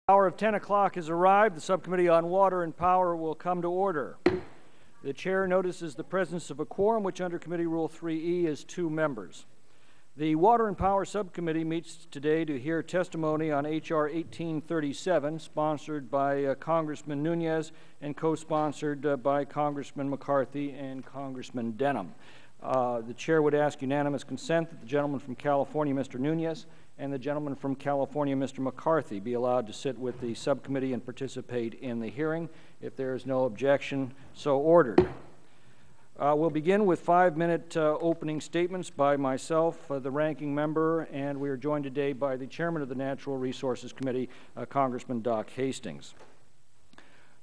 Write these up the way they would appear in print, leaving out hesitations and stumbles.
Hour of 10 o'clock has arrived. The Subcommittee on Water and Power will come to order. The Chair notices the presence of a quorum, which under Committee Rule 3E is 2 members. The Water and Power Subcommittee meets today to hear testimony on H.R. 1837, sponsored by Congressman Nunes and co-sponsored by Congressman McCarthy and Congressman Denham. The Chair would ask unanimous consent that the gentleman from California, Mr. Nunes, and the gentleman from California, Mr. McCarthy, be allowed to sit with the subcommittee and participate in the hearing. If there is no objection, so ordered. We'll begin with 5-minute opening statements by myself, the ranking member, and we are joined today by the chairman of the Natural Resources Committee, Congressman Doc Hastings.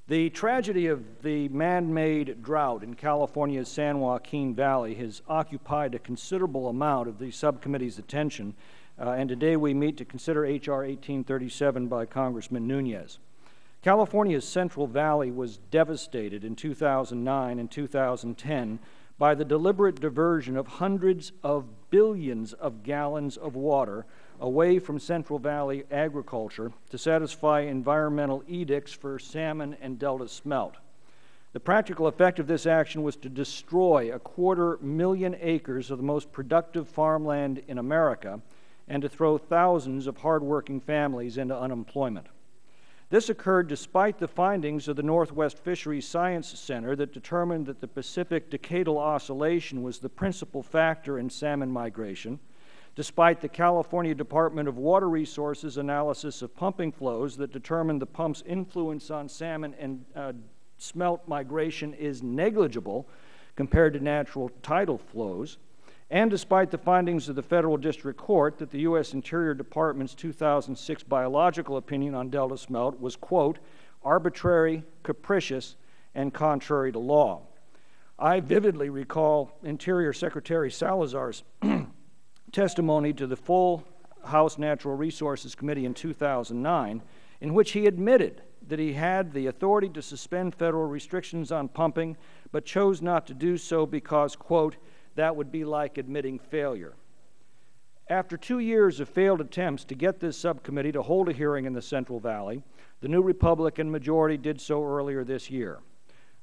The tragedy of the man-made drought in California's San Joaquin Valley has occupied a considerable amount of the subcommittee's attention, and today we meet to consider H.R. 1837 by Congressman Nunes. California's Central Valley was devastated in 2009 and 2010 by the deliberate diversion of hundreds of billions of gallons of water away from Central Valley agriculture to satisfy environmental edicts for salmon and Delta smelt. The practical effect of this action was to destroy 250,000 acres of the most productive farmland in America and to throw thousands of hardworking families into unemployment. This occurred despite the findings of the Northwest Fisheries Science Center that determined that the Pacific Decadal Oscillation was the principal factor in salmon migration, despite the California Department of Water Resources analysis of pumping flows that determined the pump's influence on salmon and smelt migration is negligible compared to natural tidal flows, and despite the findings of the Federal District Court that the U.S. Interior Department's 2006 biological opinion on Delta smelt was, quote, arbitrary, capricious, and contrary to law. I vividly recall Interior Secretary Salazar's testimony to the full House Natural Resources Committee in 2009, in which he admitted that he had the authority to suspend federal restrictions on pumping, but chose not to do so because, quote, that would be like admitting failure. After 2 years of failed attempts to get this subcommittee to hold a hearing in the Central Valley, the new Republican majority did so earlier this year.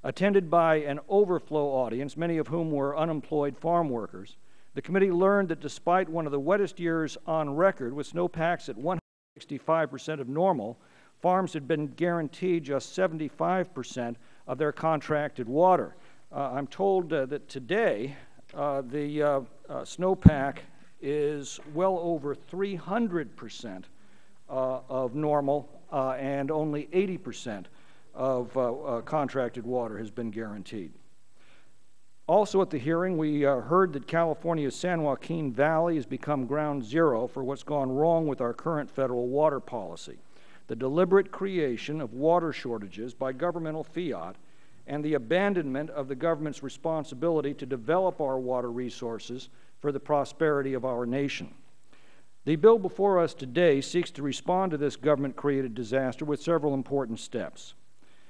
Attended by an overflow audience, many of whom were unemployed farm workers, the committee learned that despite one of the wettest years on record, with snowpacks at 165% of normal, farms had been guaranteed just 75% of their contracted water. I'm told that today, the snowpack is well over 300% of normal, and only 80% of contracted water has been guaranteed. Also at the hearing, we heard that California's San Joaquin Valley has become ground zero for what's gone wrong with our current federal water policy, the deliberate creation of water shortages by governmental fiat, and the abandonment of the government's responsibility to develop our water resources for the prosperity of our nation. The bill before us today seeks to respond to this government-created disaster with several important steps.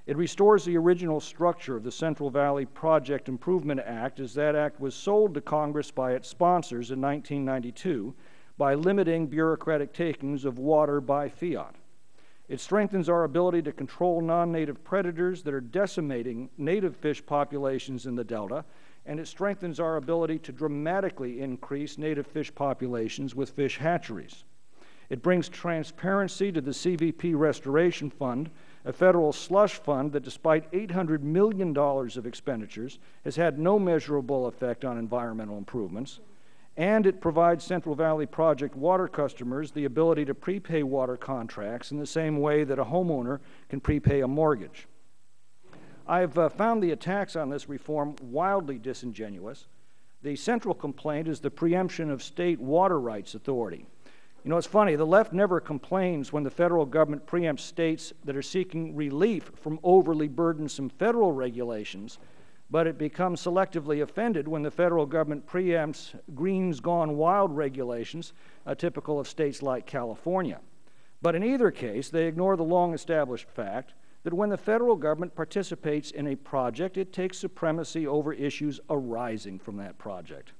It restores the original structure of the Central Valley Project Improvement Act, as that act was sold to Congress by its sponsors in 1992 by limiting bureaucratic takings of water by fiat. It strengthens our ability to control non-native predators that are decimating native fish populations in the Delta, and it strengthens our ability to dramatically increase native fish populations with fish hatcheries. It brings transparency to the CVP Restoration Fund, a federal slush fund that, despite $800 million of expenditures, has had no measurable effect on environmental improvements. And it provides Central Valley Project water customers the ability to prepay water contracts in the same way that a homeowner can prepay a mortgage. I've found the attacks on this reform wildly disingenuous. The central complaint is the preemption of state water rights authority. You know, it's funny, the left never complains when the federal government preempts states that are seeking relief from overly burdensome federal regulations, but it becomes selectively offended when the federal government preempts greens gone wild regulations, typical of states like California. But in either case, they ignore the long-established fact that when the federal government participates in a project, it takes supremacy over issues arising from that project.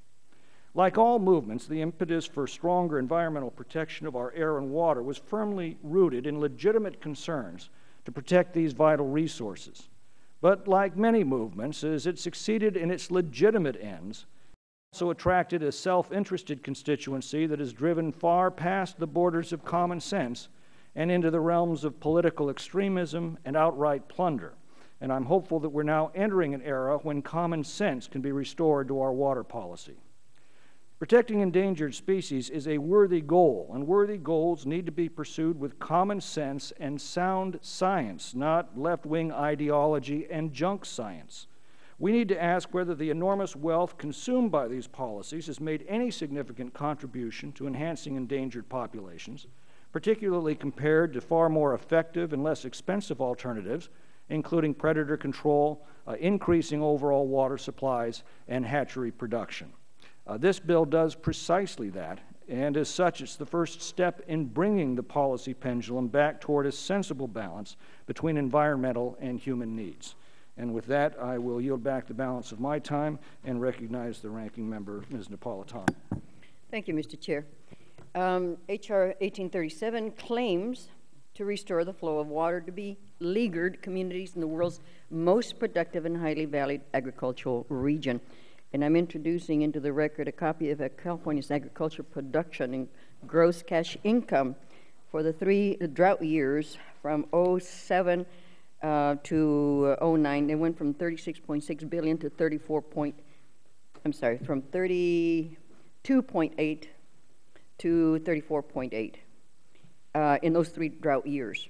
Like all movements, the impetus for stronger environmental protection of our air and water was firmly rooted in legitimate concerns to protect these vital resources. But like many movements, as it succeeded in its legitimate ends, it also attracted a self-interested constituency that is driven far past the borders of common sense and into the realms of political extremism and outright plunder. And I'm hopeful that we're now entering an era when common sense can be restored to our water policy. Protecting endangered species is a worthy goal, and worthy goals need to be pursued with common sense and sound science, not left-wing ideology and junk science. We need to ask whether the enormous wealth consumed by these policies has made any significant contribution to enhancing endangered populations, particularly compared to far more effective and less expensive alternatives, including predator control, increasing overall water supplies, and hatchery production. This bill does precisely that, and as such, it's the first step in bringing the policy pendulum back toward a sensible balance between environmental and human needs. And with that, I will yield back the balance of my time and recognize the ranking member, Ms. Napolitano. Thank you, Mr. Chair. H.R. 1837 claims to restore the flow of water to be leaguered communities in the world's most productive and highly valued agricultural region. And I'm introducing into the record a copy of California's agricultural production and gross cash income for the 3 drought years from 07 to 09. They went from 36.6 billion to 32.8 to 34.8 in those 3 drought years.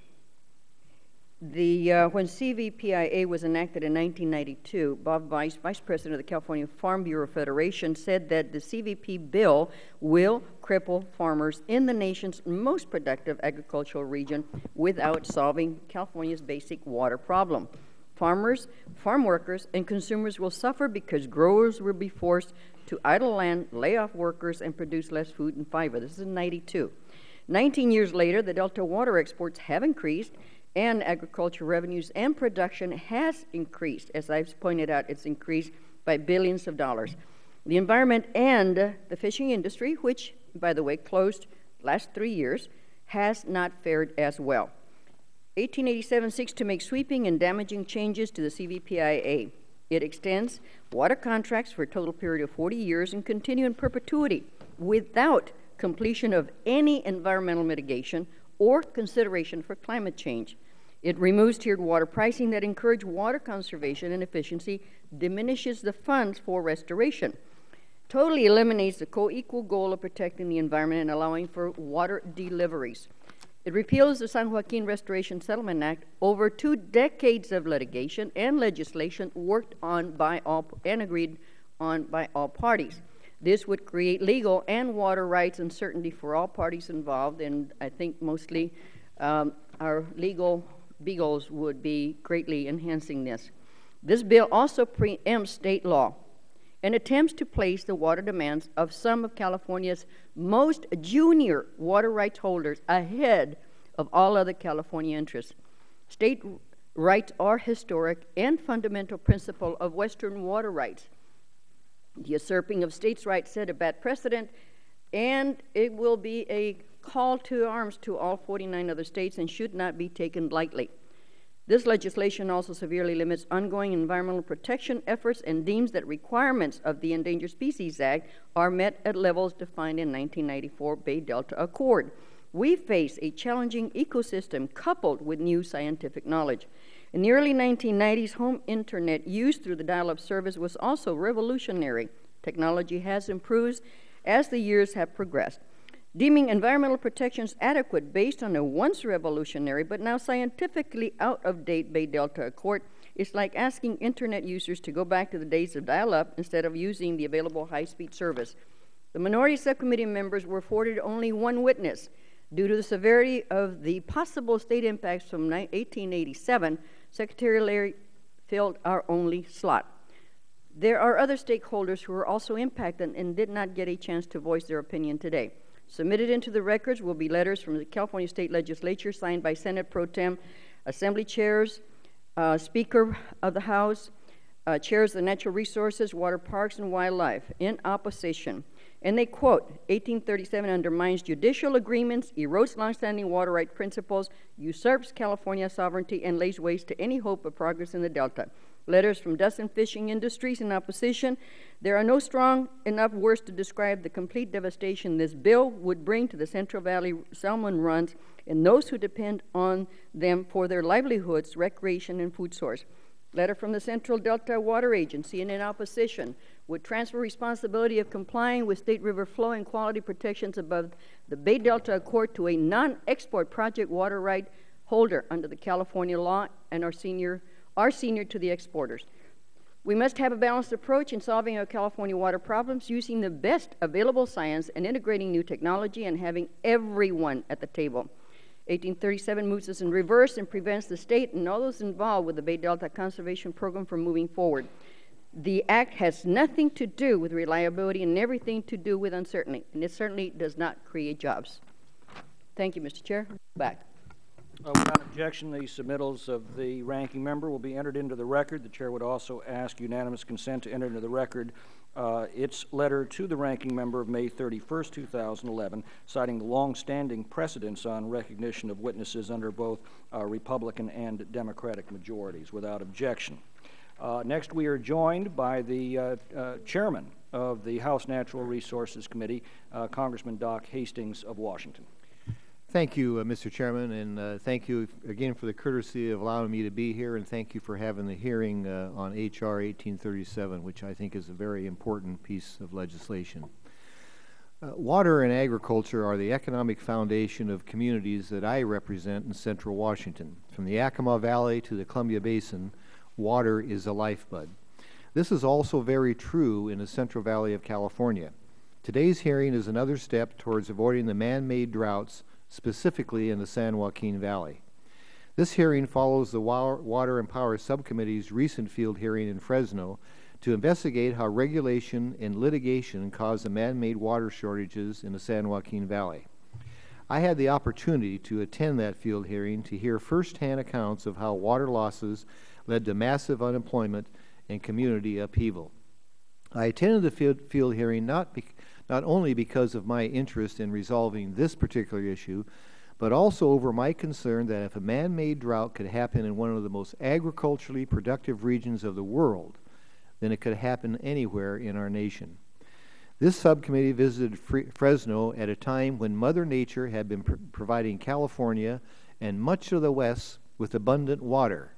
When CVPIA was enacted in 1992, Bob Weiss, Vice President of the California Farm Bureau Federation, said that the CVP bill will cripple farmers in the nation's most productive agricultural region without solving California's basic water problem. Farmers, farm workers, and consumers will suffer because growers will be forced to idle land, lay off workers, and produce less food and fiber. This is in 92. 19 years later, the Delta water exports have increased, and agriculture revenues and production has increased. As I've pointed out, it's increased by billions of dollars. The environment and the fishing industry, which, by the way, closed last 3 years, has not fared as well. 1887 seeks to make sweeping and damaging changes to the CVPIA. It extends water contracts for a total period of 40 years and continue in perpetuity without completion of any environmental mitigation or consideration for climate change. It removes tiered water pricing that encourage water conservation and efficiency, diminishes the funds for restoration, totally eliminates the co-equal goal of protecting the environment and allowing for water deliveries. It repeals the San Joaquin Restoration Settlement Act, over 2 decades of litigation and legislation worked on by all and agreed on by all parties. This would create legal and water rights and certainty for all parties involved, and I think mostly our legal beagles would be greatly enhancing this. This bill also preempts state law and attempts to place the water demands of some of California's most junior water rights holders ahead of all other California interests. State rights are historic and fundamental principle of Western water rights. The usurping of states' rights set a bad precedent, and it will be a call to arms to all 49 other states and should not be taken lightly. This legislation also severely limits ongoing environmental protection efforts and deems that requirements of the Endangered Species Act are met at levels defined in 1994 Bay Delta Accord. We face a challenging ecosystem coupled with new scientific knowledge. In the early 1990s, home internet used through the dial-up service was also revolutionary. Technology has improved as the years have progressed. Deeming environmental protections adequate based on a once revolutionary but now scientifically out-of-date Bay Delta Accord is like asking internet users to go back to the days of dial-up instead of using the available high-speed service. The minority subcommittee members were afforded only 1 witness. Due to the severity of the possible state impacts from 1887, Secretary Leard filled our only slot. There are other stakeholders who are also impacted and did not get a chance to voice their opinion today. Submitted into the records will be letters from the California State Legislature signed by Senate Pro Tem, Assembly Chairs, Speaker of the House, Chairs of the Natural Resources, Water Parks, and Wildlife in opposition. And they quote, 1837 undermines judicial agreements, erodes longstanding water right principles, usurps California's sovereignty, and lays waste to any hope of progress in the Delta. Letters from dozen fishing industries in opposition. There are no strong enough words to describe the complete devastation this bill would bring to the Central Valley salmon runs and those who depend on them for their livelihoods, recreation, and food source. Letter from the Central Delta Water Agency, and in opposition, would transfer responsibility of complying with state river flow and quality protections above the Bay Delta Accord to a non-export project water right holder under the California law and are senior to the exporters. We must have a balanced approach in solving our California water problems using the best available science and integrating new technology and having everyone at the table. 1837 moves us in reverse and prevents the state and all those involved with the Bay Delta Conservation Program from moving forward. The act has nothing to do with reliability and everything to do with uncertainty, and it certainly does not create jobs. Thank you, Mr. Chair. Back. Without objection, the submittals of the ranking member will be entered into the record. The chair would also ask unanimous consent to enter into the record its letter to the ranking member of May 31st, 2011, citing the long-standing precedents on recognition of witnesses under both Republican and Democratic majorities. Without objection. Next, we are joined by the chairman of the House Natural Resources Committee, Congressman Doc Hastings of Washington. Thank you, Mr. Chairman, and thank you again for the courtesy of allowing me to be here, and thank you for having the hearing on H.R. 1837, which I think is a very important piece of legislation. Water and agriculture are the economic foundation of communities that I represent in central Washington. From the Yakima Valley to the Columbia Basin, water is a lifeblood. This is also very true in the Central Valley of California. Today's hearing is another step towards avoiding the man-made droughts specifically in the San Joaquin Valley. This hearing follows the Water and Power Subcommittee's recent field hearing in Fresno to investigate how regulation and litigation cause the man-made water shortages in the San Joaquin Valley. I had the opportunity to attend that field hearing to hear firsthand accounts of how water losses led to massive unemployment and community upheaval. I attended the field hearing not only because of my interest in resolving this particular issue, but also over my concern that if a man-made drought could happen in one of the most agriculturally productive regions of the world, then it could happen anywhere in our nation. This subcommittee visited Fresno at a time when Mother Nature had been providing California and much of the West with abundant water,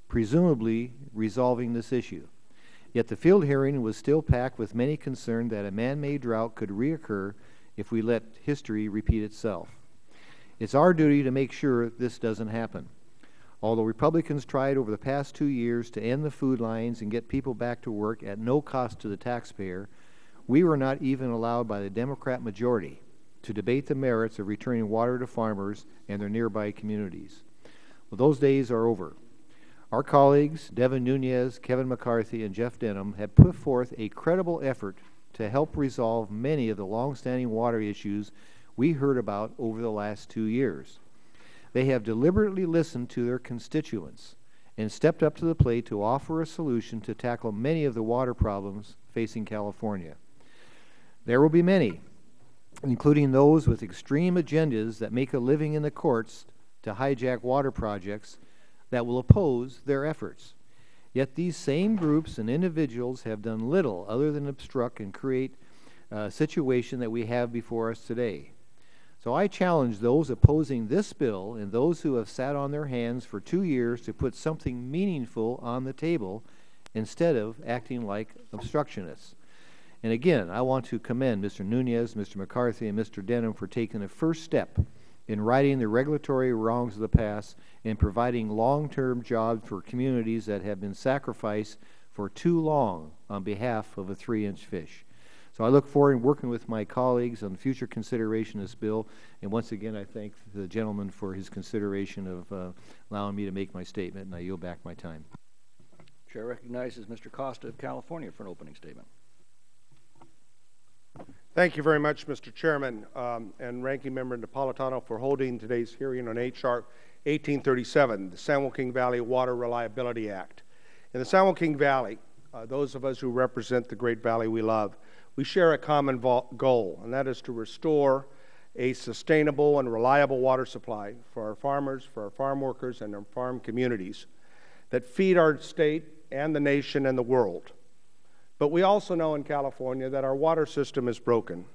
presumably resolving this issue. Yet the field hearing was still packed with many concerned that a man-made drought could reoccur if we let history repeat itself. It's our duty to make sure this doesn't happen. Although Republicans tried over the past 2 years to end the food lines and get people back to work at no cost to the taxpayer, we were not even allowed by the Democrat majority to debate the merits of returning water to farmers and their nearby communities. Well, those days are over. Our colleagues, Devin Nunes, Kevin McCarthy, and Jeff Denham, have put forth a credible effort to help resolve many of the long-standing water issues we heard about over the last 2 years. They have deliberately listened to their constituents and stepped up to the plate to offer a solution to tackle many of the water problems facing California. There will be many, including those with extreme agendas that make a living in the courts to hijack water projects, that will oppose their efforts. Yet these same groups and individuals have done little other than obstruct and create a situation that we have before us today. So I challenge those opposing this bill and those who have sat on their hands for 2 years to put something meaningful on the table instead of acting like obstructionists. And again, I want to commend Mr. Nunes, Mr. McCarthy, and Mr. Denham for taking the first step in righting the regulatory wrongs of the past and providing long-term jobs for communities that have been sacrificed for too long on behalf of a 3-inch fish. So I look forward to working with my colleagues on future consideration of this bill, and once again I thank the gentleman for his consideration of allowing me to make my statement, and I yield back my time. Chair recognizes Mr. Costa of California for an opening statement. Thank you very much, Mr. Chairman, and Ranking Member Napolitano for holding today's hearing on H.R. 1837, the San Joaquin Valley Water Reliability Act. In the San Joaquin Valley, those of us who represent the great valley we love, we share a common goal, and that is to restore a sustainable and reliable water supply for our farmers, for our farm workers, and our farm communities that feed our state and the nation and the world. But we also know in California that our water system is broken.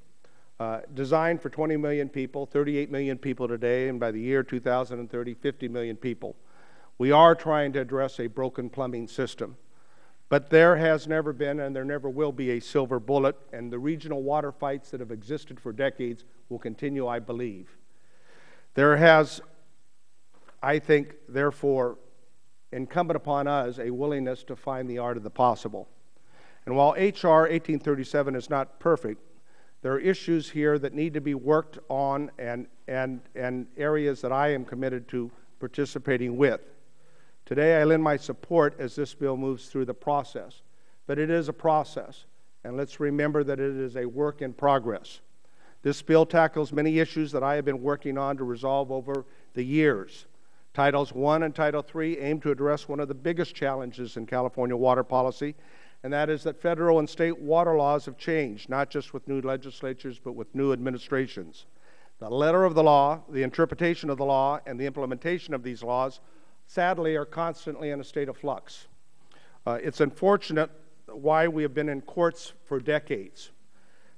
Designed for 20 million people, 38 million people today, and by the year 2030, 50 million people. We are trying to address a broken plumbing system. But there has never been and there never will be a silver bullet, and the regional water fights that have existed for decades will continue, I believe. There has, I think, therefore, incumbent upon us a willingness to find the art of the possible. And while H.R. 1837 is not perfect, there are issues here that need to be worked on and areas that I am committed to participating with. Today I lend my support as this bill moves through the process. But it is a process, and let's remember that it is a work in progress. This bill tackles many issues that I have been working on to resolve over the years. Titles I and Title III aim to address one of the biggest challenges in California water policy, and that is that federal and state water laws have changed, not just with new legislatures, but with new administrations. The letter of the law, the interpretation of the law, and the implementation of these laws, sadly, are constantly in a state of flux. It's unfortunate why we have been in courts for decades.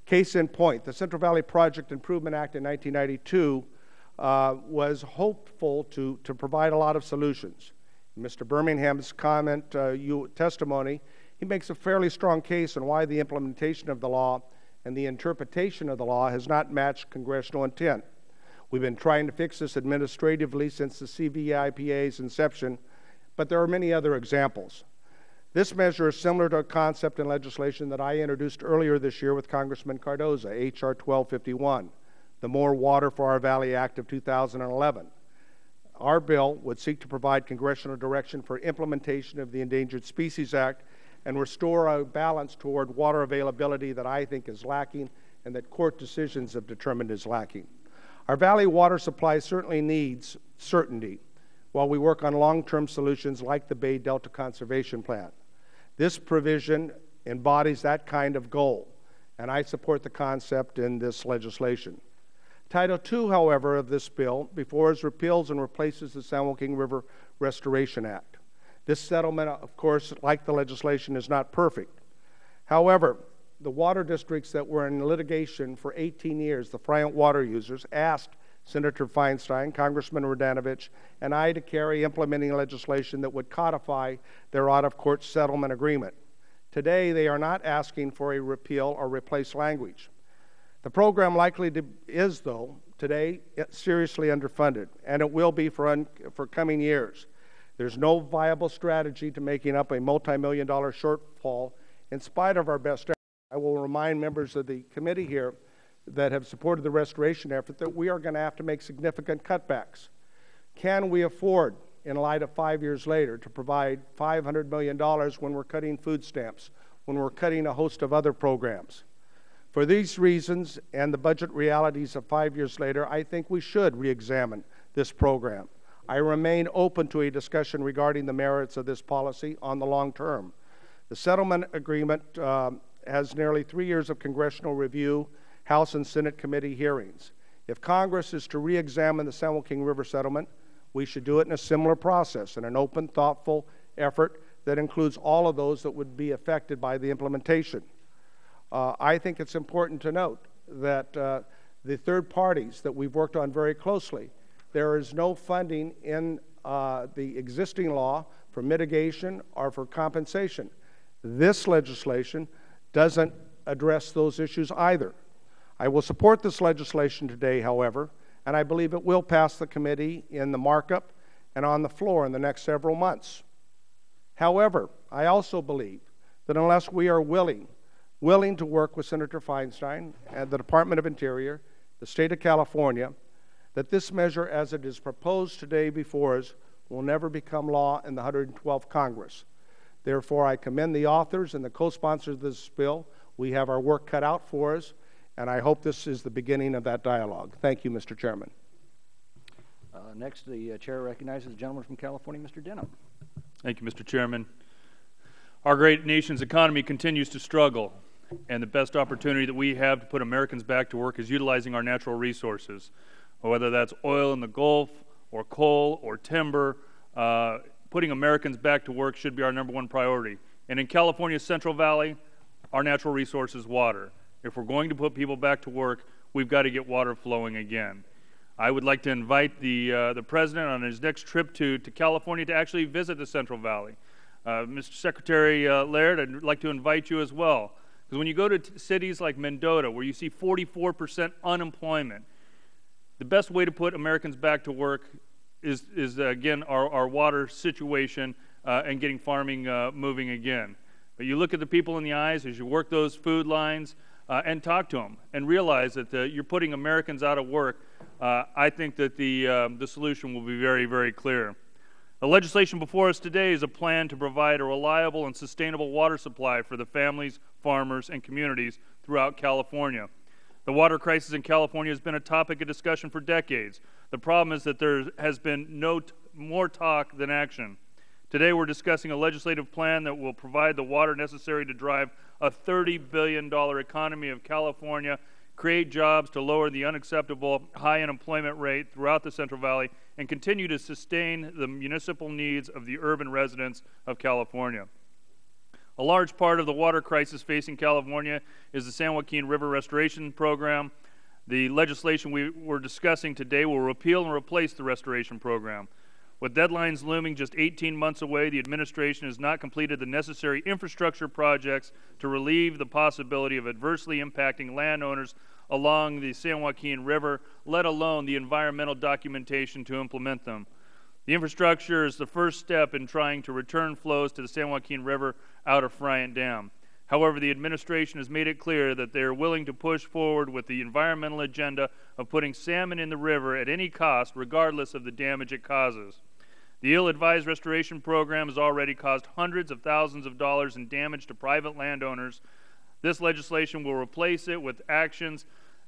Case in point, the Central Valley Project Improvement Act in 1992 was hopeful to provide a lot of solutions. In Mr. Birmingham's testimony, he makes a fairly strong case on why the implementation of the law and the interpretation of the law has not matched congressional intent. We've been trying to fix this administratively since the CVIPA's inception, but there are many other examples. This measure is similar to a concept in legislation that I introduced earlier this year with Congressman Cardoza, H.R. 1251, the More Water for Our Valley Act of 2011. Our bill would seek to provide congressional direction for implementation of the Endangered Species Act and restore a balance toward water availability that I think is lacking and that court decisions have determined is lacking. Our valley water supply certainly needs certainty while we work on long-term solutions like the Bay Delta Conservation Plan. This provision embodies that kind of goal, and I support the concept in this legislation. Title II, however, of this bill before us repeals and replaces the San Joaquin River Restoration Act. This settlement, of course, like the legislation, is not perfect. However, the water districts that were in litigation for 18 years, the Friant water users, asked Senator Feinstein, Congressman Radanovich, and I to carry implementing legislation that would codify their out-of-court settlement agreement. Today, they are not asking for a repeal or replace language. The program likely is, though, today seriously underfunded, and it will be for coming years. There's no viable strategy to making up a multi-million-dollar shortfall in spite of our best efforts. I will remind members of the committee here that have supported the restoration effort that we are going to have to make significant cutbacks. Can we afford, in light of 5 years later, to provide $500 million when we're cutting food stamps, when we're cutting a host of other programs? For these reasons and the budget realities of 5 years later, I think we should re-examine this program. I remain open to a discussion regarding the merits of this policy on the long term. The settlement agreement has nearly 3 years of congressional review, House and Senate committee hearings. If Congress is to re-examine the San Joaquin River settlement, we should do it in a similar process, in an open, thoughtful effort that includes all of those that would be affected by the implementation. I think it's important to note that the third parties that we've worked on very closely, there is no funding in the existing law for mitigation or for compensation. This legislation doesn't address those issues either. I will support this legislation today, however, and I believe it will pass the committee in the markup and on the floor in the next several months. However, I also believe that unless we are willing to work with Senator Feinstein and the Department of Interior, the State of California, that this measure as it is proposed today before us will never become law in the 112th Congress. Therefore, I commend the authors and the co-sponsors of this bill. We have our work cut out for us, and I hope this is the beginning of that dialogue. Thank you, Mr. Chairman. Next, the chair recognizes the gentleman from California, Mr. Denham. Thank you, Mr. Chairman. Our great nation's economy continues to struggle. And the best opportunity that we have to put Americans back to work is utilizing our natural resources, whether that's oil in the Gulf or coal or timber. Putting Americans back to work should be our #1 priority. And in California's Central Valley, our natural resource is water. If we're going to put people back to work, we've got to get water flowing again. I would like to invite the President on his next trip to California to actually visit the Central Valley. Mr. Secretary Leard, I'd like to invite you as well. Because when you go to cities like Mendota, where you see 44% unemployment, the best way to put Americans back to work is again, our water situation and getting farming moving again. But you look at the people in the eyes as you work those food lines and talk to them and realize that you're putting Americans out of work. I think that the solution will be very, very clear. The legislation before us today is a plan to provide a reliable and sustainable water supply for the families, farmers, and communities throughout California. The water crisis in California has been a topic of discussion for decades. The problem is that there has been more talk than action. Today we're discussing a legislative plan that will provide the water necessary to drive a $30 billion economy of California, create jobs to lower the unacceptable high unemployment rate throughout the Central Valley, and continue to sustain the municipal needs of the urban residents of California. A large part of the water crisis facing California is the San Joaquin River Restoration Program. The legislation we're discussing today will repeal and replace the restoration program. With deadlines looming just 18 months away, the administration has not completed the necessary infrastructure projects to relieve the possibility of adversely impacting landowners along the San Joaquin River, let alone the environmental documentation to implement them. The infrastructure is the first step in trying to return flows to the San Joaquin River out of Friant Dam. However, the administration has made it clear that they are willing to push forward with the environmental agenda of putting salmon in the river at any cost, regardless of the damage it causes. The ill-advised restoration program has already caused hundreds of thousands of dollars in damage to private landowners. This legislation will replace it with actions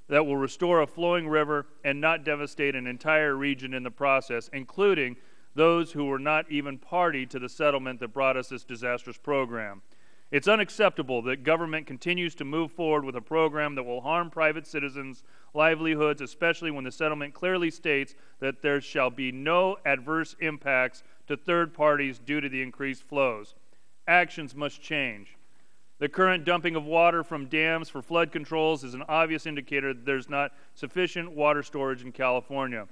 that will restore a flowing river and not devastate an entire region in the process, including those who were not even party to the settlement that brought us this disastrous program. It's unacceptable that government continues to move forward with a program that will harm private citizens' livelihoods, especially when the settlement clearly states that there shall be no adverse impacts to third parties due to the increased flows. Actions must change. The current dumping of water from dams for flood controls is an obvious indicator that there's not sufficient water storage in California.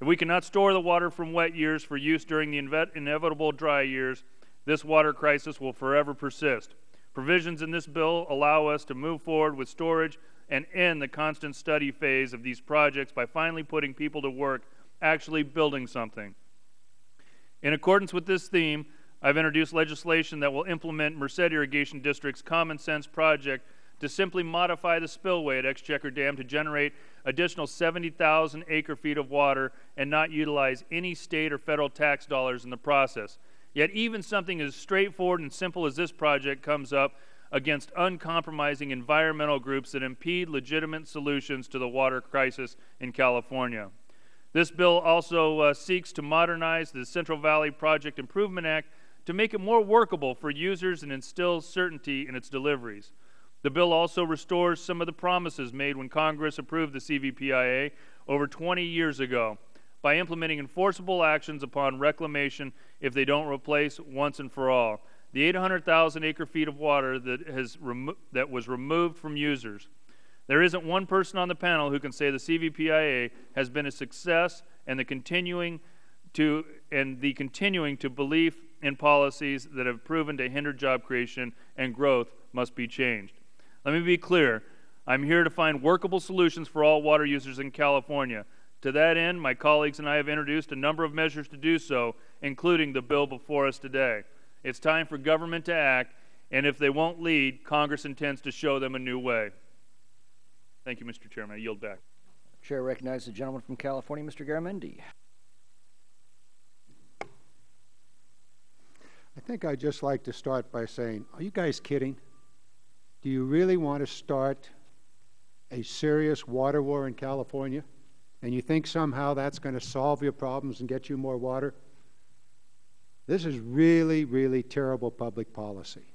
If we cannot store the water from wet years for use during the inevitable dry years, this water crisis will forever persist. Provisions in this bill allow us to move forward with storage and end the constant study phase of these projects by finally putting people to work actually building something. In accordance with this theme, I've introduced legislation that will implement Merced Irrigation District's Common Sense project to simply modify the spillway at Exchequer Dam to generate additional 70,000 acre-feet of water and not utilize any state or federal tax dollars in the process. Yet even something as straightforward and simple as this project comes up against uncompromising environmental groups that impede legitimate solutions to the water crisis in California. This bill also seeks to modernize the Central Valley Project Improvement Act to make it more workable for users and instill certainty in its deliveries. The bill also restores some of the promises made when Congress approved the CVPIA over 20 years ago by implementing enforceable actions upon reclamation if they don't replace once and for all the 800,000 acre-feet of water that was removed from users. There isn't one person on the panel who can say the CVPIA has been a success, and the continuing to belief in policies that have proven to hinder job creation and growth must be changed. Let me be clear. I'm here to find workable solutions for all water users in California. To that end, my colleagues and I have introduced a number of measures to do so, including the bill before us today. It's time for government to act, and if they won't lead, Congress intends to show them a new way. Thank you, Mr. Chairman. I yield back. Chair recognizes the gentleman from California, Mr. Garamendi. I think I'd just like to start by saying, are you guys kidding? Do you really want to start a serious water war in California? And you think somehow that's going to solve your problems and get you more water? This is really, really terrible public policy.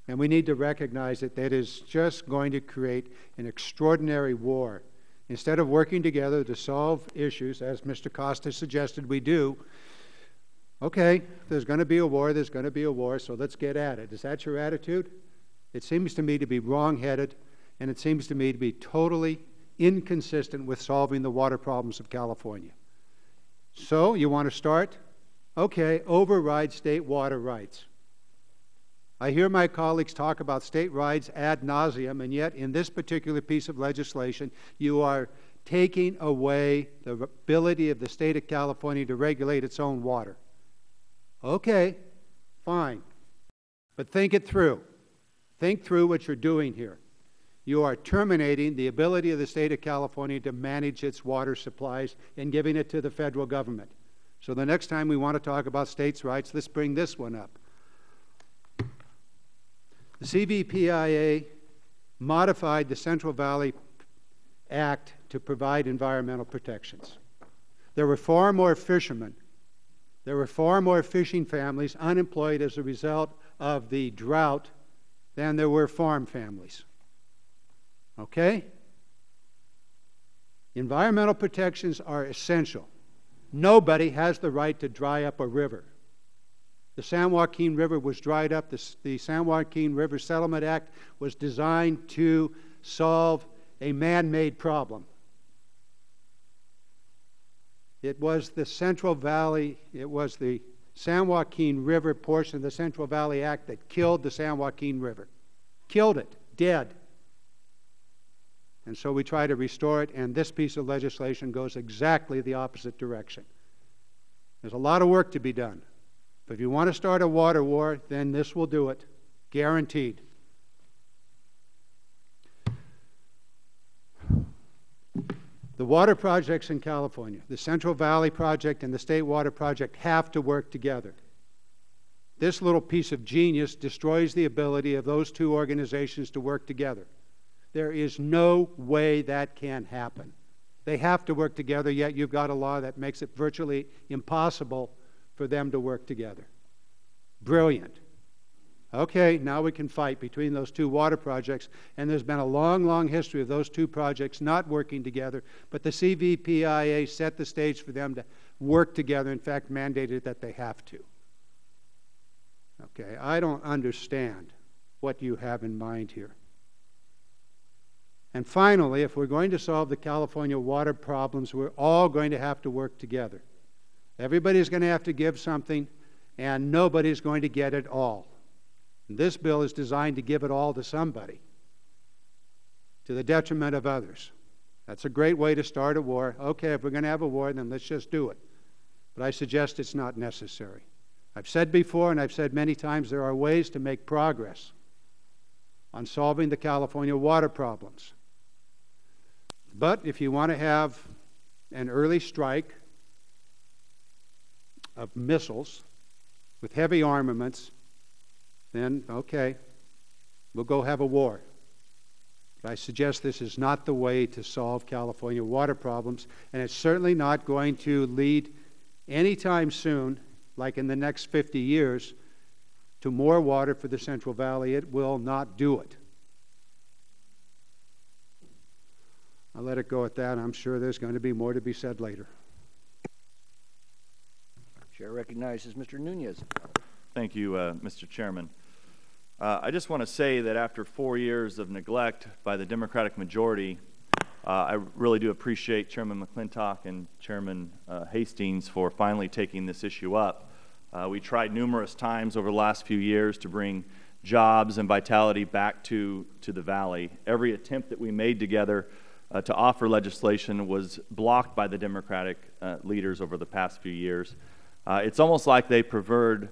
And we need to recognize that that is just going to create an extraordinary war. Instead of working together to solve issues, as Mr. Costa suggested we do, okay, if there's going to be a war, there's going to be a war, so let's get at it. Is that your attitude? It seems to me to be wrong-headed, and it seems to me to be totally inconsistent with solving the water problems of California. So, you want to start? Okay, override state water rights. I hear my colleagues talk about state rights ad nauseum, and yet in this particular piece of legislation, you are taking away the ability of the state of California to regulate its own water. Okay, fine. But think it through. Think through what you're doing here. You are terminating the ability of the state of California to manage its water supplies and giving it to the federal government. So the next time we want to talk about states' rights, let's bring this one up. The CVPIA modified the Central Valley Act to provide environmental protections. There were far more fishermen. There were far more fishing families unemployed as a result of the drought than there were farm families. Okay? Environmental protections are essential. Nobody has the right to dry up a river. The San Joaquin River was dried up. The San Joaquin River Settlement Act was designed to solve a man-made problem. It was the Central Valley, it was the San Joaquin River portion of the Central Valley Act that killed the San Joaquin River. Killed it, dead. And so we try to restore it, and this piece of legislation goes exactly the opposite direction. There's a lot of work to be done. But if you want to start a water war, then this will do it. Guaranteed. The water projects in California, the Central Valley Project and the State Water Project, have to work together. This little piece of genius destroys the ability of those two organizations to work together. There is no way that can happen. They have to work together, yet you've got a law that makes it virtually impossible for them to work together. Brilliant. Okay, now we can fight between those two water projects, and there's been a long, long history of those two projects not working together, but the CVPIA set the stage for them to work together, in fact, mandated that they have to. Okay, I don't understand what you have in mind here. And finally, if we're going to solve the California water problems, we're all going to have to work together. Everybody's going to have to give something, and nobody's going to get it all. And this bill is designed to give it all to somebody, to the detriment of others. That's a great way to start a war. Okay, if we're going to have a war, then let's just do it. But I suggest it's not necessary. I've said before, and I've said many times, there are ways to make progress on solving the California water problems. But if you want to have an early strike of missiles with heavy armaments, then okay, we'll go have a war. But I suggest this is not the way to solve California water problems, and it's certainly not going to lead anytime soon, like in the next 50 years, to more water for the Central Valley. It will not do it. I'll let it go at that. I'm sure there's going to be more to be said later. Chair recognizes Mr. Nunez. Thank you, Mr. Chairman. I just want to say that after 4 years of neglect by the Democratic majority, I really do appreciate Chairman McClintock and Chairman Hastings for finally taking this issue up. We tried numerous times over the last few years to bring jobs and vitality back to the Valley. Every attempt that we made together to offer legislation was blocked by the Democratic leaders over the past few years. It's almost like they preferred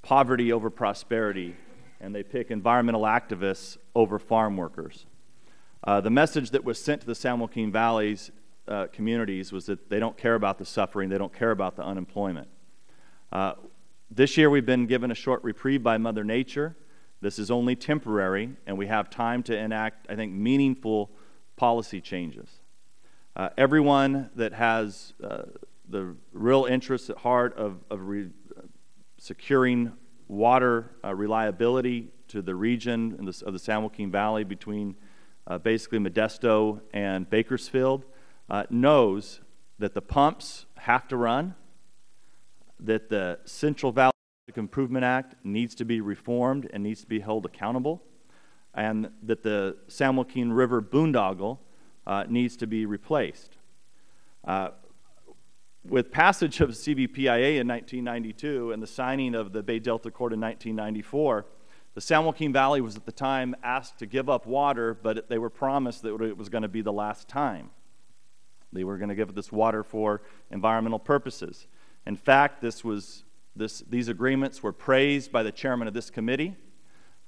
poverty over prosperity, and they pick environmental activists over farm workers. The message that was sent to the San Joaquin Valley's communities was that they don't care about the suffering, they don't care about the unemployment. This year we've been given a short reprieve by Mother Nature. This is only temporary, and we have time to enact, I think, meaningful policy changes. Everyone that has the real interest at heart of securing water reliability to the region of the San Joaquin Valley between basically Modesto and Bakersfield knows that the pumps have to run, that the Central Valley Improvement Act needs to be reformed and needs to be held accountable, and that the San Joaquin River boondoggle needs to be replaced. With passage of CVPIA in 1992 and the signing of the Bay Delta Accord in 1994, the San Joaquin Valley was at the time asked to give up water, but they were promised that it was going to be the last time. They were going to give this water for environmental purposes. In fact, these agreements were praised by the chairman of this committee,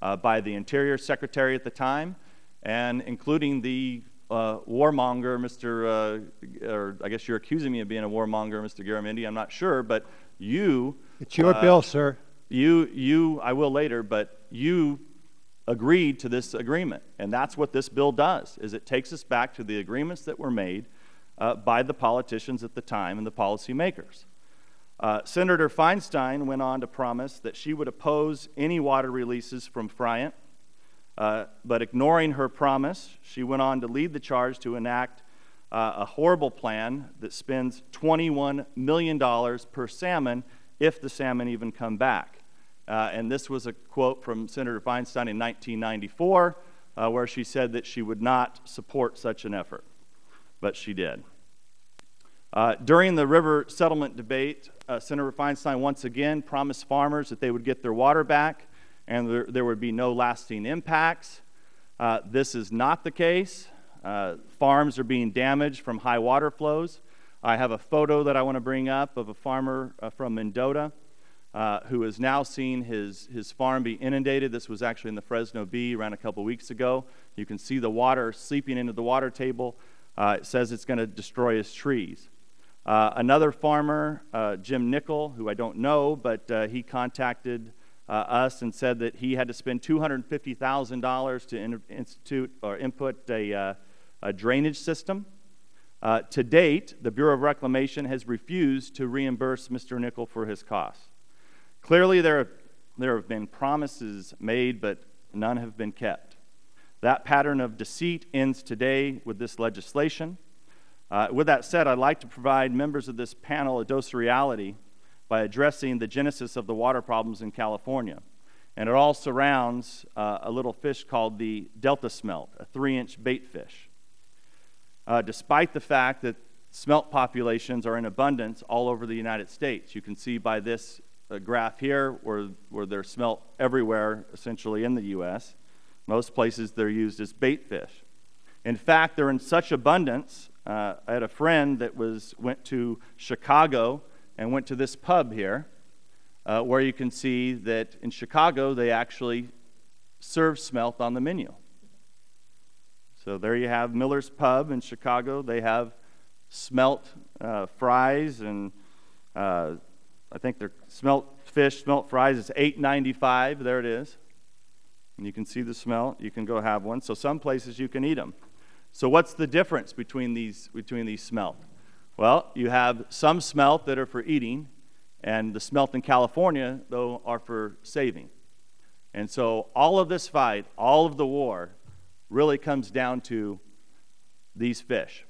by the Interior Secretary at the time, and including the warmonger, or I guess you're accusing me of being a warmonger, Mr. Garamendi, I'm not sure, but you... It's your bill, sir. I will later, but you agreed to this agreement, and that's what this bill does, is it takes us back to the agreements that were made by the politicians at the time and the policymakers. Senator Feinstein went on to promise that she would oppose any water releases from Friant, but ignoring her promise, she went on to lead the charge to enact a horrible plan that spends $21 million per salmon if the salmon even come back. And this was a quote from Senator Feinstein in 1994, where she said that she would not support such an effort, but she did. During the river settlement debate, Senator Feinstein once again promised farmers that they would get their water back and there would be no lasting impacts. This is not the case. Farms are being damaged from high water flows. I have a photo that I want to bring up of a farmer from Mendota who has now seen his farm be inundated. This was actually in the Fresno Bee around a couple weeks ago. You can see the water seeping into the water table. It says it's going to destroy his trees. Another farmer, Jim Nickel, who I don't know, but he contacted us and said that he had to spend $250,000 to input a drainage system. To date, the Bureau of Reclamation has refused to reimburse Mr. Nickel for his costs. Clearly, there have been promises made, but none have been kept. That pattern of deceit ends today with this legislation. With that said, I'd like to provide members of this panel a dose of reality by addressing the genesis of the water problems in California. And it all surrounds a little fish called the Delta smelt, a 3-inch bait fish. Despite the fact that smelt populations are in abundance all over the United States, you can see by this graph here where there's smelt everywhere, essentially in the U.S. Most places they're used as bait fish. In fact, they're in such abundance. I had a friend that went to Chicago and went to this pub here, where you can see that in Chicago they actually serve smelt on the menu. So there you have Miller's Pub in Chicago. They have smelt fries, and I think their smelt fries is $8.95. There it is. And you can see the smelt. You can go have one. So some places you can eat them. So what's the difference between these smelt? Well, you have some smelt that are for eating, and the smelt in California, though, are for saving. And so all of this fight, all of the war, really comes down to these fish.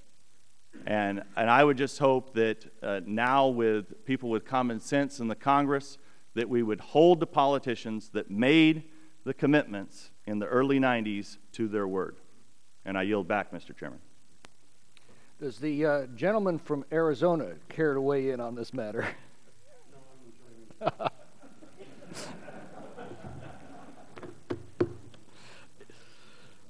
And I would just hope that now with people with common sense in the Congress, that we would hold the politicians that made the commitments in the early 90s to their word. And I yield back, Mr. Chairman. Does the gentleman from Arizona care to weigh in on this matter?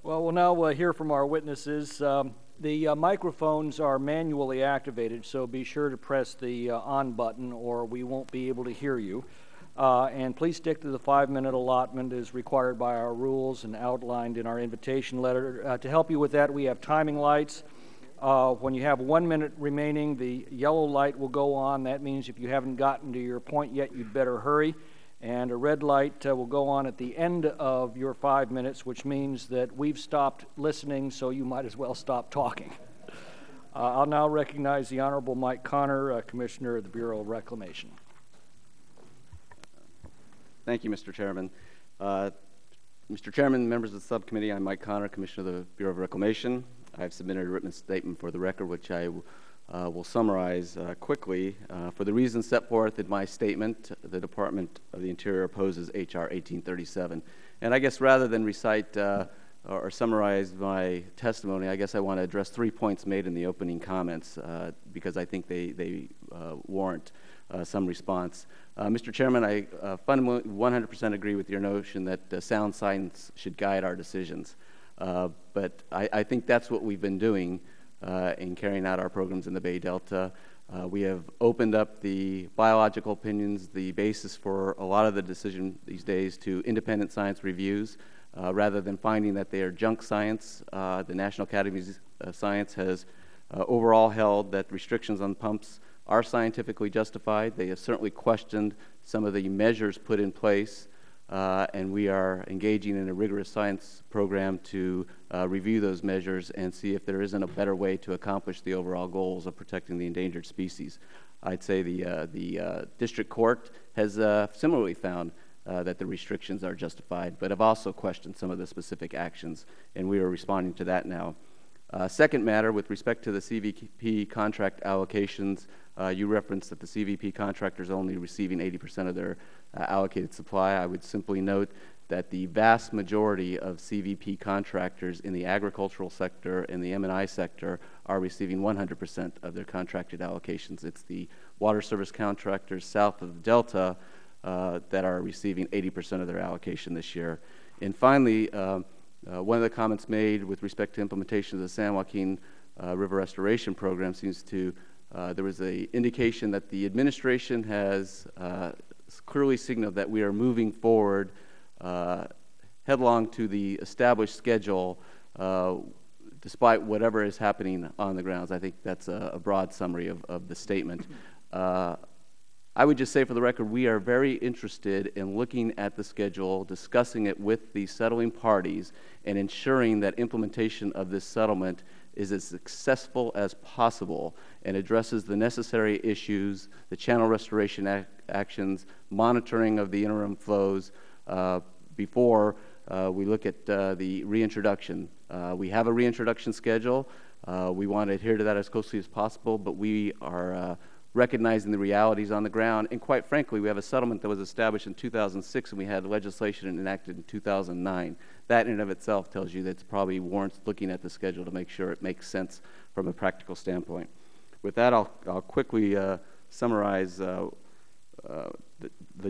Well, we'll now hear from our witnesses. The microphones are manually activated, so be sure to press the on button or we won't be able to hear you. And please stick to the 5-minute allotment as required by our rules and outlined in our invitation letter. To help you with that, we have timing lights. When you have 1 minute remaining, the yellow light will go on. That means if you haven't gotten to your point yet, you'd better hurry. And a red light will go on at the end of your 5 minutes, which means that we've stopped listening, so you might as well stop talking. I'll now recognize the Honorable Mike Connor, Commissioner of the Bureau of Reclamation. Thank you, Mr. Chairman. Mr. Chairman, members of the subcommittee, I'm Mike Connor, Commissioner of the Bureau of Reclamation. I've submitted a written statement for the record, which I will summarize quickly. For the reasons set forth in my statement, the Department of the Interior opposes H.R. 1837. And I guess rather than recite or summarize my testimony, I guess I want to address 3 points made in the opening comments because I think they warrant some response. Mr. Chairman, I fundamentally 100% agree with your notion that sound science should guide our decisions. But I think that's what we've been doing in carrying out our programs in the Bay Delta. We have opened up the biological opinions, the basis for a lot of the decision these days, to independent science reviews. Rather than finding that they are junk science, the National Academy of Science has overall held that restrictions on pumps are scientifically justified. They have certainly questioned some of the measures put in place, and we are engaging in a rigorous science program to review those measures and see if there isn't a better way to accomplish the overall goals of protecting the endangered species. I'd say the district court has similarly found that the restrictions are justified, but have also questioned some of the specific actions, and we are responding to that now. Second matter, with respect to the CVP contract allocations, you referenced that the CVP contractor is only receiving 80% of their allocated supply. I would simply note that the vast majority of CVP contractors in the agricultural sector and the M&I sector are receiving 100% of their contracted allocations. It's the water service contractors south of the Delta that are receiving 80% of their allocation this year. And finally, one of the comments made with respect to implementation of the San Joaquin River Restoration Program seems to, there was an indication that the administration has clearly signaled that we are moving forward headlong to the established schedule despite whatever is happening on the grounds. I think that's a broad summary of the statement. I would just say for the record, we are very interested in looking at the schedule, discussing it with the settling parties, and ensuring that implementation of this settlement is as successful as possible and addresses the necessary issues, the channel restoration actions, monitoring of the interim flows before we look at the reintroduction. We have a reintroduction schedule. We want to adhere to that as closely as possible, but we are recognizing the realities on the ground. And quite frankly, we have a settlement that was established in 2006, and we had legislation enacted in 2009. That in and of itself tells you that it probably warrants looking at the schedule to make sure it makes sense from a practical standpoint. With that, I'll quickly summarize the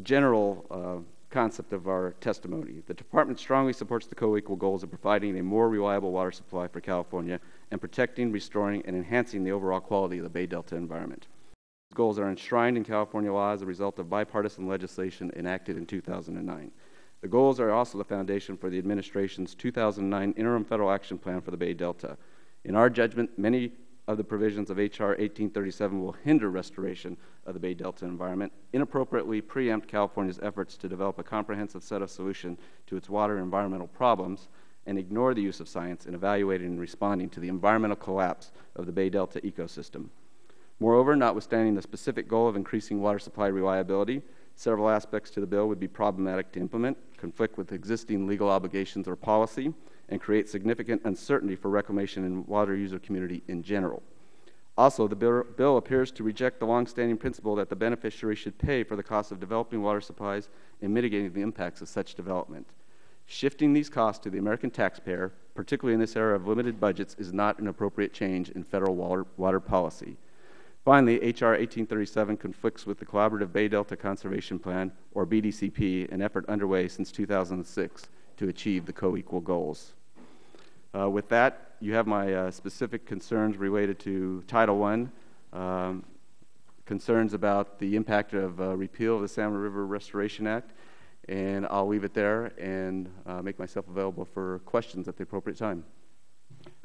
general concept of our testimony. The Department strongly supports the co-equal goals of providing a more reliable water supply for California and protecting, restoring, and enhancing the overall quality of the Bay Delta environment. These goals are enshrined in California law as a result of bipartisan legislation enacted in 2009. The goals are also the foundation for the administration's 2009 Interim Federal Action Plan for the Bay Delta. In our judgment, many of the provisions of H.R. 1837 will hinder restoration of the Bay Delta environment, inappropriately preempt California's efforts to develop a comprehensive set of solutions to its water and environmental problems, and ignore the use of science in evaluating and responding to the environmental collapse of the Bay Delta ecosystem. Moreover, notwithstanding the specific goal of increasing water supply reliability, several aspects to the bill would be problematic to implement, conflict with existing legal obligations or policy, and create significant uncertainty for reclamation and water user community in general. Also, the bill appears to reject the longstanding principle that the beneficiary should pay for the cost of developing water supplies and mitigating the impacts of such development. Shifting these costs to the American taxpayer, particularly in this era of limited budgets, is not an appropriate change in federal water policy. Finally, H.R. 1837 conflicts with the Collaborative Bay Delta Conservation Plan, or BDCP, an effort underway since 2006 to achieve the co-equal goals. With that, you have my specific concerns related to Title I, concerns about the impact of repeal of the Salmon River Restoration Act, and I'll leave it there and make myself available for questions at the appropriate time.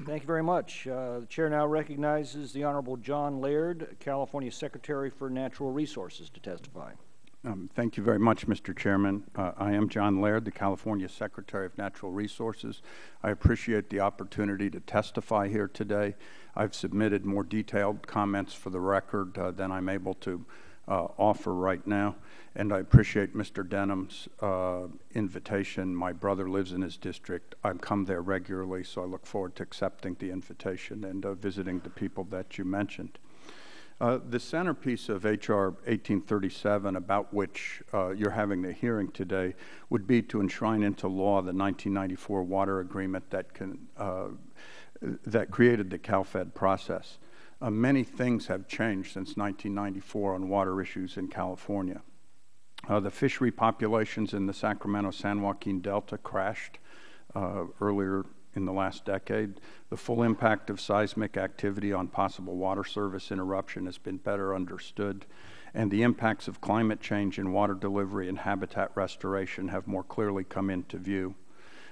Thank you very much. The chair now recognizes the Honorable John Leard, California Secretary for Natural Resources, to testify. Thank you very much, Mr. Chairman. I am John Leard, the California Secretary of Natural Resources. I appreciate the opportunity to testify here today. I've submitted more detailed comments for the record than I'm able to offer right now. And I appreciate Mr. Denham's invitation. My brother lives in his district. I come there regularly, so I look forward to accepting the invitation and visiting the people that you mentioned. The centerpiece of H.R. 1837, about which you're having the hearing today, would be to enshrine into law the 1994 water agreement that created the CalFed process. Many things have changed since 1994 on water issues in California. The fishery populations in the Sacramento-San Joaquin Delta crashed earlier in the last decade. The full impact of seismic activity on possible water service interruption has been better understood, and the impacts of climate change in water delivery and habitat restoration have more clearly come into view.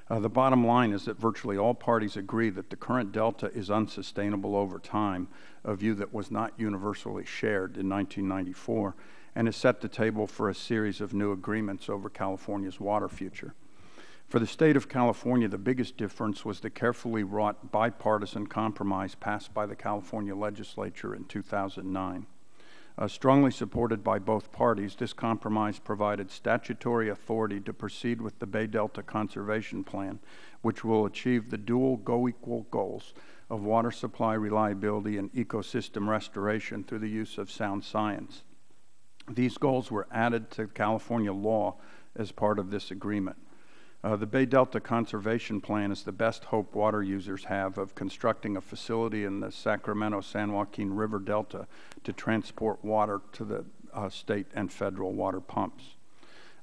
The bottom line is that virtually all parties agree that the current delta is unsustainable over time, a view that was not universally shared in 1994, and has set the table for a series of new agreements over California's water future. For the state of California, the biggest difference was the carefully wrought bipartisan compromise passed by the California legislature in 2009. Strongly supported by both parties, this compromise provided statutory authority to proceed with the Bay Delta Conservation Plan, which will achieve the dual go-equal goals of water supply reliability and ecosystem restoration through the use of sound science. These goals were added to California law as part of this agreement. The Bay Delta Conservation Plan is the best hope water users have of constructing a facility in the Sacramento-San Joaquin River Delta to transport water to the state and federal water pumps.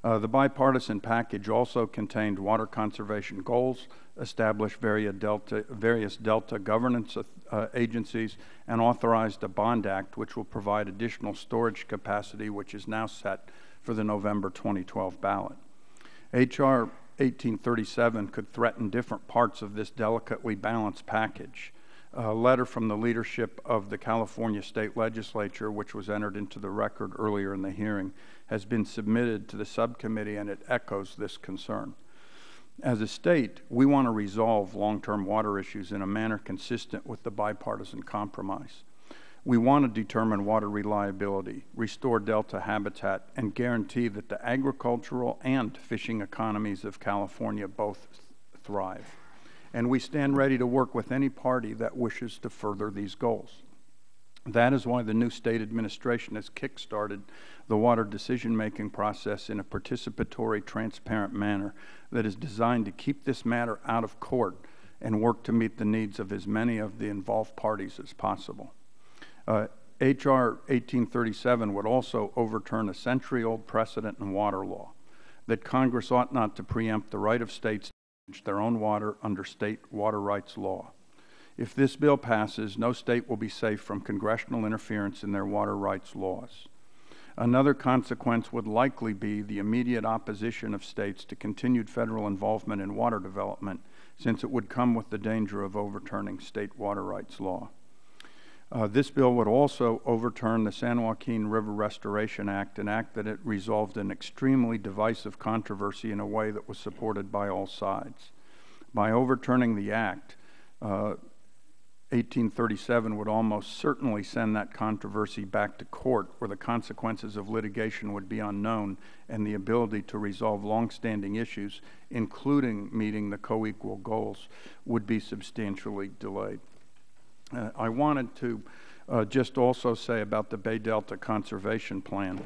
The bipartisan package also contained water conservation goals, established various Delta governance agencies, and authorized a bond act which will provide additional storage capacity, which is now set for the November 2012 ballot. H.R. 1837 could threaten different parts of this delicately balanced package. A letter from the leadership of the California State Legislature, which was entered into the record earlier in the hearing, has been submitted to the subcommittee, and it echoes this concern. As a state, we want to resolve long-term water issues in a manner consistent with the bipartisan compromise. We want to determine water reliability, restore delta habitat, and guarantee that the agricultural and fishing economies of California both thrive. And we stand ready to work with any party that wishes to further these goals. That is why the new state administration has kick-started the water decision-making process in a participatory, transparent manner that is designed to keep this matter out of court and work to meet the needs of as many of the involved parties as possible. H.R. 1837 would also overturn a century-old precedent in water law that Congress ought not to preempt the right of states to manage their own water under state water rights law. If this bill passes, no state will be safe from congressional interference in their water rights laws. Another consequence would likely be the immediate opposition of states to continued federal involvement in water development, since it would come with the danger of overturning state water rights law. This bill would also overturn the San Joaquin River Restoration Act, an act that it resolved an extremely divisive controversy in a way that was supported by all sides. By overturning the act, 1837 would almost certainly send that controversy back to court, where the consequences of litigation would be unknown and the ability to resolve long-standing issues, including meeting the co-equal goals, would be substantially delayed. I wanted to just also say about the Bay Delta Conservation Plan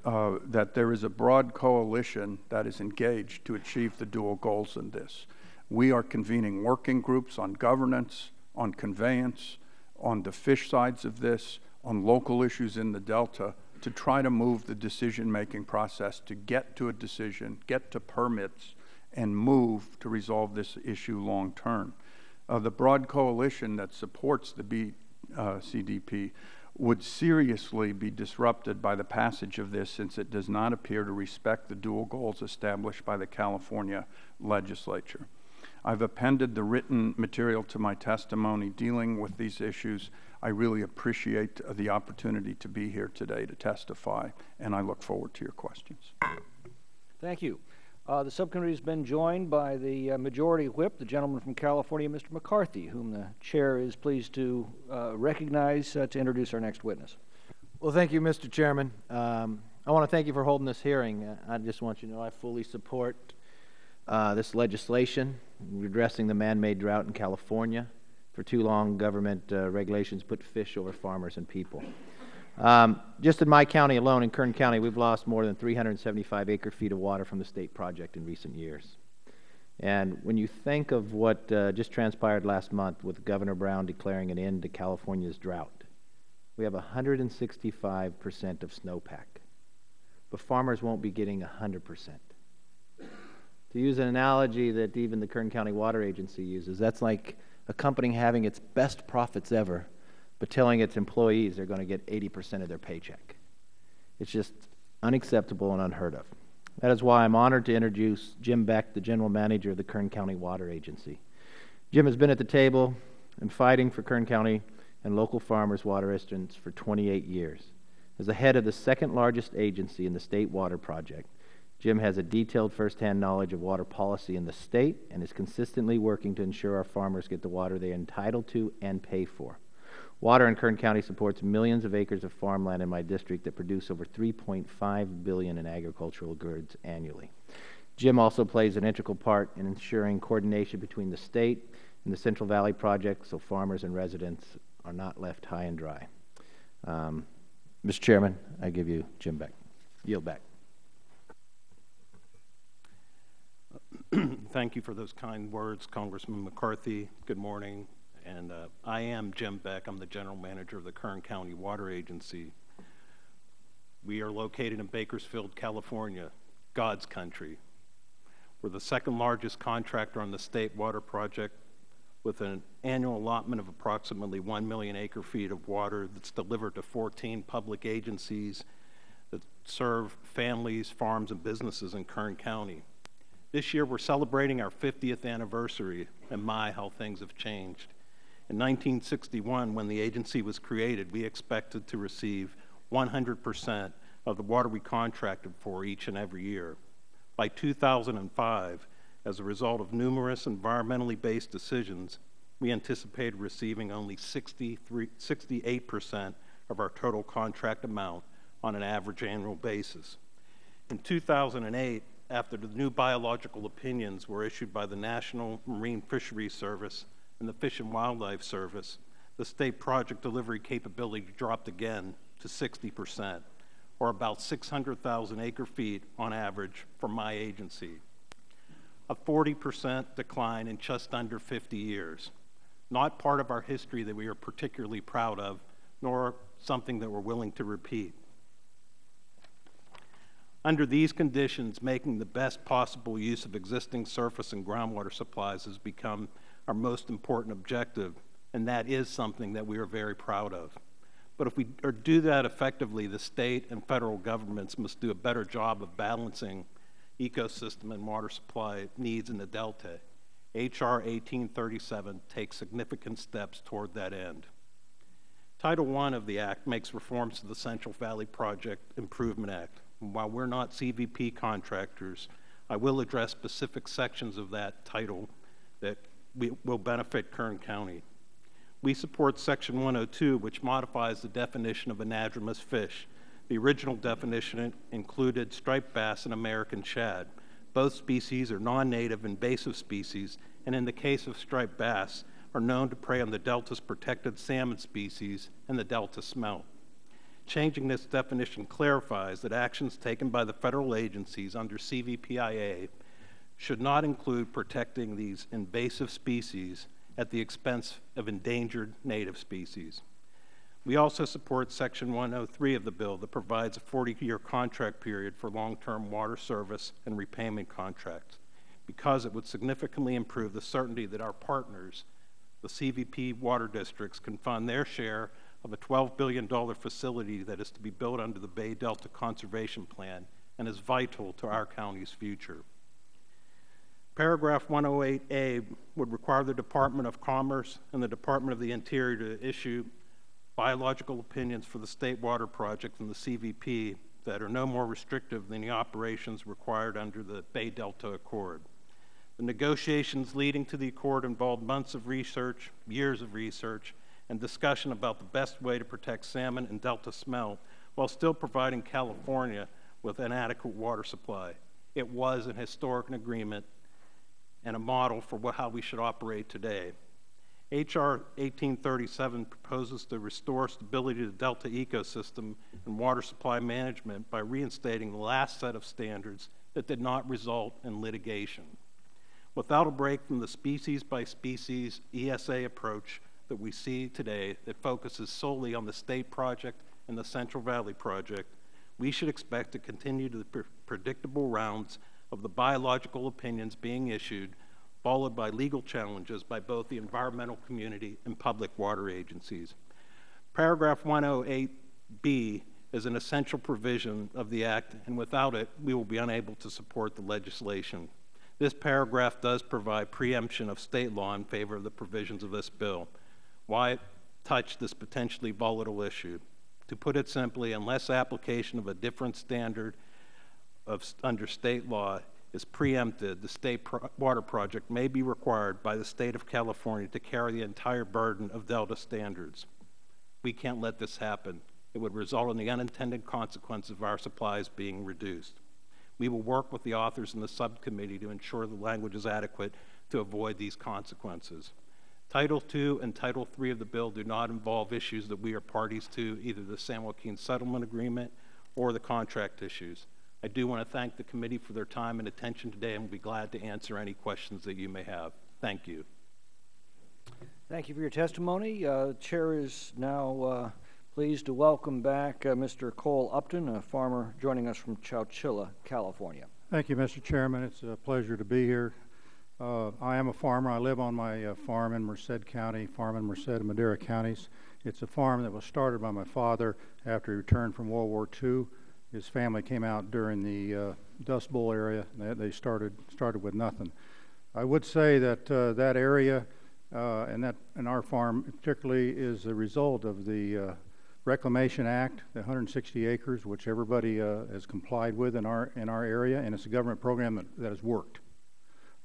that there is a broad coalition that is engaged to achieve the dual goals in this. We are convening working groups on governance, on conveyance, on the fish sides of this, on local issues in the Delta, to try to move the decision-making process to get to a decision, get to permits, and move to resolve this issue long-term. The broad coalition that supports the CDP would seriously be disrupted by the passage of this, since it does not appear to respect the dual goals established by the California legislature. I've appended the written material to my testimony dealing with these issues. I really appreciate the opportunity to be here today to testify, and I look forward to your questions. Thank you. The subcommittee has been joined by the Majority Whip, the gentleman from California, Mr. McCarthy, whom the chair is pleased to recognize to introduce our next witness. Well, thank you, Mr. Chairman. I want to thank you for holding this hearing. I just want you to know I fully support this legislation redressing the man-made drought in California. For too long, government regulations put fish over farmers and people. Just in my county alone, in Kern County, we've lost more than 375 acre-feet of water from the state project in recent years. And when you think of what just transpired last month with Governor Brown declaring an end to California's drought, we have 165% of snowpack, but farmers won't be getting 100%. To use an analogy that even the Kern County Water Agency uses, that's like a company having its best profits ever, but telling its employees they're going to get 80% of their paycheck. It's just unacceptable and unheard of. That is why I'm honored to introduce Jim Beck, the General Manager of the Kern County Water Agency. Jim has been at the table and fighting for Kern County and local farmers' water interests for 28 years. As the head of the second largest agency in the state water project, Jim has a detailed firsthand knowledge of water policy in the state and is consistently working to ensure our farmers get the water they are entitled to and pay for. Water in Kern County supports millions of acres of farmland in my district that produce over $3.5 billion in agricultural goods annually. Jim also plays an integral part in ensuring coordination between the state and the Central Valley Project so farmers and residents are not left high and dry. Mr. Chairman, I give you Jim Beck. Yield back. Thank you for those kind words, Congressman McCarthy. Good morning. And I am Jim Beck. I'm the General Manager of the Kern County Water Agency. We are located in Bakersfield, California, God's country. We're the second largest contractor on the state water project with an annual allotment of approximately 1 million acre-feet of water that's delivered to 14 public agencies that serve families, farms, and businesses in Kern County. This year, we're celebrating our 50th anniversary, and my, how things have changed. In 1961, when the agency was created, we expected to receive 100% of the water we contracted for each and every year. By 2005, as a result of numerous environmentally based decisions, we anticipated receiving only 68% of our total contract amount on an average annual basis. In 2008, after the new biological opinions were issued by the National Marine Fisheries Service and the Fish and Wildlife Service, the state project delivery capability dropped again to 60%, or about 600,000 acre-feet on average for my agency. A 40% decline in just under 50 years. Not part of our history that we are particularly proud of, nor something that we're willing to repeat. Under these conditions, making the best possible use of existing surface and groundwater supplies has become our most important objective, and that is something that we are very proud of. But if we do that effectively, the state and federal governments must do a better job of balancing ecosystem and water supply needs in the Delta. H.R. 1837 takes significant steps toward that end. Title I of the Act makes reforms to the Central Valley Project Improvement Act. And while we're not CVP contractors, I will address specific sections of that title that will benefit Kern County. We support Section 102, which modifies the definition of anadromous fish. The original definition included striped bass and American shad. Both species are non-native invasive species, and in the case of striped bass, are known to prey on the Delta's protected salmon species and the Delta smelt. Changing this definition clarifies that actions taken by the federal agencies under CVPIA should not include protecting these invasive species at the expense of endangered native species. We also support Section 103 of the bill that provides a 40-year contract period for long-term water service and repayment contracts because it would significantly improve the certainty that our partners, the CVP water districts, can fund their share of a $12 billion facility that is to be built under the Bay Delta Conservation Plan and is vital to our county's future. Paragraph 108A would require the Department of Commerce and the Department of the Interior to issue biological opinions for the state water project and the CVP that are no more restrictive than the operations required under the Bay Delta Accord. The negotiations leading to the accord involved months of research, years of research, and discussion about the best way to protect salmon and Delta smelt while still providing California with an adequate water supply. It was an historic agreement and a model for how we should operate today. H.R. 1837 proposes to restore stability to the Delta ecosystem and water supply management by reinstating the last set of standards that did not result in litigation. Without a break from the species-by-species ESA approach that we see today that focuses solely on the state project and the Central Valley project, we should expect to continue the predictable rounds of the biological opinions being issued, followed by legal challenges by both the environmental community and public water agencies. Paragraph 108B is an essential provision of the Act, and without it, we will be unable to support the legislation. This paragraph does provide preemption of state law in favor of the provisions of this bill. Why touch this potentially volatile issue? To put it simply, unless application of a different standard under state law is preempted, the state water project may be required by the state of California to carry the entire burden of Delta standards. We can't let this happen. It would result in the unintended consequence of our supplies being reduced. We will work with the authors in the subcommittee to ensure the language is adequate to avoid these consequences. Title II and Title III of the bill do not involve issues that we are parties to, either the San Joaquin Settlement Agreement or the contract issues. I do want to thank the committee for their time and attention today, and will be glad to answer any questions that you may have. Thank you. Thank you for your testimony. The chair is now pleased to welcome back Mr. Cole Upton, a farmer joining us from Chowchilla, California. Thank you, Mr. Chairman. It's a pleasure to be here. I am a farmer. I live on my farm in Merced County, farm in Merced and Madera counties. It's a farm that was started by my father after he returned from World War II. His family came out during the Dust Bowl area. They started with nothing. I would say that that area and our farm particularly is a result of the Reclamation Act, the 160 acres, which everybody has complied with in our area, and it's a government program that has worked.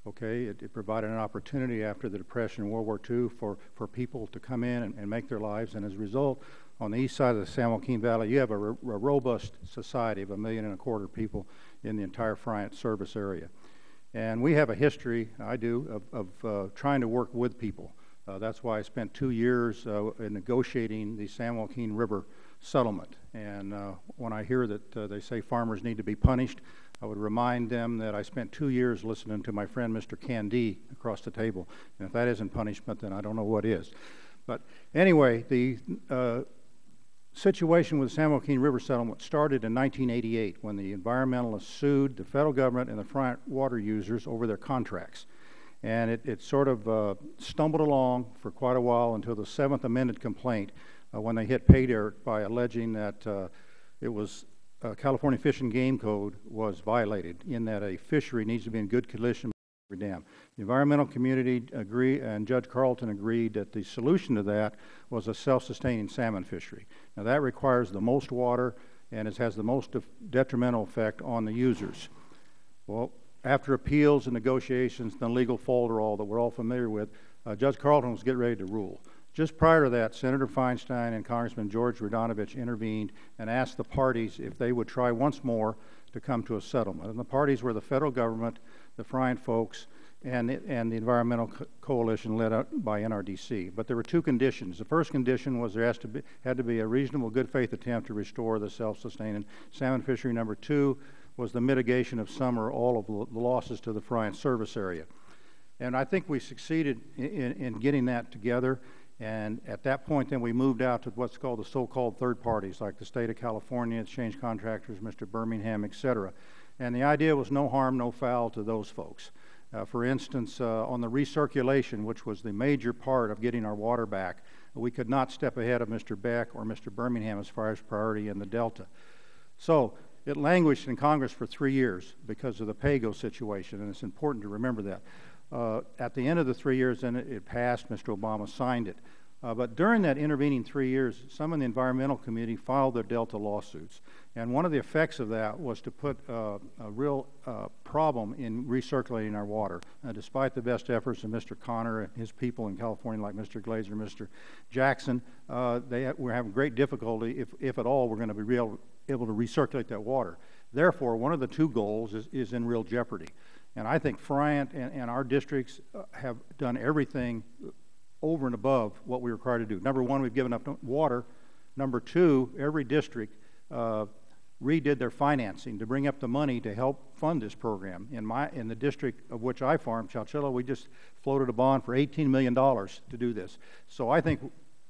Okay, it provided an opportunity after the Depression and World War II for people to come in and make their lives, and as a result, on the east side of the San Joaquin Valley, you have a robust society of 1.25 million people in the entire Friant service area. And we have a history, I do, of trying to work with people. That's why I spent 2 years in negotiating the San Joaquin River settlement. And when I hear that they say farmers need to be punished, I would remind them that I spent 2 years listening to my friend Mr. Candy across the table. And if that isn't punishment, then I don't know what is. But anyway, the situation with the San Joaquin River settlement started in 1988 when the environmentalists sued the federal government and the Friant water users over their contracts. And it sort of stumbled along for quite a while until the 7th amended complaint when they hit pay dirt by alleging that it was California Fish and Game Code was violated in that a fishery needs to be in good condition every dam. The environmental community agreed, and Judge Carlton agreed that the solution to that was a self-sustaining salmon fishery. Now that requires the most water and it has the most detrimental effect on the users. Well, after appeals and negotiations, the legal folderol that we're all familiar with, Judge Carlton was getting ready to rule. Just prior to that, Senator Feinstein and Congressman George Radonovich intervened and asked the parties if they would try once more to come to a settlement. And the parties were the federal government, the Friant folks, and the Environmental Coalition led by NRDC. But there were two conditions. The first condition was there had to be a reasonable good faith attempt to restore the self-sustaining salmon fishery. Number two was the mitigation of some or all of the losses to the Friant service area. And I think we succeeded in getting that together. And at that point, then we moved out to what's called the so-called third parties, like the state of California, exchange contractors, Mr. Birmingham, et cetera. And the idea was no harm, no foul to those folks. For instance, on the recirculation, which was the major part of getting our water back, we could not step ahead of Mr. Beck or Mr. Birmingham as far as priority in the Delta. So it languished in Congress for 3 years because of the PAYGO situation, and it's important to remember that. At the end of the 3 years, then it passed. Mr. Obama signed it. But during that intervening 3 years, some in the environmental community filed their Delta lawsuits. And one of the effects of that was to put a real problem in recirculating our water. Despite the best efforts of Mr. Connor and his people in California, like Mr. Glazer and Mr. Jackson, we're having great difficulty, if at all, we're going to be able to recirculate that water. Therefore, one of the two goals is in real jeopardy. And I think Friant and our districts have done everything over and above what we were required to do. Number one, we've given up water. Number two, every district redid their financing to bring up the money to help fund this program. In the district of which I farm, Chowchilla, we just floated a bond for $18 million to do this. So I think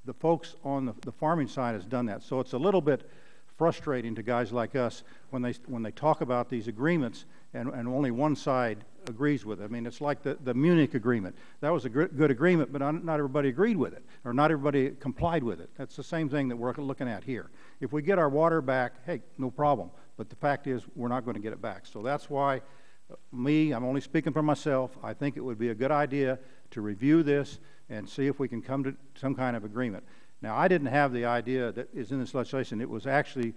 the folks on the farming side has done that. So it's a little bit frustrating to guys like us when they talk about these agreements and only one side agrees with it. I mean, it's like the Munich agreement. That was a good agreement, but not everybody agreed with it, or not everybody complied with it. That's the same thing that we're looking at here. If we get our water back, hey, no problem. But the fact is, we're not going to get it back. So that's why I'm only speaking for myself, I think it would be a good idea to review this and see if we can come to some kind of agreement. Now, I didn't have the idea that is in this legislation. It was actually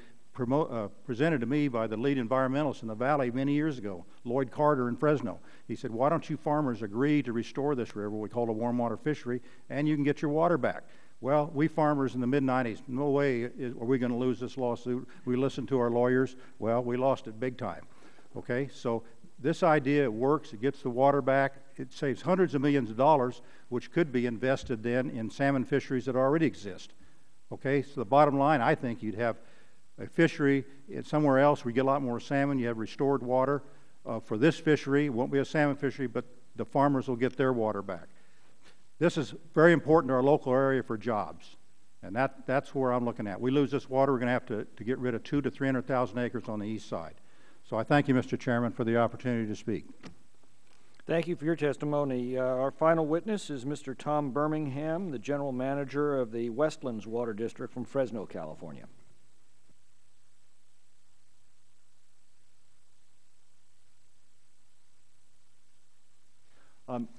presented to me by the lead environmentalist in the Valley many years ago, Lloyd Carter in Fresno. He said, why don't you farmers agree to restore this river, we call it a warm water fishery, and you can get your water back. Well, we farmers in the mid-90s, no way are we going to lose this lawsuit. We listened to our lawyers. Well, we lost it big time. Okay, so this idea works. It gets the water back. It saves hundreds of millions of dollars, which could be invested then in salmon fisheries that already exist. Okay, so the bottom line, I think you'd have a fishery somewhere else where you get a lot more salmon. You have restored water. For this fishery, it won't be a salmon fishery, but the farmers will get their water back. This is very important to our local area for jobs, and that's where I'm looking at. We lose this water, we're going to have to get rid of 200,000 to 300,000 acres on the east side. So I thank you, Mr. Chairman, for the opportunity to speak. Thank you for your testimony. Our final witness is Mr. Tom Birmingham, the General Manager of the Westlands Water District from Fresno, California.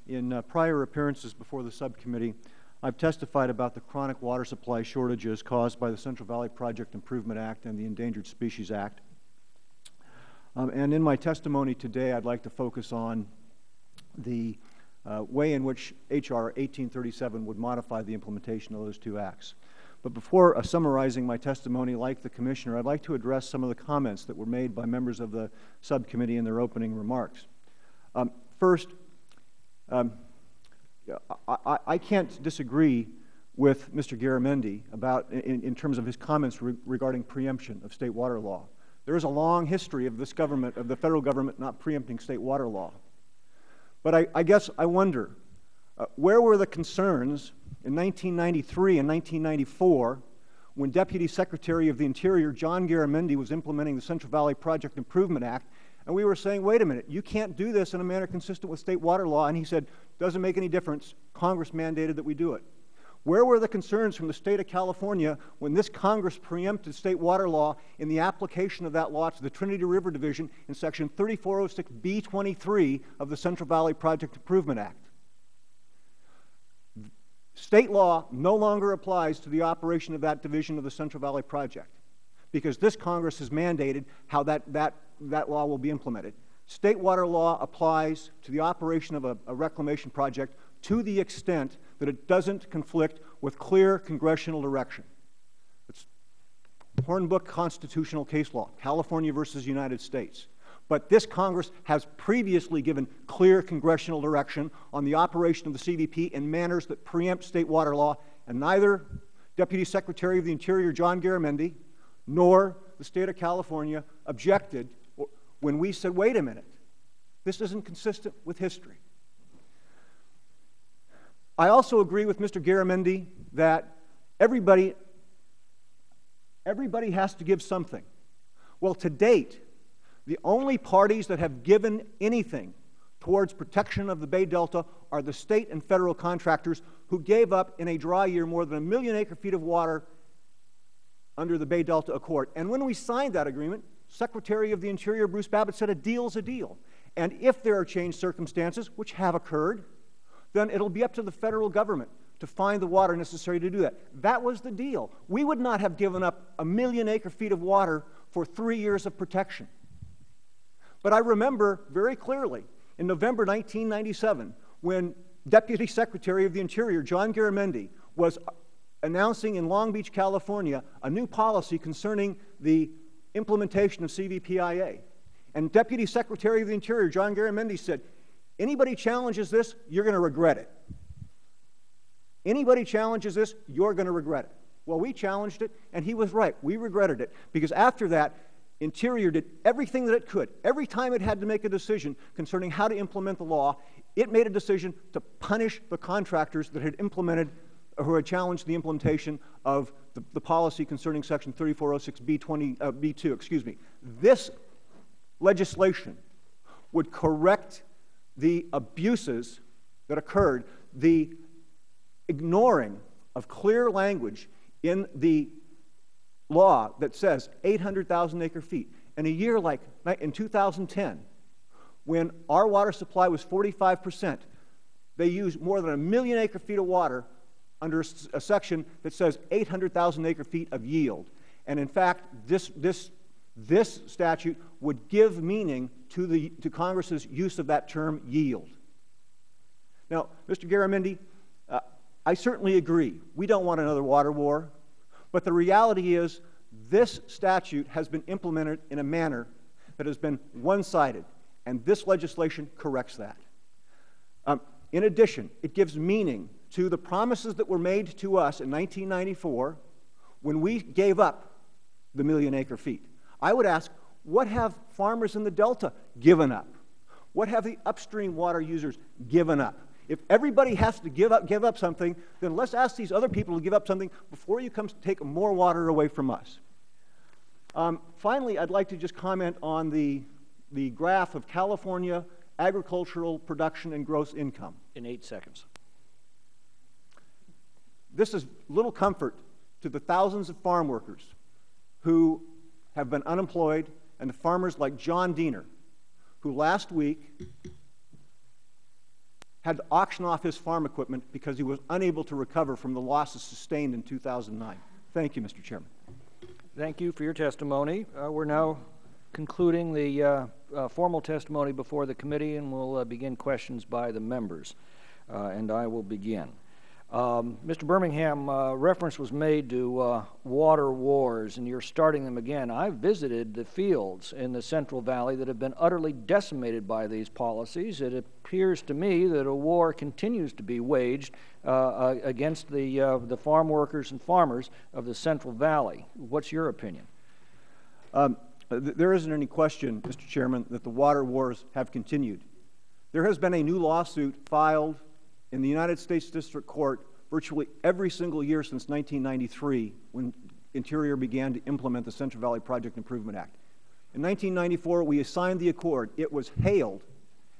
In prior appearances before the subcommittee, I've testified about the chronic water supply shortages caused by the Central Valley Project Improvement Act and the Endangered Species Act. And in my testimony today, I'd like to focus on the way in which H.R. 1837 would modify the implementation of those two acts. But before summarizing my testimony, like the Commissioner, I'd like to address some of the comments that were made by members of the subcommittee in their opening remarks. First, I can't disagree with Mr. Garamendi in terms of his comments regarding preemption of state water law. There is a long history of this government, of the federal government, not preempting state water law. But I guess I wonder, where were the concerns in 1993 and 1994 when Deputy Secretary of the Interior John Garamendi was implementing the Central Valley Project Improvement Act, and we were saying, wait a minute, you can't do this in a manner consistent with state water law, and he said, doesn't make any difference, Congress mandated that we do it. Where were the concerns from the state of California when this Congress preempted state water law in the application of that law to the Trinity River Division in Section 3406B23 of the Central Valley Project Improvement Act? State law no longer applies to the operation of that division of the Central Valley Project because this Congress has mandated how that law will be implemented. State water law applies to the operation of a reclamation project to the extent that it doesn't conflict with clear congressional direction. It's Hornbook constitutional case law, California versus United States. But this Congress has previously given clear congressional direction on the operation of the CVP in manners that preempt state water law, and neither Deputy Secretary of the Interior John Garamendi nor the state of California objected when we said, wait a minute, this isn't consistent with history. I also agree with Mr. Garamendi that everybody has to give something. Well, to date, the only parties that have given anything towards protection of the Bay Delta are the state and federal contractors who gave up in a dry year more than 1 million acre-feet of water under the Bay Delta Accord. And when we signed that agreement, Secretary of the Interior Bruce Babbitt said a deal's a deal. And if there are changed circumstances, which have occurred, then it'll be up to the federal government to find the water necessary to do that. That was the deal. We would not have given up 1 million acre-feet of water for 3 years of protection. But I remember very clearly in November 1997 when Deputy Secretary of the Interior John Garamendi was announcing in Long Beach, California, a new policy concerning the implementation of CVPIA. And Deputy Secretary of the Interior John Garamendi said, anybody challenges this, you're going to regret it. Anybody challenges this, you're going to regret it. Well, we challenged it, and he was right. We regretted it, because after that, Interior did everything that it could. Every time it had to make a decision concerning how to implement the law, it made a decision to punish the contractors that had implemented or who had challenged the implementation of the policy concerning Section 3406B2. This legislation would correct the abuses that occurred, the ignoring of clear language in the law that says 800,000 acre-feet. In a year like in 2010, when our water supply was 45%, they used more than 1 million acre-feet of water under a section that says 800,000 acre-feet of yield. And in fact, this statute would give meaning to Congress's use of that term yield. Now, Mr. Garamendi, I certainly agree. We don't want another water war. But the reality is this statute has been implemented in a manner that has been one-sided, and this legislation corrects that. In addition, it gives meaning to the promises that were made to us in 1994 when we gave up the 1 million acre-feet. I would ask, what have farmers in the Delta given up? What have the upstream water users given up? If everybody has to give up something, then let's ask these other people to give up something before you come to take more water away from us. Finally, I'd like to just comment on the graph of California agricultural production and gross income. In 8 seconds. This is little comfort to the thousands of farm workers who have been unemployed, and to farmers like John Diener, who last week had to auction off his farm equipment because he was unable to recover from the losses sustained in 2009. Thank you, Mr. Chairman. Thank you for your testimony. We're now concluding the formal testimony before the committee, and we'll begin questions by the members. And I will begin. Mr. Birmingham, reference was made to water wars, and you're starting them again. I've visited the fields in the Central Valley that have been utterly decimated by these policies. It appears to me that a war continues to be waged against the farm workers and farmers of the Central Valley. What's your opinion? There isn't any question, Mr. Chairman, that the water wars have continued. There has been a new lawsuit filed in the United States District Court virtually every single year since 1993, when Interior began to implement the Central Valley Project Improvement Act. In 1994, we signed the accord. It was hailed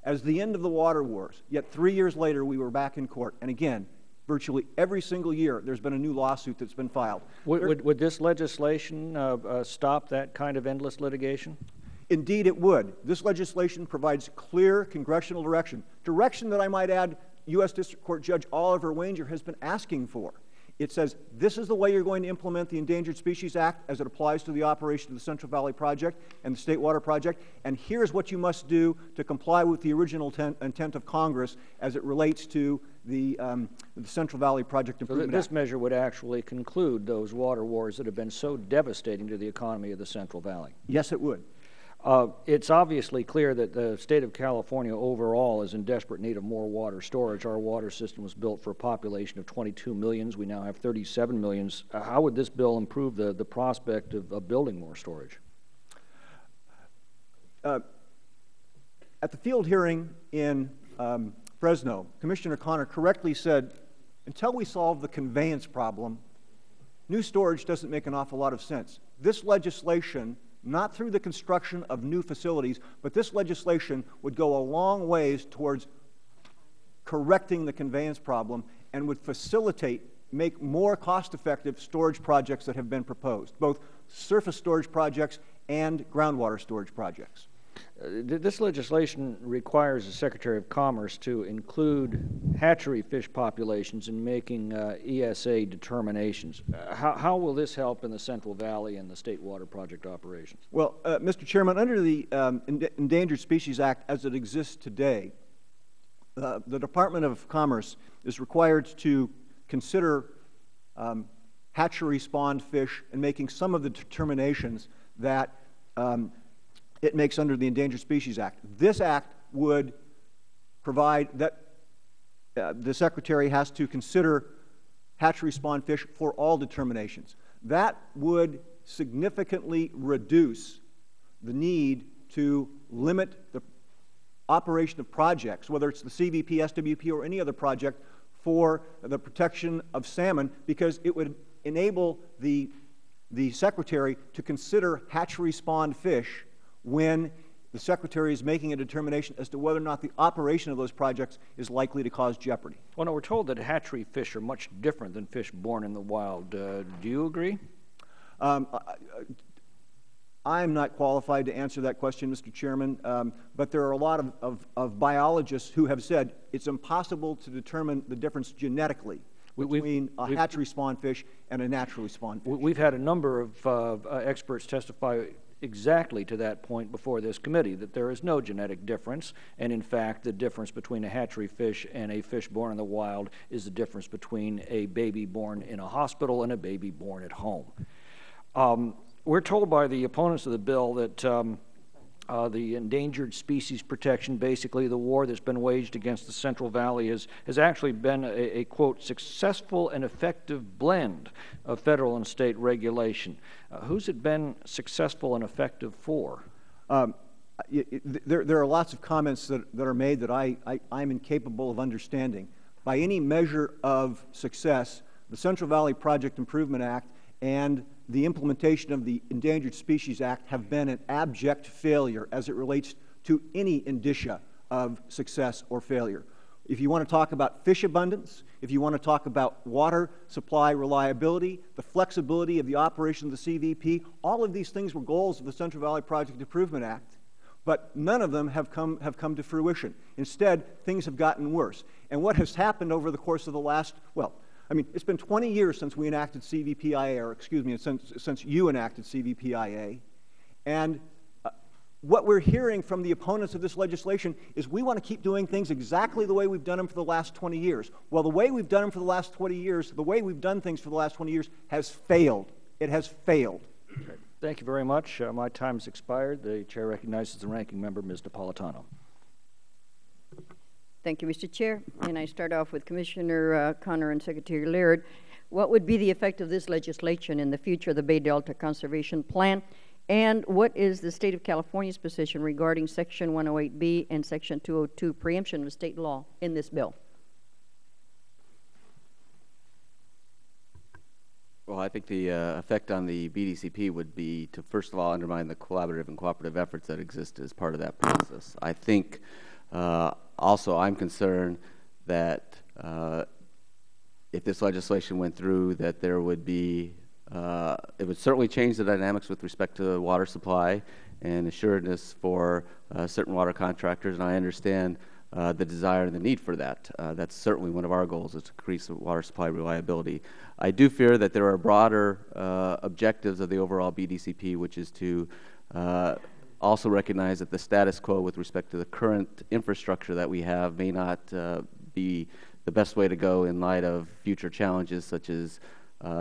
as the end of the water wars. Yet 3 years later, we were back in court. And again, virtually every single year, there's been a new lawsuit that's been filed. Would this legislation stop that kind of endless litigation? Indeed, it would. This legislation provides clear congressional direction that I might add U.S. District Court Judge Oliver Wanger has been asking for. It says, this is the way you're going to implement the Endangered Species Act as it applies to the operation of the Central Valley Project and the State Water Project, and here's what you must do to comply with the original intent of Congress as it relates to the Central Valley Project Improvement Act. So this Act. measure would actually conclude those water wars that have been so devastating to the economy of the Central Valley? Yes, it would. It's obviously clear that the state of California overall is in desperate need of more water storage. Our water system was built for a population of 22 million. We now have 37 million. How would this bill improve the prospect of building more storage? At the field hearing in Fresno, Commissioner Connor correctly said, until we solve the conveyance problem, new storage doesn't make an awful lot of sense. This legislation, not through the construction of new facilities, but this legislation would go a long ways towards correcting the conveyance problem and would facilitate, make more cost-effective storage projects that have been proposed, both surface storage projects and groundwater storage projects. This legislation requires the Secretary of Commerce to include hatchery fish populations in making ESA determinations. How will this help in the Central Valley and the State Water Project operations? Well, Mr. Chairman, under the Endangered Species Act as it exists today, the Department of Commerce is required to consider hatchery spawned fish and making some of the determinations that it makes under the Endangered Species Act. This act would provide that the Secretary has to consider hatchery spawned fish for all determinations. That would significantly reduce the need to limit the operation of projects, whether it's the CVP, SWP, or any other project, for the protection of salmon, because it would enable the Secretary to consider hatchery spawned fish when the Secretary is making a determination as to whether or not the operation of those projects is likely to cause jeopardy. Well, no, we're told that hatchery fish are much different than fish born in the wild. Do you agree? I'm not qualified to answer that question, Mr. Chairman, but there are a lot of biologists who have said it's impossible to determine the difference genetically between a hatchery spawned fish and a naturally spawned fish. We've had a number of experts testify exactly to that point before this committee, that there is no genetic difference, and in fact the difference between a hatchery fish and a fish born in the wild is the difference between a baby born in a hospital and a baby born at home. We're told by the opponents of the bill that the endangered species protection, basically the war that's been waged against the Central Valley, has actually been a quote, successful and effective blend of federal and state regulation. Who's it been successful and effective for? There are lots of comments that are made that I'm incapable of understanding. By any measure of success, the Central Valley Project Improvement Act and the implementation of the Endangered Species Act have been an abject failure as it relates to any indicia of success or failure. If you want to talk about fish abundance, if you want to talk about water supply reliability, the flexibility of the operation of the CVP, all of these things were goals of the Central Valley Project Improvement Act, but none of them have come to fruition. Instead, things have gotten worse. And what has happened over the course of the last, well, I mean, it's been 20 years since we enacted CVPIA, or excuse me, since you enacted CVPIA, and what we're hearing from the opponents of this legislation is we want to keep doing things exactly the way we've done them for the last 20 years. Well, the way we've done them for the last 20 years, the way we've done things for the last 20 years has failed. It has failed. Okay. Thank you very much. My time has expired. The chair recognizes the ranking member, Ms. Napolitano. Thank you, Mr. Chair. And I start off with Commissioner Connor and Secretary Leard. What would be the effect of this legislation in the future of the Bay Delta Conservation Plan? And what is the state of California's position regarding Section 108B and Section 202 preemption of state law in this bill? Well, I think the effect on the BDCP would be to, first of all, undermine the collaborative and cooperative efforts that exist as part of that process. I think also I'm concerned that if this legislation went through, that there would be it would certainly change the dynamics with respect to water supply and assuredness for certain water contractors, and I understand the desire and the need for that. That's certainly one of our goals, is to increase water supply reliability. I do fear that there are broader objectives of the overall BDCP, which is to also recognize that the status quo with respect to the current infrastructure that we have may not be the best way to go in light of future challenges such as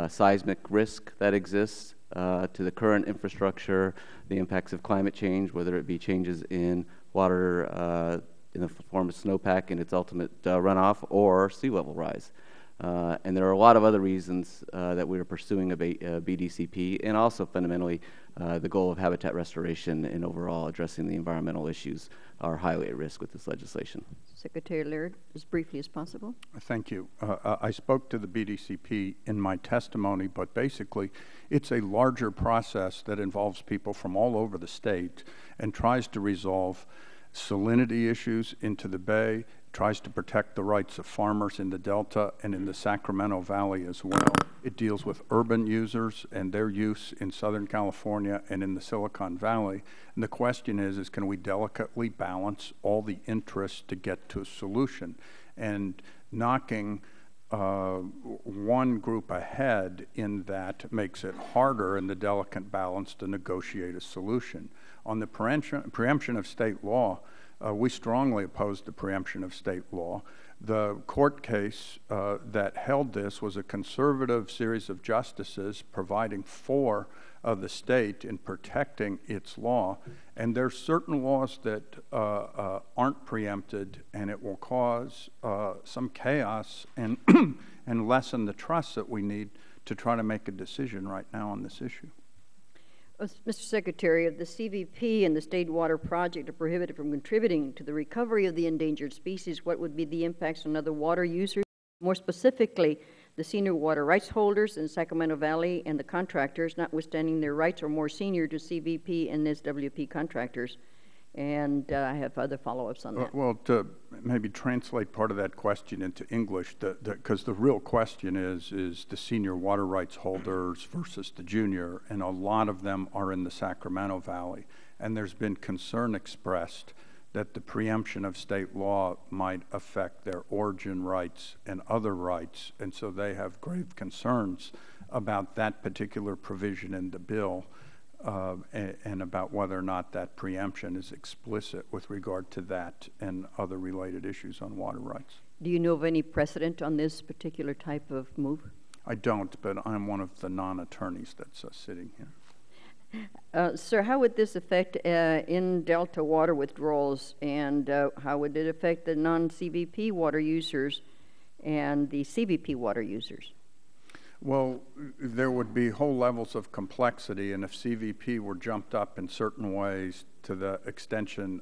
seismic risk that exists to the current infrastructure, the impacts of climate change, whether it be changes in water in the form of snowpack and its ultimate runoff, or sea level rise. And there are a lot of other reasons that we are pursuing a BDCP, and also fundamentally the goal of habitat restoration and overall addressing the environmental issues are highly at risk with this legislation. Secretary Leard, as briefly as possible. Thank you. I spoke to the BDCP in my testimony, but basically it's a larger process that involves people from all over the state and tries to resolve salinity issues into the bay tries to protect the rights of farmers in the Delta and in the Sacramento Valley as well. It deals with urban users and their use in Southern California and in the Silicon Valley. And the question is can we delicately balance all the interests to get to a solution? And knocking one group ahead in that makes it harder in the delicate balance to negotiate a solution. On the preemption of state law, we strongly oppose the preemption of state law. The court case that held this was a conservative series of justices providing for the state in protecting its law. And there's certain laws that aren't preempted, and it will cause some chaos and, and lessen the trust that we need to try to make a decision right now on this issue. Mr. Secretary, if the CVP and the State Water Project are prohibited from contributing to the recovery of the endangered species, what would be the impacts on other water users? More specifically, the senior water rights holders in Sacramento Valley and the contractors, notwithstanding their rights, are more senior to CVP and SWP contractors. And I have other follow-ups on that. Well, to maybe translate part of that question into English, because the real question is the senior water rights holders versus the junior, and a lot of them are in the Sacramento Valley. And there's been concern expressed that the preemption of state law might affect their origin rights and other rights, and so they have grave concerns about that particular provision in the bill. And about whether or not that preemption is explicit with regard to that and other related issues on water rights. Do you know of any precedent on this particular type of move? I don't, but I'm one of the non-attorneys that's sitting here. Sir, how would this affect in Delta water withdrawals, and how would it affect the non-CVP water users and the CVP water users? Well, there would be whole levels of complexity, and if CVP were jumped up in certain ways to the extension,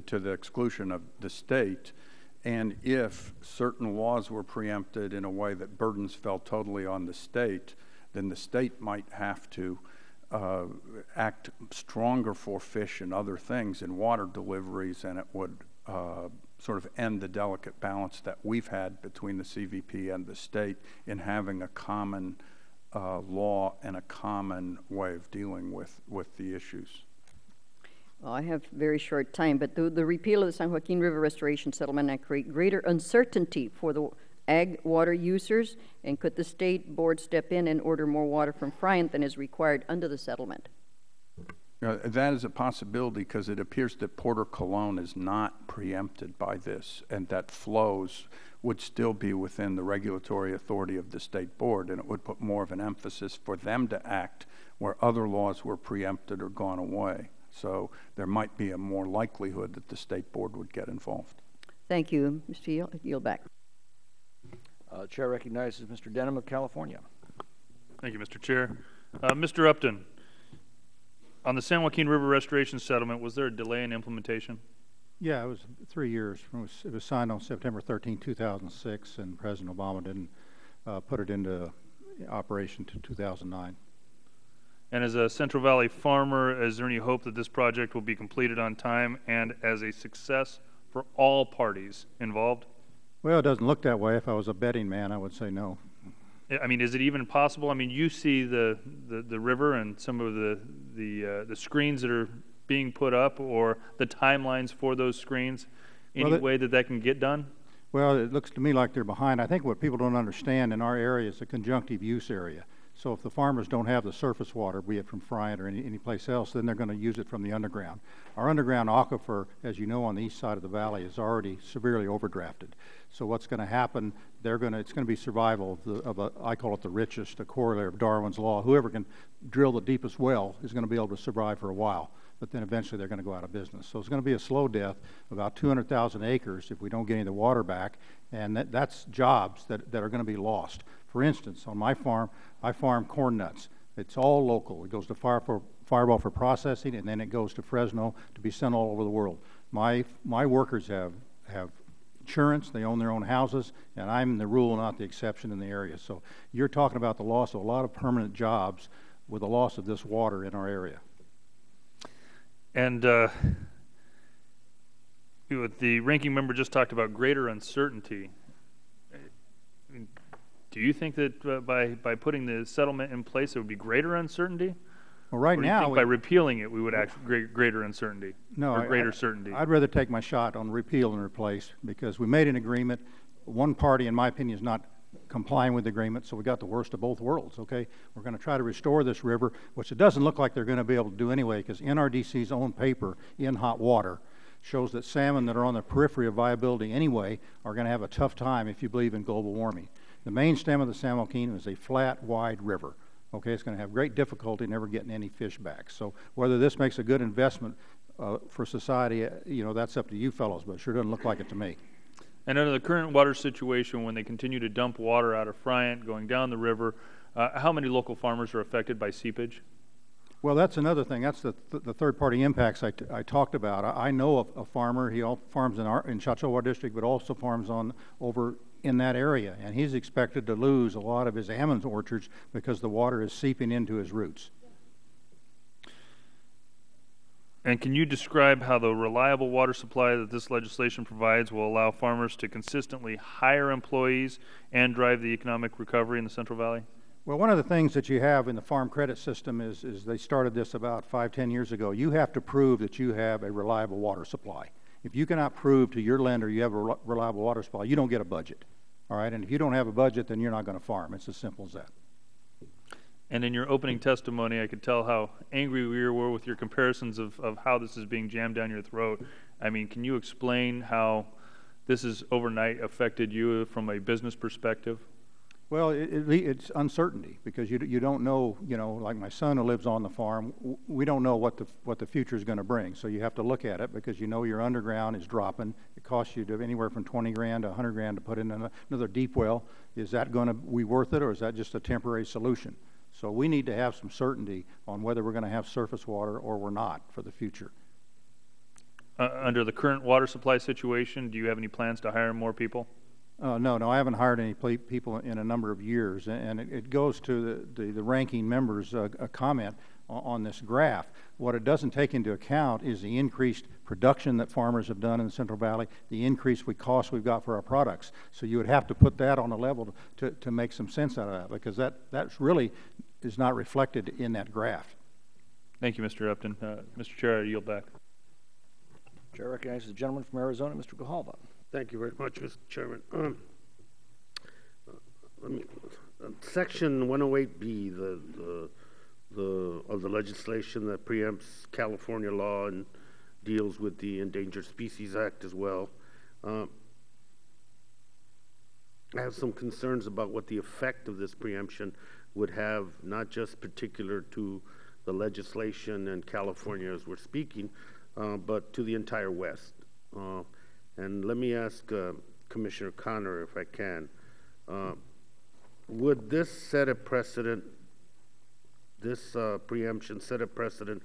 to the exclusion of the state, and if certain laws were preempted in a way that burdens fell totally on the state, then the state might have to act stronger for fish and other things in water deliveries, and it would sort of end the delicate balance that we've had between the CVP and the state in having a common law and a common way of dealing with the issues. Well, I have very short time, but the repeal of the San Joaquin River Restoration Settlement Act create greater uncertainty for the ag water users, and could the state board step in and order more water from Friant than is required under the settlement? That is a possibility, because it appears that Porter Cologne is not preempted by this, and that flows would still be within the regulatory authority of the state board, and it would put more of an emphasis for them to act where other laws were preempted or gone away. So there might be a more likelihood that the state board would get involved. Thank you. Mr. Yieldback. Chair recognizes Mr. Denham of California. Thank you, Mr. Chair. Mr. Upton, on the San Joaquin River Restoration Settlement, was there a delay in implementation? Yeah, it was 3 years. It was signed on September 13, 2006, and President Obama didn't put it into operation to 2009. And as a Central Valley farmer, is there any hope that this project will be completed on time and as a success for all parties involved? Well, it doesn't look that way. If I was a betting man, I would say no. I mean, is it even possible? I mean, you see the river and some of the screens that are being put up, or the timelines for those screens. Any way that can get done? Well, it looks to me like they're behind. I think what people don't understand in our area is a conjunctive use area. So if the farmers don't have the surface water, be it from Friant or any place else, then they're going to use it from the underground. Our underground aquifer, as you know, on the east side of the valley is already severely overdrafted. So what's going to happen, it's going to be survival I call it the richest, a corollary of Darwin's law. Whoever can drill the deepest well is going to be able to survive for a while, but then eventually they're going to go out of business. So it's going to be a slow death, about 200,000 acres if we don't get any of the water back, and that's jobs that are going to be lost. For instance, on my farm, I farm corn nuts. It's all local. It goes to Fireball for processing, and then it goes to Fresno to be sent all over the world. My workers have insurance, they own their own houses, and I'm the rule, not the exception in the area. So you're talking about the loss of a lot of permanent jobs with the loss of this water in our area. And The ranking member just talked about greater uncertainty. I mean, do you think that by putting the settlement in place, it would be greater uncertainty? Well, right or do you now, think by repealing it, we would actually greater uncertainty? No, or greater certainty. I'd rather take my shot on repeal and replace, because we made an agreement. One party, in my opinion, is not complying with the agreement, so we got the worst of both worlds, okay? We're going to try to restore this river, which it doesn't look like they're going to be able to do anyway, because NRDC's own paper, In Hot Water, shows that salmon that are on the periphery of viability anyway are going to have a tough time if you believe in global warming. The main stem of the San Joaquin is a flat, wide river. Okay, it's going to have great difficulty never getting any fish back. So whether this makes a good investment for society, you know, that's up to you fellows, but it sure doesn't look like it to me. And under the current water situation, when they continue to dump water out of Friant, going down the river, how many local farmers are affected by seepage? Well, that's another thing. That's the third-party impacts I talked about. I know a farmer. He farms in Chachawa District, but also farms over in that area, and he's expected to lose a lot of his almond orchards because the water is seeping into his roots. And can you describe how the reliable water supply that this legislation provides will allow farmers to consistently hire employees and drive the economic recovery in the Central Valley? Well, one of the things that you have in the farm credit system is they started this about 5-10 years ago. You have to prove that you have a reliable water supply. If you cannot prove to your lender you have a reliable water supply, you don't get a budget. All right, and if you don't have a budget, then you're not going to farm. It's as simple as that. And in your opening testimony, I could tell how angry we were with your comparisons of how this is being jammed down your throat. I mean, can you explain how this has overnight affected you from a business perspective? Well, it's uncertainty, because you don't know, you know, like my son who lives on the farm, we don't know what the future is going to bring. So you have to look at it, because you know your underground is dropping. It costs you anywhere from 20 grand to 100 grand to put in another deep well. Is that going to be worth it, or is that just a temporary solution? So we need to have some certainty on whether we're going to have surface water or we're not for the future. Under the current water supply situation, do you have any plans to hire more people? No, I haven't hired any people in a number of years, and it goes to the ranking member's comment on this graph. What it doesn't take into account is the increased production that farmers have done in the Central Valley, the increased cost we've got for our products. So you would have to put that on a level to make some sense out of that, because that's really is not reflected in that graph. Thank you, Mr. Upton. Mr. Chair, I yield back. Chair recognizes the gentleman from Arizona, Mr. Grijalva. Thank you very much, Mr. Chairman. Section 108B, of the legislation that preempts California law and deals with the Endangered Species Act as well. I have some concerns about what the effect of this preemption would have, not just particular to the legislation in California as we're speaking, but to the entire West. And let me ask Commissioner Connor, if I can, would this set a precedent, this preemption set a precedent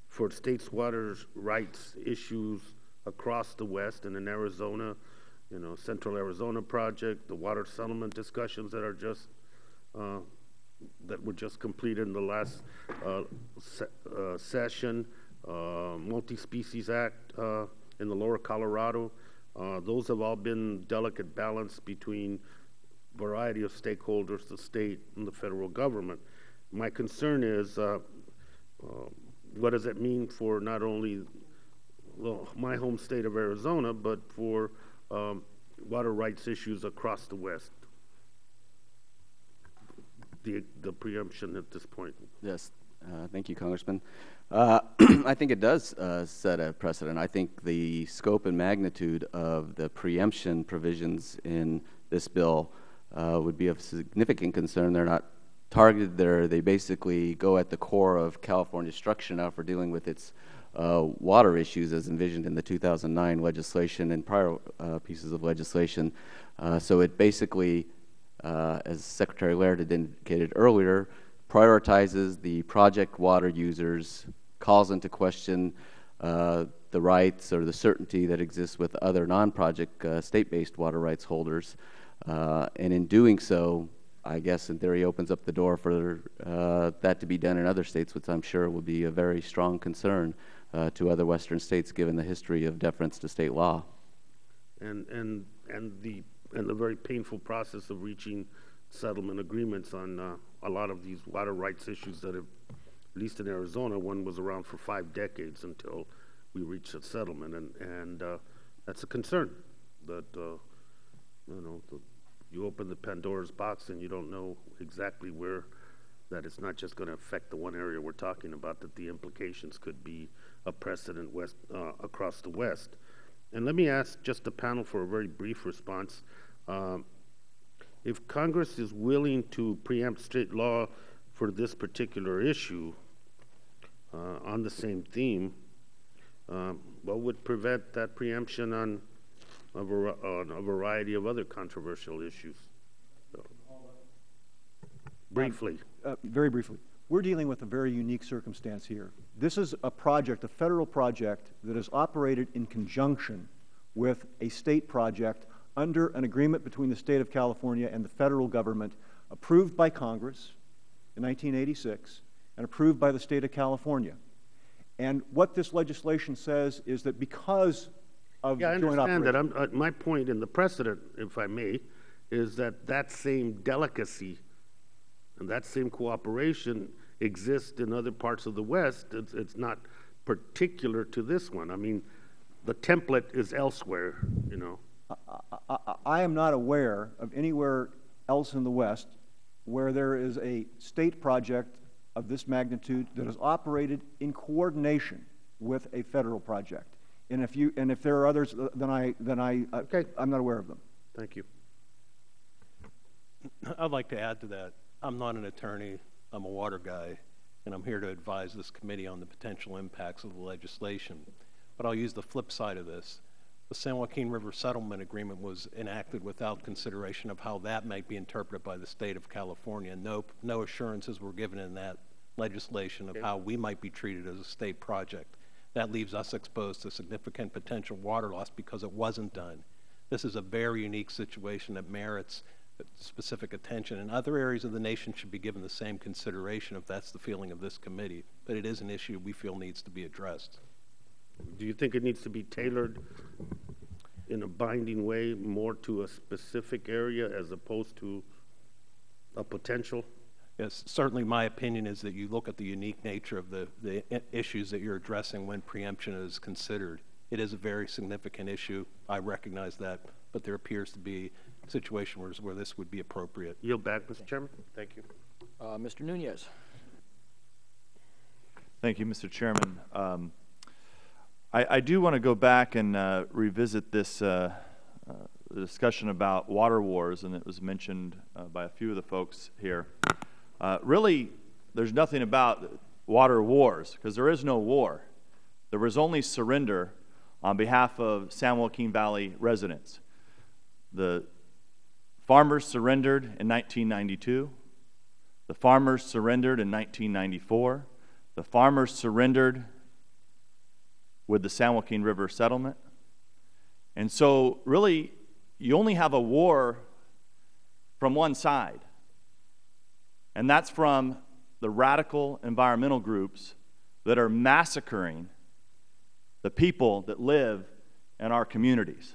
for states' water rights issues across the West and in Arizona, you know, Central Arizona Project, the water settlement discussions that are just, that were just completed in the last session, Multi-Species Act in the Lower Colorado. Those have all been delicate balance between a variety of stakeholders, the state and the federal government. My concern is what does it mean for not only my home state of Arizona, but for water rights issues across the West? The preemption at this point. Yes, thank you, Congressman. I think it does set a precedent. I think the scope and magnitude of the preemption provisions in this bill would be of significant concern. They're not targeted. They basically go at the core of California's structure now for dealing with its water issues as envisioned in the 2009 legislation and prior pieces of legislation. So it basically, as Secretary Leard had indicated earlier, prioritizes the project water users, calls into question the rights or the certainty that exists with other non-project state-based water rights holders. And in doing so, I guess in theory opens up the door for that to be done in other states, which I'm sure would be a very strong concern to other Western states, given the history of deference to state law. And the very painful process of reaching settlement agreements on a lot of these water rights issues that have, at least in Arizona, one was around for 5 decades until we reached a settlement, and that's a concern that you open the Pandora's box and you don't know exactly where, that it's not just going to affect the one area we're talking about, that the implications could be a precedent across the West. And let me ask just the panel for a very brief response. If Congress is willing to preempt state law for this particular issue on the same theme, what would prevent that preemption on a variety of other controversial issues? Briefly. Very briefly. We're dealing with a very unique circumstance here. This is a project, a federal project, that is operated in conjunction with a state project under an agreement between the state of California and the federal government, approved by Congress in 1986 and approved by the state of California. And what this legislation says is that because of I joint understand operation, that. My point in the precedent, if I may, is that that same delicacy and that same cooperation exists in other parts of the West. It's not particular to this one. I mean, the template is elsewhere, you know. I am not aware of anywhere else in the West where there is a state project of this magnitude that is operated in coordination with a federal project. And if there are others, then I'm not aware of them. Thank you. I'd like to add to that. I'm not an attorney. I'm a water guy, and I'm here to advise this committee on the potential impacts of the legislation. But I'll use the flip side of this. The San Joaquin River Settlement Agreement was enacted without consideration of how that might be interpreted by the state of California. No assurances were given in that legislation of how we might be treated as a state project. That leaves us exposed to significant potential water loss because it wasn't done. This is a very unique situation that merits specific attention, and other areas of the nation should be given the same consideration if that's the feeling of this committee. But it is an issue we feel needs to be addressed. Do you think it needs to be tailored in a binding way more to a specific area as opposed to a potential? Yes, certainly my opinion is that you look at the unique nature of the issues that you're addressing when preemption is considered. It is a very significant issue. I recognize that, but there appears to be a situation where this would be appropriate. Yield back, Mr. Chairman. Thank you. Mr. Nunez. Thank you, Mr. Chairman. I do want to go back and revisit this the discussion about water wars, and it was mentioned by a few of the folks here. Really, there's nothing about water wars, because there is no war. There was only surrender on behalf of San Joaquin Valley residents. The farmers surrendered in 1992. The farmers surrendered in 1994. The farmers surrendered with the San Joaquin River settlement. And so, really, you only have a war from one side. And that's from the radical environmental groups that are massacring the people that live in our communities.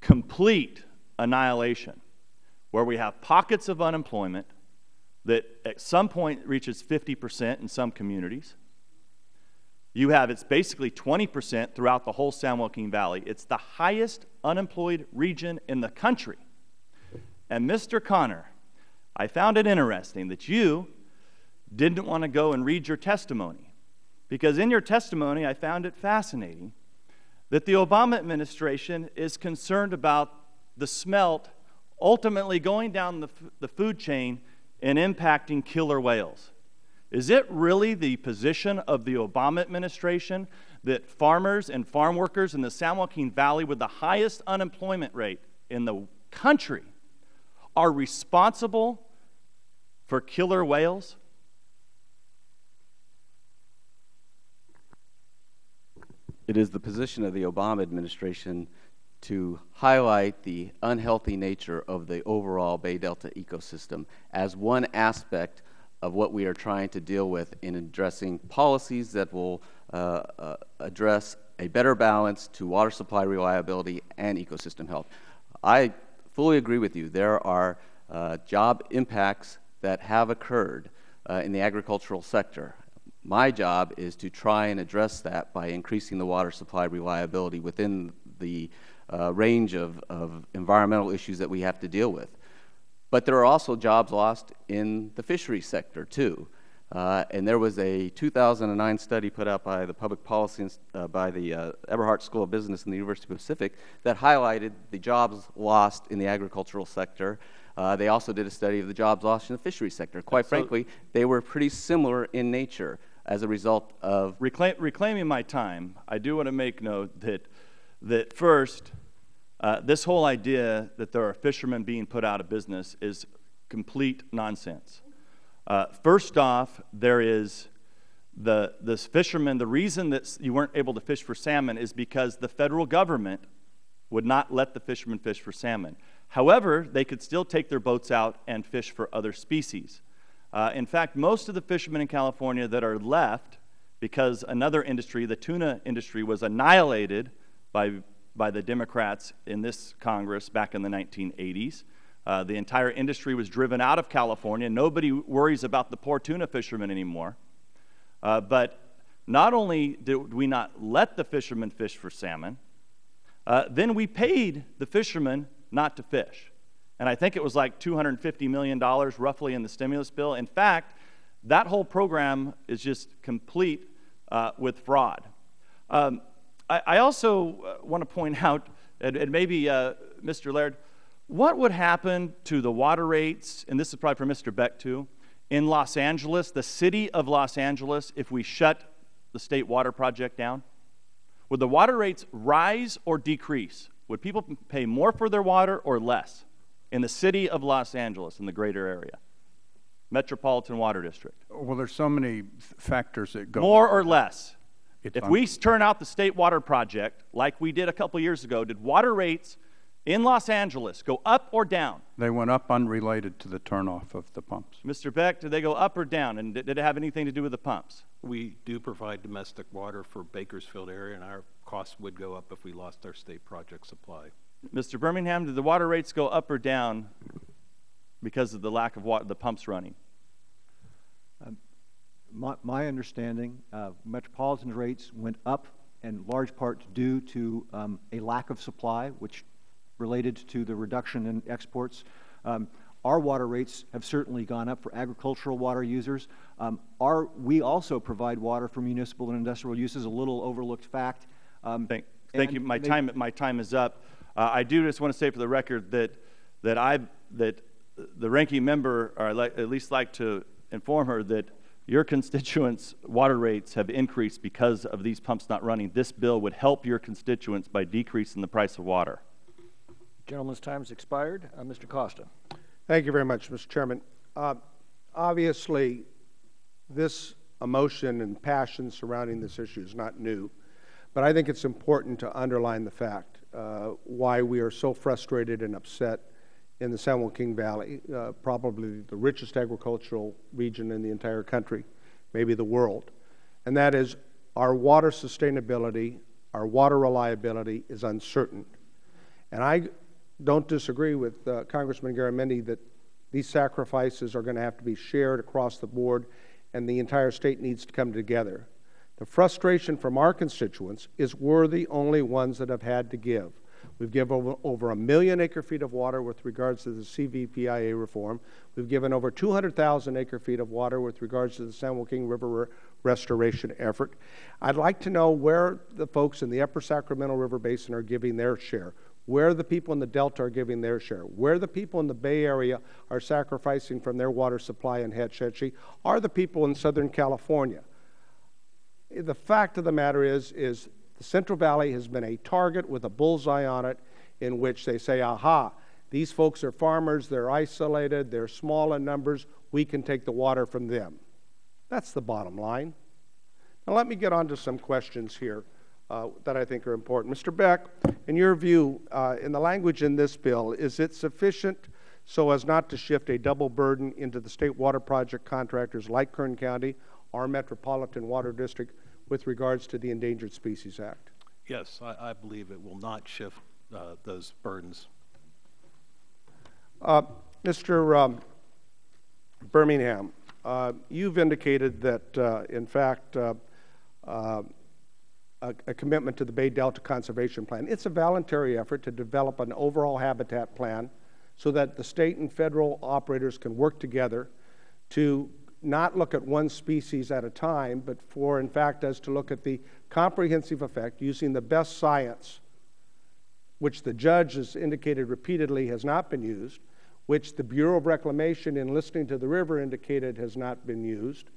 Complete annihilation, where we have pockets of unemployment that at some point reaches 50% in some communities. It's basically 20% throughout the whole San Joaquin Valley. It's the highest unemployed region in the country. And Mr. Connor, I found it interesting that you didn't want to go and read your testimony, because in your testimony I found it fascinating that the Obama administration is concerned about the smelt ultimately going down the food chain and impacting killer whales. Is it really the position of the Obama administration that farmers and farm workers in the San Joaquin Valley with the highest unemployment rate in the country are responsible for killer whales? It is the position of the Obama administration to highlight the unhealthy nature of the overall Bay Delta ecosystem as one aspect of what we are trying to deal with in addressing policies that will address a better balance to water supply reliability and ecosystem health. I fully agree with you. There are job impacts that have occurred in the agricultural sector. My job is to try and address that by increasing the water supply reliability within the range of environmental issues that we have to deal with. But there are also jobs lost in the fisheries sector, too. And there was a 2009 study put out by the public policy by the Eberhardt School of Business in the University of Pacific that highlighted the jobs lost in the agricultural sector. They also did a study of the jobs lost in the fisheries sector. Quite frankly, they were pretty similar in nature as a result of... Reclaiming my time, I do want to make note that first, this whole idea that there are fishermen being put out of business is complete nonsense. First off, there is this fishermen, the reason that you weren't able to fish for salmon is because the federal government would not let the fishermen fish for salmon. However, they could still take their boats out and fish for other species. In fact, most of the fishermen in California that are left, because another industry, the tuna industry, was annihilated by the Democrats in this Congress back in the 1980s. The entire industry was driven out of California. Nobody worries about the poor tuna fishermen anymore. But not only did we not let the fishermen fish for salmon, then we paid the fishermen not to fish. And I think it was like $250 million roughly in the stimulus bill. In fact, that whole program is just complete with fraud. I also want to point out, and maybe Mr. Leard, what would happen to the water rates, and this is probably for Mr. Beck too, in Los Angeles, the city of Los Angeles, if we shut the state water project down? Would the water rates rise or decrease? Would people pay more for their water or less in the city of Los Angeles, in the greater area? Metropolitan Water District. Well, there's so many factors that go... More or less? If we turn out the state water project, like we did a couple years ago, did water rates in Los Angeles go up or down? They went up unrelated to the turnoff of the pumps. Mr. Beck, did they go up or down? And did it have anything to do with the pumps? We do provide domestic water for Bakersfield area, and our costs would go up if we lost our state project supply. Mr. Birmingham, did the water rates go up or down because of the lack of water, the pumps running? My understanding, metropolitan rates went up in large part due to a lack of supply, which related to the reduction in exports. Our water rates have certainly gone up for agricultural water users. We also provide water for municipal and industrial uses, a little overlooked fact. Thank you. My time is up. I do just want to say for the record that the ranking member, or at least like to inform her that your constituents' water rates have increased because of these pumps not running. This bill would help your constituents by decreasing the price of water. Gentleman's time has expired. Mr. Costa. Thank you very much, Mr. Chairman. Obviously, this emotion and passion surrounding this issue is not new, but I think it's important to underline the fact why we are so frustrated and upset in the San Joaquin Valley, probably the richest agricultural region in the entire country, maybe the world, and that is our water sustainability, our water reliability is uncertain. And I don't disagree with Congressman Garamendi that these sacrifices are going to have to be shared across the board and the entire state needs to come together. The frustration from our constituents is we're the only ones that have had to give. We've given over 1 million acre-feet of water with regards to the CVPIA reform. We've given over 200,000 acre-feet of water with regards to the San Joaquin River restoration effort. I'd like to know where the folks in the upper Sacramento River Basin are giving their share, where the people in the Delta are giving their share, where the people in the Bay Area are sacrificing from their water supply in Hetch Hetchy, are the people in Southern California. The fact of the matter is the Central Valley has been a target with a bullseye on it in which they say, aha, these folks are farmers, they're isolated, they're small in numbers, we can take the water from them. That's the bottom line. Now let me get on to some questions here that I think are important. Mr. Beck, in your view, in the language in this bill, is it sufficient so as not to shift a double burden into the state water project contractors like Kern County, our Metropolitan Water District, with regards to the Endangered Species Act? Yes, I believe it will not shift those burdens. Mr. Birmingham, you've indicated that, in fact, a commitment to the Bay Delta Conservation Plan. It's a voluntary effort to develop an overall habitat plan so that the state and federal operators can work together to not look at one species at a time, but for, in fact, us to look at the comprehensive effect using the best science, which the judge has indicated repeatedly has not been used, which the Bureau of Reclamation, in listening to the river, indicated has not been used.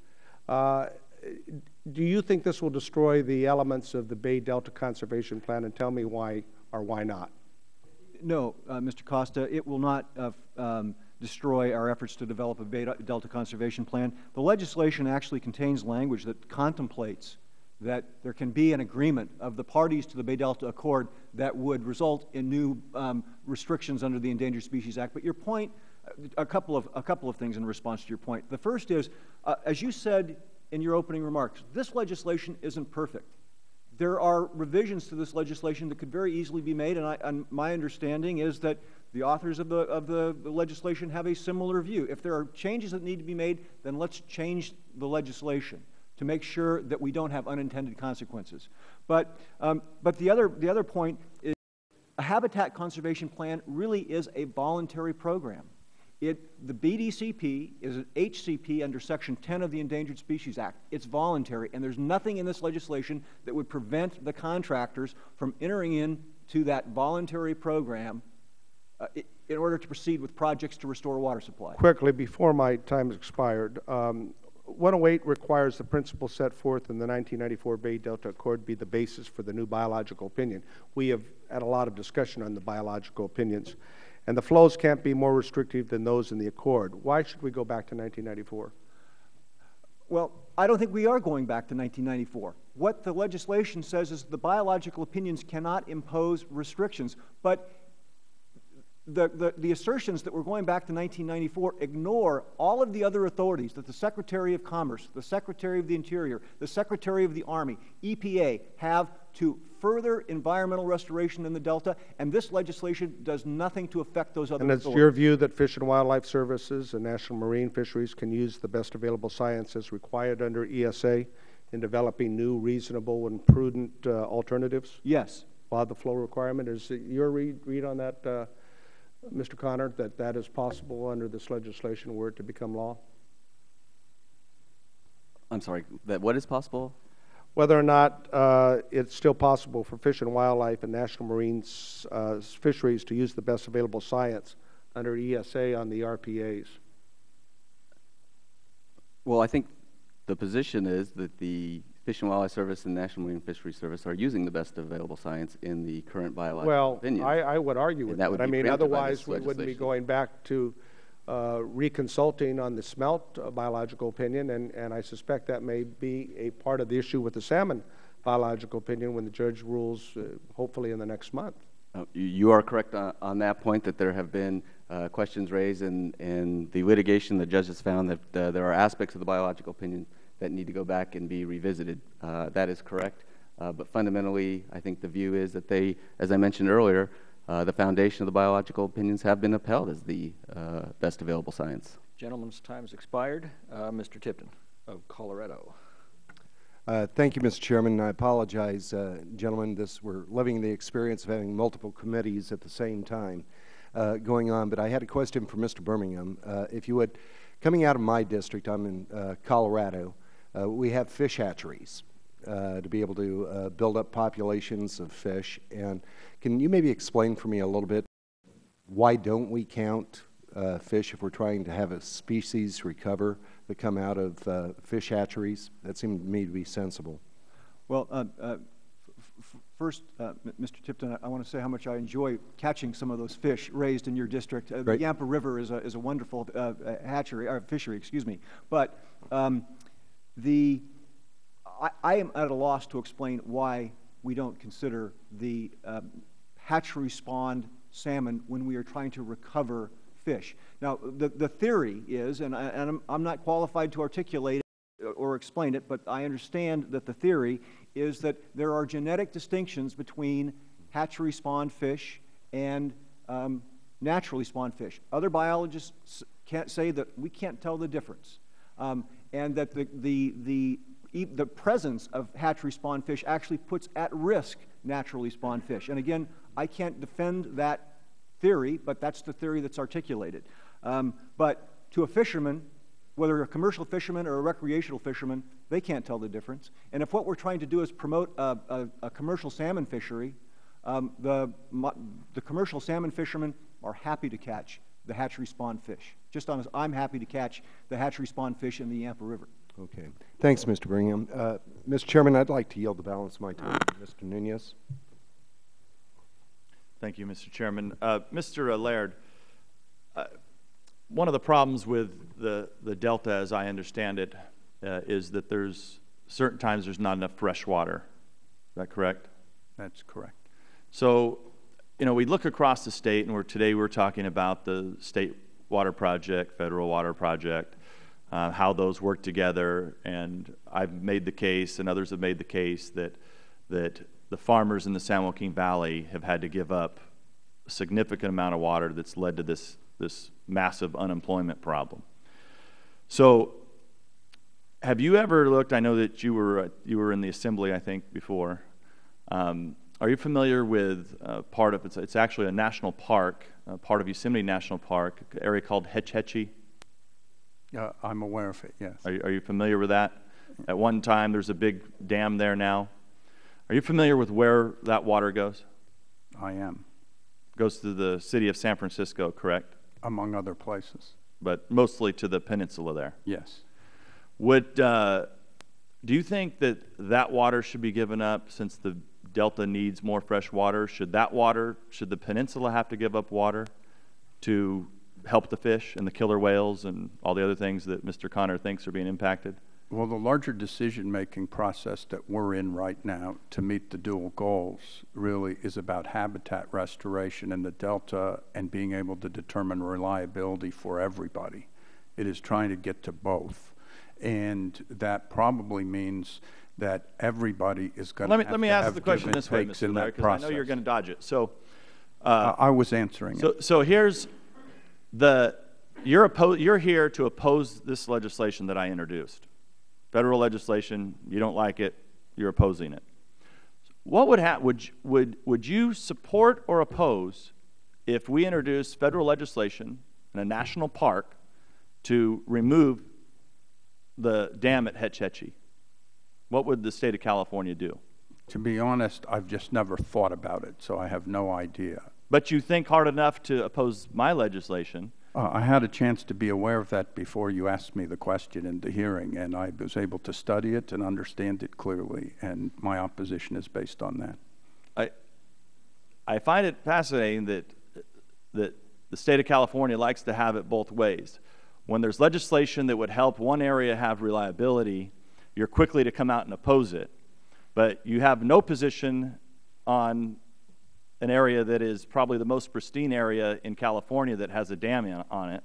Do you think this will destroy the elements of the Bay Delta Conservation Plan, and tell me why or why not? No, Mr. Costa, it will not destroy our efforts to develop a Bay Delta Conservation Plan. The legislation actually contains language that contemplates that there can be an agreement of the parties to the Bay Delta Accord that would result in new restrictions under the Endangered Species Act. But your point, a couple of things in response to your point. The first is, as you said in your opening remarks, this legislation isn't perfect. There are revisions to this legislation that could very easily be made, and my understanding is that the authors of the legislation have a similar view. If there are changes that need to be made, then let's change the legislation to make sure that we don't have unintended consequences. But the other point is a habitat conservation plan really is a voluntary program. The BDCP is an HCP under Section 10 of the Endangered Species Act. It's voluntary, and there's nothing in this legislation that would prevent the contractors from entering into that voluntary program in order to proceed with projects to restore water supply. Quickly, before my time has expired, 108 requires the principles set forth in the 1994 Bay Delta Accord be the basis for the new biological opinion. We have had a lot of discussion on the biological opinions, and the flows can't be more restrictive than those in the Accord. Why should we go back to 1994? Well, I don't think we are going back to 1994. What the legislation says is the biological opinions cannot impose restrictions, but the assertions that we're going back to 1994 ignore all of the other authorities that the Secretary of Commerce, the Secretary of the Interior, the Secretary of the Army, EPA have to further environmental restoration in the Delta, and this legislation does nothing to affect those other authorities. And it's your view that Fish and Wildlife Services and National Marine Fisheries can use the best available science as required under ESA in developing new, reasonable, and prudent alternatives? Yes. While the flow requirement, is it your read on that, Mr. Connor, that that is possible under this legislation were it to become law? I'm sorry, that what is possible? Whether or not it's still possible for Fish and Wildlife and National Marine Fisheries to use the best available science under ESA on the RPAs. Well, I think the position is that the Fish and Wildlife Service and National Marine Fisheries Service are using the best available science in the current biological opinion. Well, I would argue with that. I mean, otherwise we wouldn't be going back to reconsulting on the smelt biological opinion, and I suspect that may be a part of the issue with the salmon biological opinion when the judge rules, hopefully in the next month. You are correct on that point, that there have been questions raised in the litigation. The judge has found that there are aspects of the biological opinion that need to go back and be revisited. That is correct. But fundamentally, I think the view is that they, as I mentioned earlier, the foundation of the biological opinions have been upheld as the best available science. Gentleman's time has expired. Mr. Tipton of Colorado. Thank you, Mr. Chairman. I apologize, gentlemen. We're living the experience of having multiple committees at the same time going on. But I had a question for Mr. Birmingham. If you would, coming out of my district, I'm in Colorado, we have fish hatcheries to be able to build up populations of fish. And can you maybe explain for me a little bit, why don't we count fish if we're trying to have a species recover that come out of fish hatcheries? That seemed to me to be sensible. Well, first, Mr. Tipton, I want to say how much I enjoy catching some of those fish raised in your district. The Yampa River is a wonderful hatchery, or fishery, excuse me. But I am at a loss to explain why we don't consider the hatchery-spawned salmon when we are trying to recover fish. Now, the theory is, and I'm not qualified to articulate or explain it, but I understand that the theory is that there are genetic distinctions between hatchery spawned fish and naturally spawned fish. Other biologists can't say that we can't tell the difference, and that the presence of hatchery spawned fish actually puts at risk naturally spawned fish. And again, I can't defend that theory, but that's the theory that's articulated. But to a fisherman, whether a commercial fisherman or a recreational fisherman, they can't tell the difference. And if what we're trying to do is promote a commercial salmon fishery, the commercial salmon fishermen are happy to catch the hatchery spawned fish. Just as I'm happy to catch the hatchery spawned fish in the Yampa River. Okay. Thanks, Mr. Birmingham. Mr. Chairman, I'd like to yield the balance of my time to Mr. Nunez. Thank you, Mr. Chairman. Mr. Leard, one of the problems with the Delta, as I understand it, is that there's certain times there's not enough fresh water. Is that correct? That's correct. So, you know, we look across the state, and today we're talking about the state water project, federal water project, how those work together, and I've made the case, and others have made the case, that the farmers in the San Joaquin Valley have had to give up a significant amount of water that's led to this massive unemployment problem. So, have you ever looked? I know that you were in the assembly, I think, before. Are you familiar with part of it's actually a national park, part of Yosemite National Park, an area called Hetch Hetchy? I'm aware of it, yes. Are you familiar with that? At one time, there's a big dam there now. Are you familiar with where that water goes? I am. Goes to the city of San Francisco, correct? Among other places. But mostly to the peninsula there. Yes. Do you think that water should be given up since the Delta needs more fresh water? Should the peninsula have to give up water to help the fish and the killer whales and all the other things that Mr. Connor thinks are being impacted? Well, the larger decision-making process that we're in right now to meet the dual goals really is about habitat restoration in the Delta and being able to determine reliability for everybody. It is trying to get to both. And that probably means that everybody is going to have to Let me ask the question this way, takes Mr. in Laird, that because I know you're going to dodge it. So, I was answering it. So here's you're here to oppose this legislation that I introduced. Federal legislation, you don't like it, you're opposing it. What would you support or oppose if we introduced federal legislation in a national park to remove the dam at Hetch Hetchy? What would the state of California do? To be honest, I've just never thought about it, so I have no idea. But you think hard enough to oppose my legislation. I had a chance to be aware of that before you asked me the question in the hearing, and I was able to study it and understand it clearly, and my opposition is based on that. I find it fascinating that the state of California likes to have it both ways. When there's legislation that would help one area have reliability, you're quickly to come out and oppose it. But you have no position on an area that is probably the most pristine area in California that has a dam on it,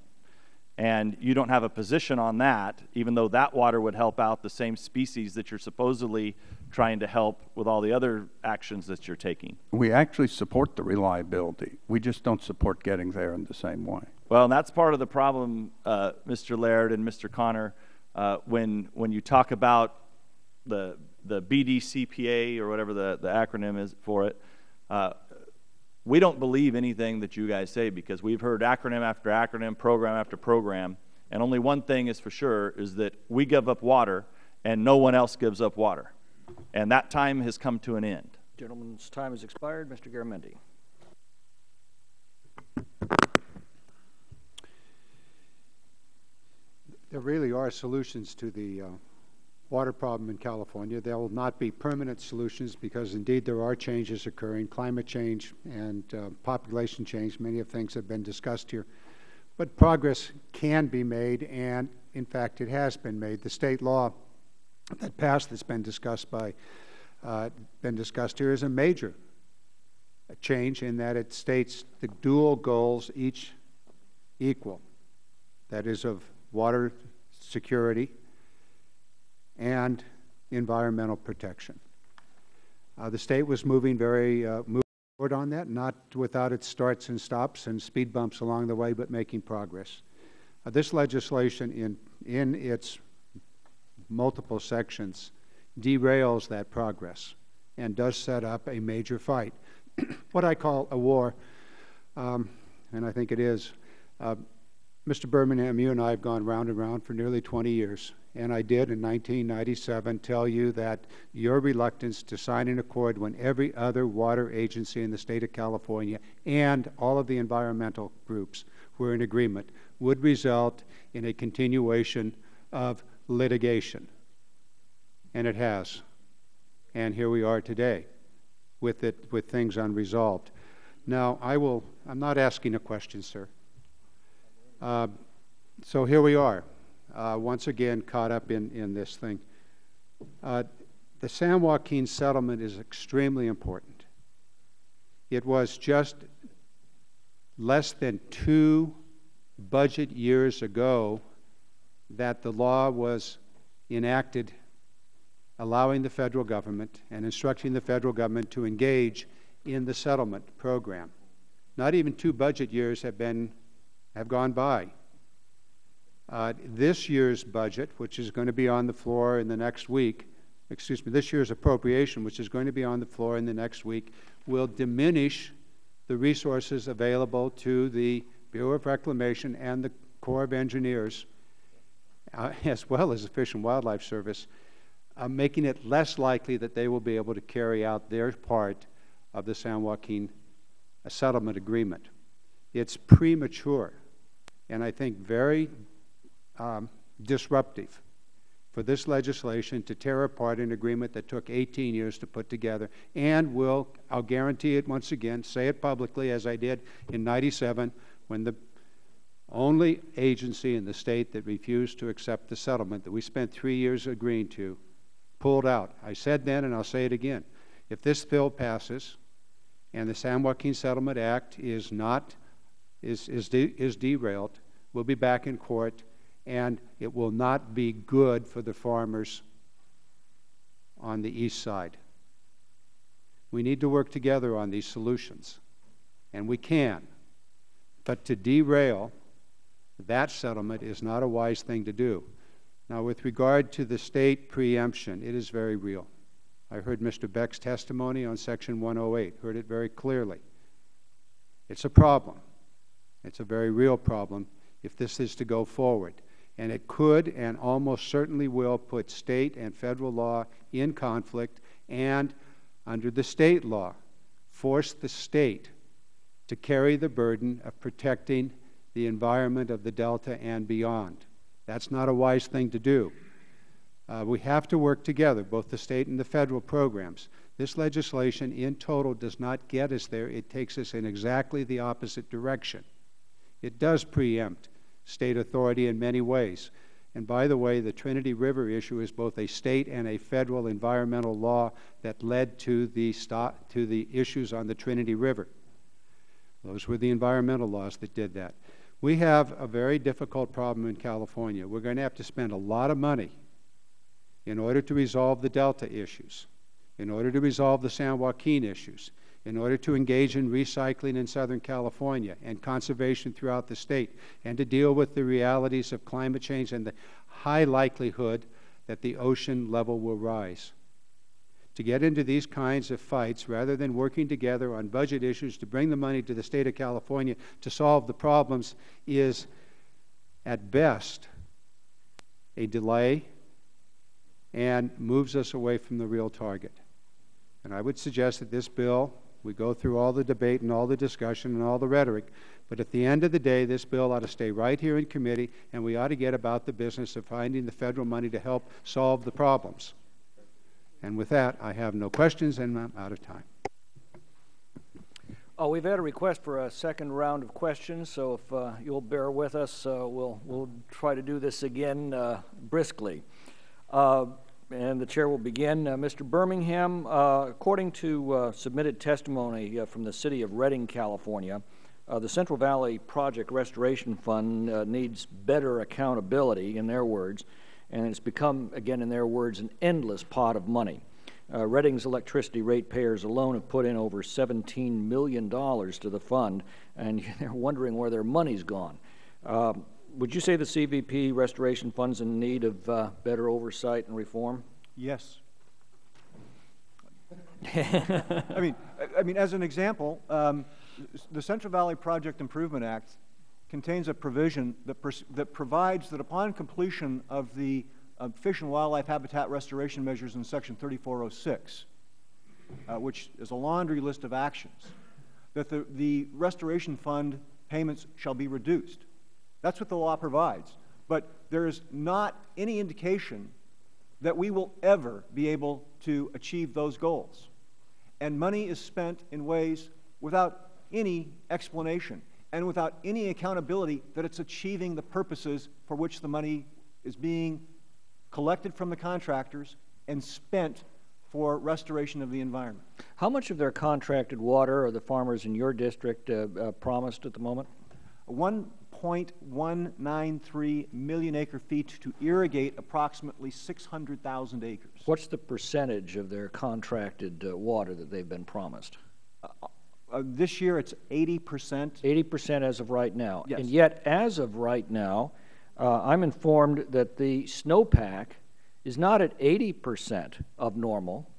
and you don't have a position on that, even though that water would help out the same species that you're supposedly trying to help with all the other actions that you're taking. We actually support the reliability. We just don't support getting there in the same way. Well, and that's part of the problem, Mr. Laird and Mr. Connor, when you talk about the BDCPA or whatever the acronym is for it. We don't believe anything that you guys say because we've heard acronym after acronym, program after program, and only one thing is for sure is that we give up water and no one else gives up water. And that time has come to an end. Gentleman's time has expired. Mr. Garamendi. There really are solutions to the water problem in California. There will not be permanent solutions because indeed there are changes occurring, climate change and population change. Many of things have been discussed here. But progress can be made, and in fact it has been made. The state law that passed that's been discussed here is a major change in that it states the dual goals each equal. That is of water security and environmental protection. The state was moving moving forward on that, not without its starts and stops and speed bumps along the way, but making progress. This legislation in its multiple sections derails that progress and does set up a major fight, what I call a war, and I think it is. Mr. Birmingham, you and I have gone round and round for nearly 20 years, and I did in 1997 tell you that your reluctance to sign an accord when every other water agency in the state of California and all of the environmental groups were in agreement would result in a continuation of litigation. And it has. And here we are today with things unresolved. Now, I'm not asking a question, sir. So here we are, once again caught up in this thing. The San Joaquin settlement is extremely important. It was just less than 2 budget years ago that the law was enacted allowing the federal government and instructing the federal government to engage in the settlement program. Not even 2 budget years have gone by. This year's budget, which is going to be on the floor in the next week, this year's appropriation, which is going to be on the floor in the next week, will diminish the resources available to the Bureau of Reclamation and the Corps of Engineers, as well as the Fish and Wildlife Service, making it less likely that they will be able to carry out their part of the San Joaquin settlement agreement. It's premature, and I think very disruptive for this legislation to tear apart an agreement that took 18 years to put together, and I'll guarantee it once again, say it publicly as I did in '97 when the only agency in the state that refused to accept the settlement that we spent 3 years agreeing to pulled out. I said then, and I'll say it again, if this bill passes and the San Joaquin Settlement Act is derailed, we'll be back in court, and it will not be good for the farmers on the east side. We need to work together on these solutions, and we can. But to derail that settlement is not a wise thing to do. Now, with regard to the state preemption, it is very real. I heard Mr. Beck's testimony on Section 108, heard it very clearly. It's a problem. It's a very real problem if this is to go forward. And it could and almost certainly will put state and federal law in conflict and, under the state law, force the state to carry the burden of protecting the environment of the Delta and beyond. That's not a wise thing to do. We have to work together, both the state and the federal programs. This legislation in total does not get us there. It takes us in exactly the opposite direction. It does preempt state authority in many ways. And by the way, the Trinity River issue is both a state and a federal environmental law that led to the issues on the Trinity River. Those were the environmental laws that did that. We have a very difficult problem in California. We're going to have to spend a lot of money in order to resolve the Delta issues, in order to resolve the San Joaquin issues, in order to engage in recycling in Southern California and conservation throughout the state, and to deal with the realities of climate change and the high likelihood that the ocean level will rise. To get into these kinds of fights, rather than working together on budget issues to bring the money to the state of California to solve the problems, is at best a delay and moves us away from the real target. And I would suggest that this bill, we go through all the debate and all the discussion and all the rhetoric, but at the end of the day, this bill ought to stay right here in committee, and we ought to get about the business of finding the federal money to help solve the problems. And with that, I have no questions, and I'm out of time. We've had a request for a second round of questions, so if you'll bear with us, we'll try to do this again briskly. And the chair will begin. Mr. Birmingham, according to submitted testimony from the city of Redding, California, the Central Valley Project Restoration Fund needs better accountability, in their words, and it's become, again in their words, an endless pot of money. Reading's electricity ratepayers alone have put in over $17 million to the fund, and they're wondering where their money's gone. Would you say the CVP restoration fund's in need of better oversight and reform? Yes. I mean, as an example, the Central Valley Project Improvement Act contains a provision that provides that upon completion of the fish and wildlife habitat restoration measures in Section 3406, which is a laundry list of actions, that the restoration fund payments shall be reduced. That's what the law provides. But there is not any indication that we will ever be able to achieve those goals. And money is spent in ways without any explanation and without any accountability that it's achieving the purposes for which the money is being collected from the contractors and spent for restoration of the environment. How much of their contracted water are the farmers in your district promised at the moment? 1.193 million acre feet to irrigate approximately 600,000 acres. What's the percentage of their contracted water that they've been promised? This year it's 80%. 80% as of right now. Yes. And yet, as of right now, I'm informed that the snowpack is not at 80% of normal,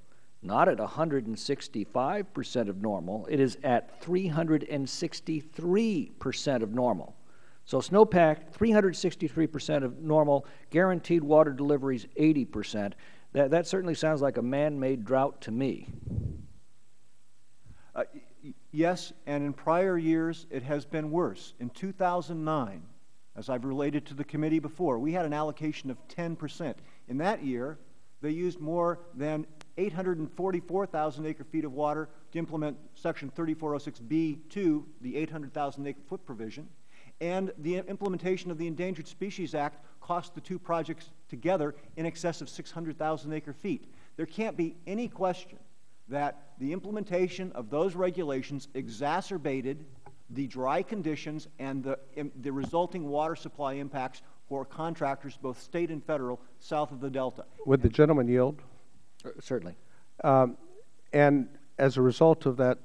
not at 165% of normal. It is at 363% of normal. So snowpack, 363% of normal, guaranteed water deliveries, 80%. That certainly sounds like a man-made drought to me. Yes, and in prior years it has been worse. In 2009, as I've related to the committee before, we had an allocation of 10%. In that year, they used more than 844,000 acre feet of water to implement Section 3406B2, the 800,000 acre foot provision, and the implementation of the Endangered Species Act cost the two projects together in excess of 600,000 acre feet. There can't be any question that the implementation of those regulations exacerbated the dry conditions and the resulting water supply impacts for contractors, both state and federal, south of the Delta. Would the gentleman yield? Certainly. And as a result of that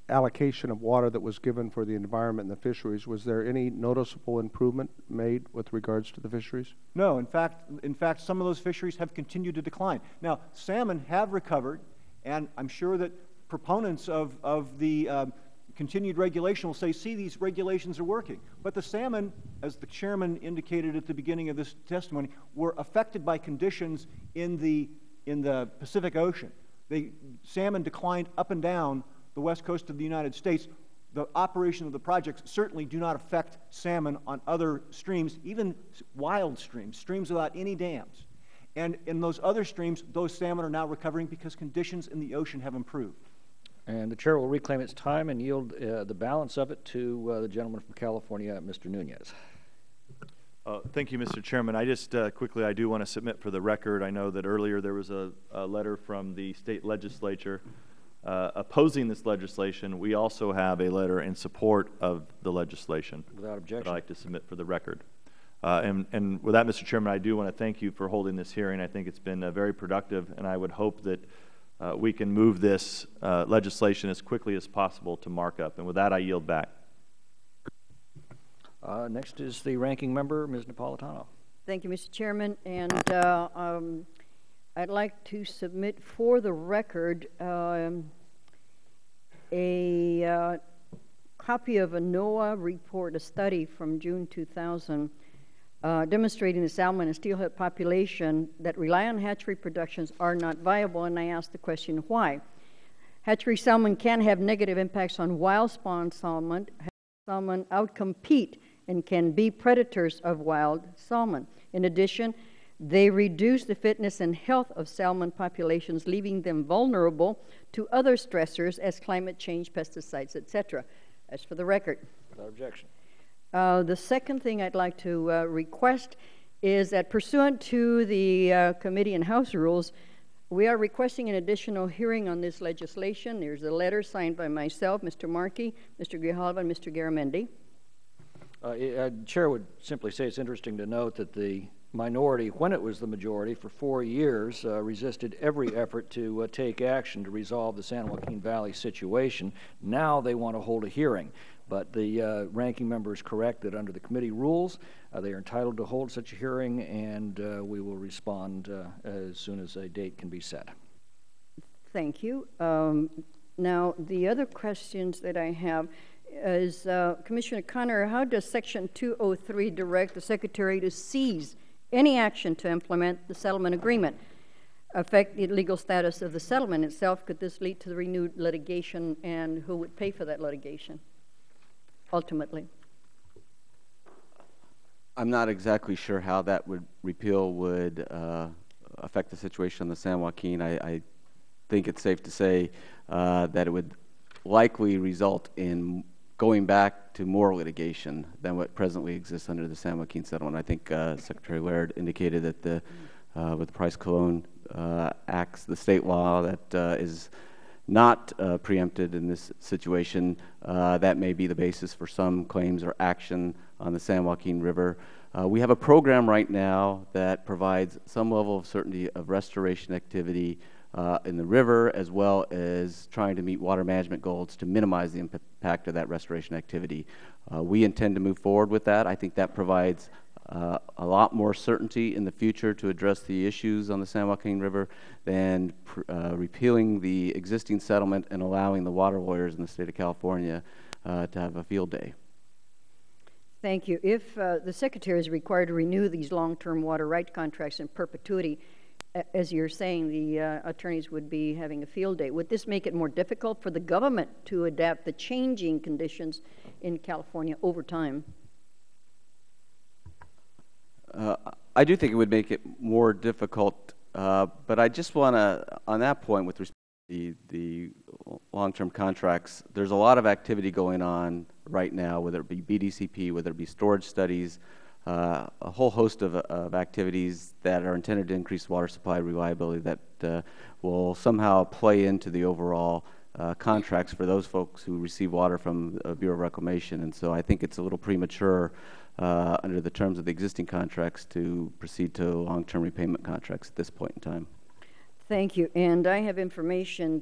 allocation of water that was given for the environment and the fisheries, was there any noticeable improvement made with regards to the fisheries? No. In fact, some of those fisheries have continued to decline. Now, salmon have recovered, and I'm sure that proponents of the continued regulation will say, see, these regulations are working. But the salmon, as the chairman indicated at the beginning of this testimony, were affected by conditions in the Pacific Ocean. Salmon declined up and down the west coast of the United States. The operation of the projects certainly do not affect salmon on other streams, even wild streams, streams without any dams. And in those other streams, those salmon are now recovering because conditions in the ocean have improved. And the chair will reclaim its time and yield the balance of it to the gentleman from California, Mr. Nunez. Thank you, Mr. Chairman. I just quickly, I do want to submit for the record, I know that earlier there was a letter from the state legislature opposing this legislation. We also have a letter in support of the legislation. Without objection. That I'd like to submit for the record. And with that, Mr. Chairman, I do want to thank you for holding this hearing. I think it's been very productive, and I would hope that we can move this legislation as quickly as possible to markup. And with that, I yield back. Next is the ranking member, Ms. Napolitano. Thank you, Mr. Chairman. And I'd like to submit for the record a copy of a NOAA report, a study from June 2000, demonstrating the salmon and steelhead population that rely on hatchery productions are not viable, and I ask the question, why? Hatchery salmon can have negative impacts on wild spawn salmon. Salmon outcompete and can be predators of wild salmon. In addition, they reduce the fitness and health of salmon populations, leaving them vulnerable to other stressors as climate change, pesticides, etc. As for the record. Without objection. The second thing I'd like to request is that pursuant to the committee and House rules, we are requesting an additional hearing on this legislation. There's a letter signed by myself, Mr. Markey, Mr. Grijalva, and Mr. Garamendi. Chair would simply say it's interesting to note that the minority, when it was the majority, for 4 years, resisted every effort to take action to resolve the San Joaquin Valley situation. Now they want to hold a hearing. But the ranking member is correct that under the committee rules, they are entitled to hold such a hearing, and we will respond as soon as a date can be set. Thank you. Now, the other questions that I have is, Commissioner Connor, how does Section 203 direct the Secretary to seize any action to implement the settlement agreement, affect the legal status of the settlement itself? Could this lead to the renewed litigation, and who would pay for that litigation, ultimately? I'm not exactly sure how that repeal would affect the situation on the San Joaquin. I think it's safe to say that it would likely result in going back to more litigation than what presently exists under the San Joaquin settlement. I think Secretary Leard indicated that with the Price-Cologne Acts, the state law that is not preempted in this situation, that may be the basis for some claims or action on the San Joaquin River. We have a program right now that provides some level of certainty of restoration activity in the river, as well as trying to meet water management goals to minimize the impact of that restoration activity. We intend to move forward with that. I think that provides a lot more certainty in the future to address the issues on the San Joaquin River than repealing the existing settlement and allowing the water lawyers in the state of California to have a field day. Thank you. If the Secretary is required to renew these long-term water rights contracts in perpetuity, as you're saying, the attorneys would be having a field day. Would this make it more difficult for the government to adapt the changing conditions in California over time? I do think it would make it more difficult, but I just want to, on that point with respect to the long-term contracts, there's a lot of activity going on right now, whether it be BDCP, whether it be storage studies, a whole host of activities that are intended to increase water supply reliability that will somehow play into the overall contracts for those folks who receive water from the Bureau of Reclamation. And so I think it's a little premature under the terms of the existing contracts to proceed to long-term repayment contracts at this point in time. Thank you. And I have information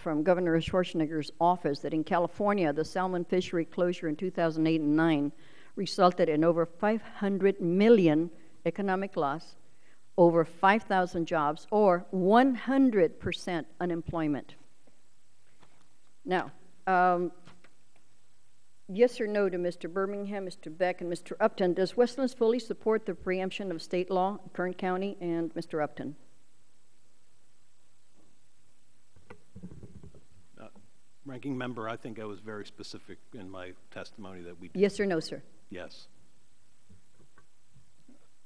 from Governor Schwarzenegger's office that in California, the salmon fishery closure in 2008 and 9 resulted in over 500 million economic loss, over 5,000 jobs, or 100% unemployment. Now, yes or no to Mr. Birmingham, Mr. Beck, and Mr. Upton, does Westlands fully support the preemption of state law, Kern County, and Mr. Upton? Ranking Member, I think I was very specific in my testimony that we did. Yes or no, sir? Yes.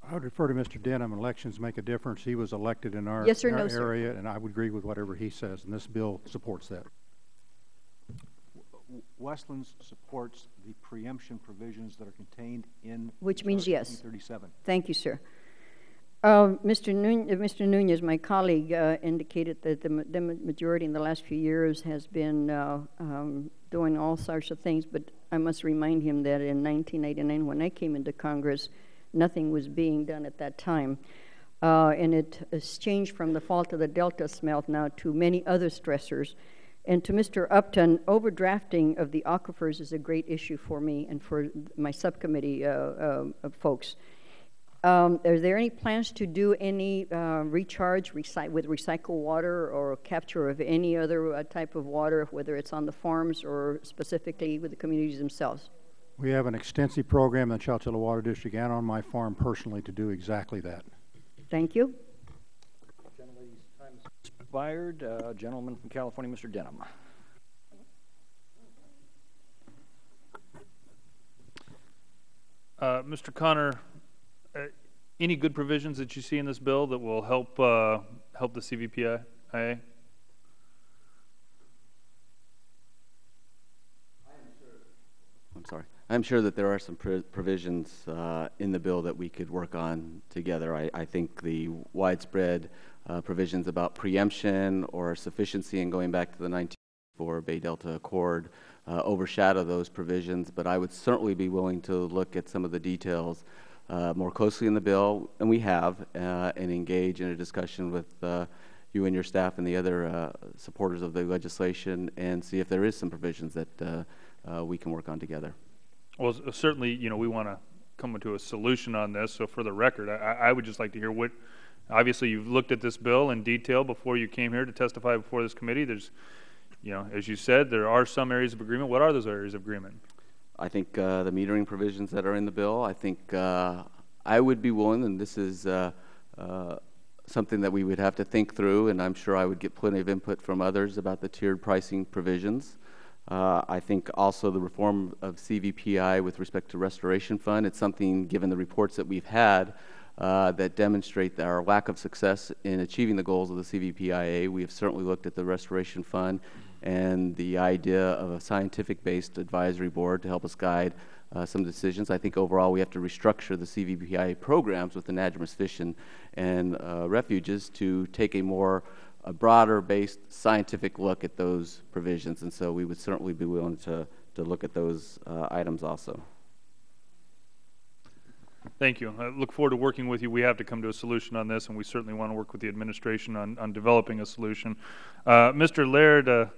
I would refer to Mr. Denham. Elections make a difference. He was elected in our, yes or our no, area, sir? And I would agree with whatever he says, and this bill supports that. Westlands supports the preemption provisions that are contained in which means yes. 1837. Thank you, sir. Mr. Nunez, my colleague, indicated that the majority in the last few years has been doing all sorts of things, but I must remind him that in 1989, when I came into Congress, nothing was being done at that time. And it has changed from the fault of the Delta smelt now to many other stressors. And to Mr. Upton, overdrafting of the aquifers is a great issue for me and for my subcommittee of folks. Are there any plans to do any recharge with recycled water or capture of any other type of water, whether it's on the farms or specifically with the communities themselves? We have an extensive program in the Chowchilla Water District and on my farm personally to do exactly that. Thank you. Gentleman's time is expired. Gentleman from California, Mr. Denham. Mr. Connor, any good provisions that you see in this bill that will help help the CVPIA? I'm sorry. I'm sure that there are some provisions in the bill that we could work on together. I think the widespread provisions about preemption or sufficiency and going back to the 1994 Bay Delta Accord overshadow those provisions, but I would certainly be willing to look at some of the details more closely in the bill, and we have, and engage in a discussion with you and your staff and the other supporters of the legislation, and see if there is some provisions that we can work on together. Well, certainly, you know, we want to come to a solution on this. So for the record, I would just like to hear what, obviously you've looked at this bill in detail before you came here to testify before this committee. There's, you know, as you said, there are some areas of agreement. What are those areas of agreement? I think the metering provisions that are in the bill, I think I would be willing, and this is something that we would have to think through, and I'm sure I would get plenty of input from others about the tiered pricing provisions. I think also the reform of CVPI with respect to restoration fund, it's something, given the reports that we've had, that demonstrate our lack of success in achieving the goals of the CVPIA. We have certainly looked at the restoration fund and the idea of a scientific-based advisory board to help us guide some decisions. I think overall we have to restructure the CVPIA programs with anadromous fish and refuges to take a broader-based scientific look at those provisions, and so we would certainly be willing to look at those items also. Thank you. I look forward to working with you. We have to come to a solution on this, and we certainly want to work with the administration on developing a solution. Mr. Laird,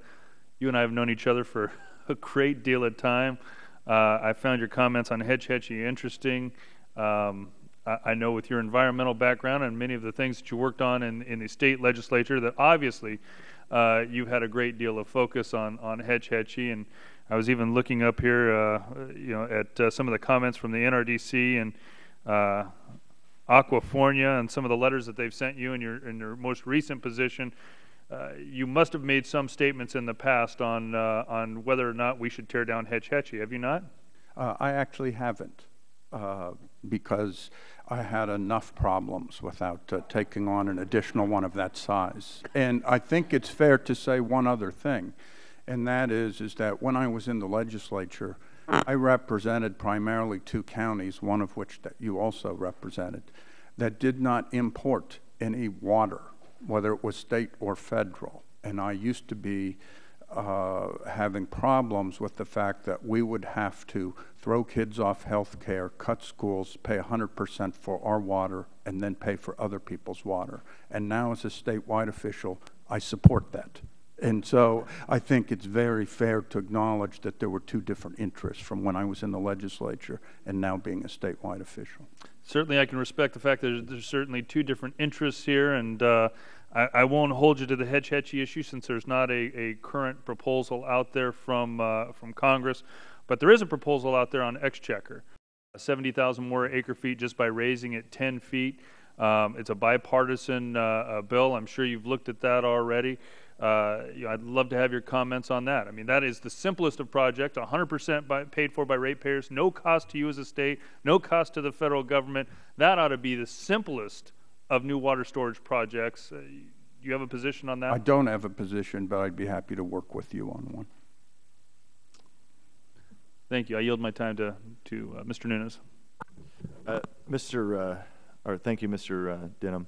you and I have known each other for a great deal of time. I found your comments on Hetch Hetchy interesting. I know with your environmental background and many of the things that you worked on in the state legislature that obviously you've had a great deal of focus on Hetch Hetchy. And I was even looking up here, you know, at some of the comments from the NRDC and Aquafornia and some of the letters that they've sent you in your most recent position. You must have made some statements in the past on whether or not we should tear down Hetch Hetchy. Have you not? I actually haven't, because I had enough problems without taking on an additional one of that size. And I think it's fair to say one other thing, and that is that when I was in the legislature, I represented primarily 2 counties, one of which that you also represented, that did not import any water, whether it was state or federal. And I used to be having problems with the fact that we would have to throw kids off health care, cut schools, pay 100% for our water, and then pay for other people's water. And now as a statewide official, I support that. And so I think it's very fair to acknowledge that there were 2 different interests from when I was in the legislature and now being a statewide official. Certainly I can respect the fact that there's certainly 2 different interests here, and I won't hold you to the Hetch Hetchy issue since there's not a current proposal out there from Congress, but there is a proposal out there on Exchequer, 70,000 more acre feet just by raising it 10 feet. It's a bipartisan bill. I'm sure you've looked at that already. You know, I'd love to have your comments on that. I mean, that is the simplest of projects, 100% paid for by ratepayers, no cost to you as a state, no cost to the federal government. That ought to be the simplest of new water storage projects. You have a position on that? I don't have a position, but I'd be happy to work with you on one. Thank you. I yield my time to Mr. Nunes. Thank you, Mr. Denham.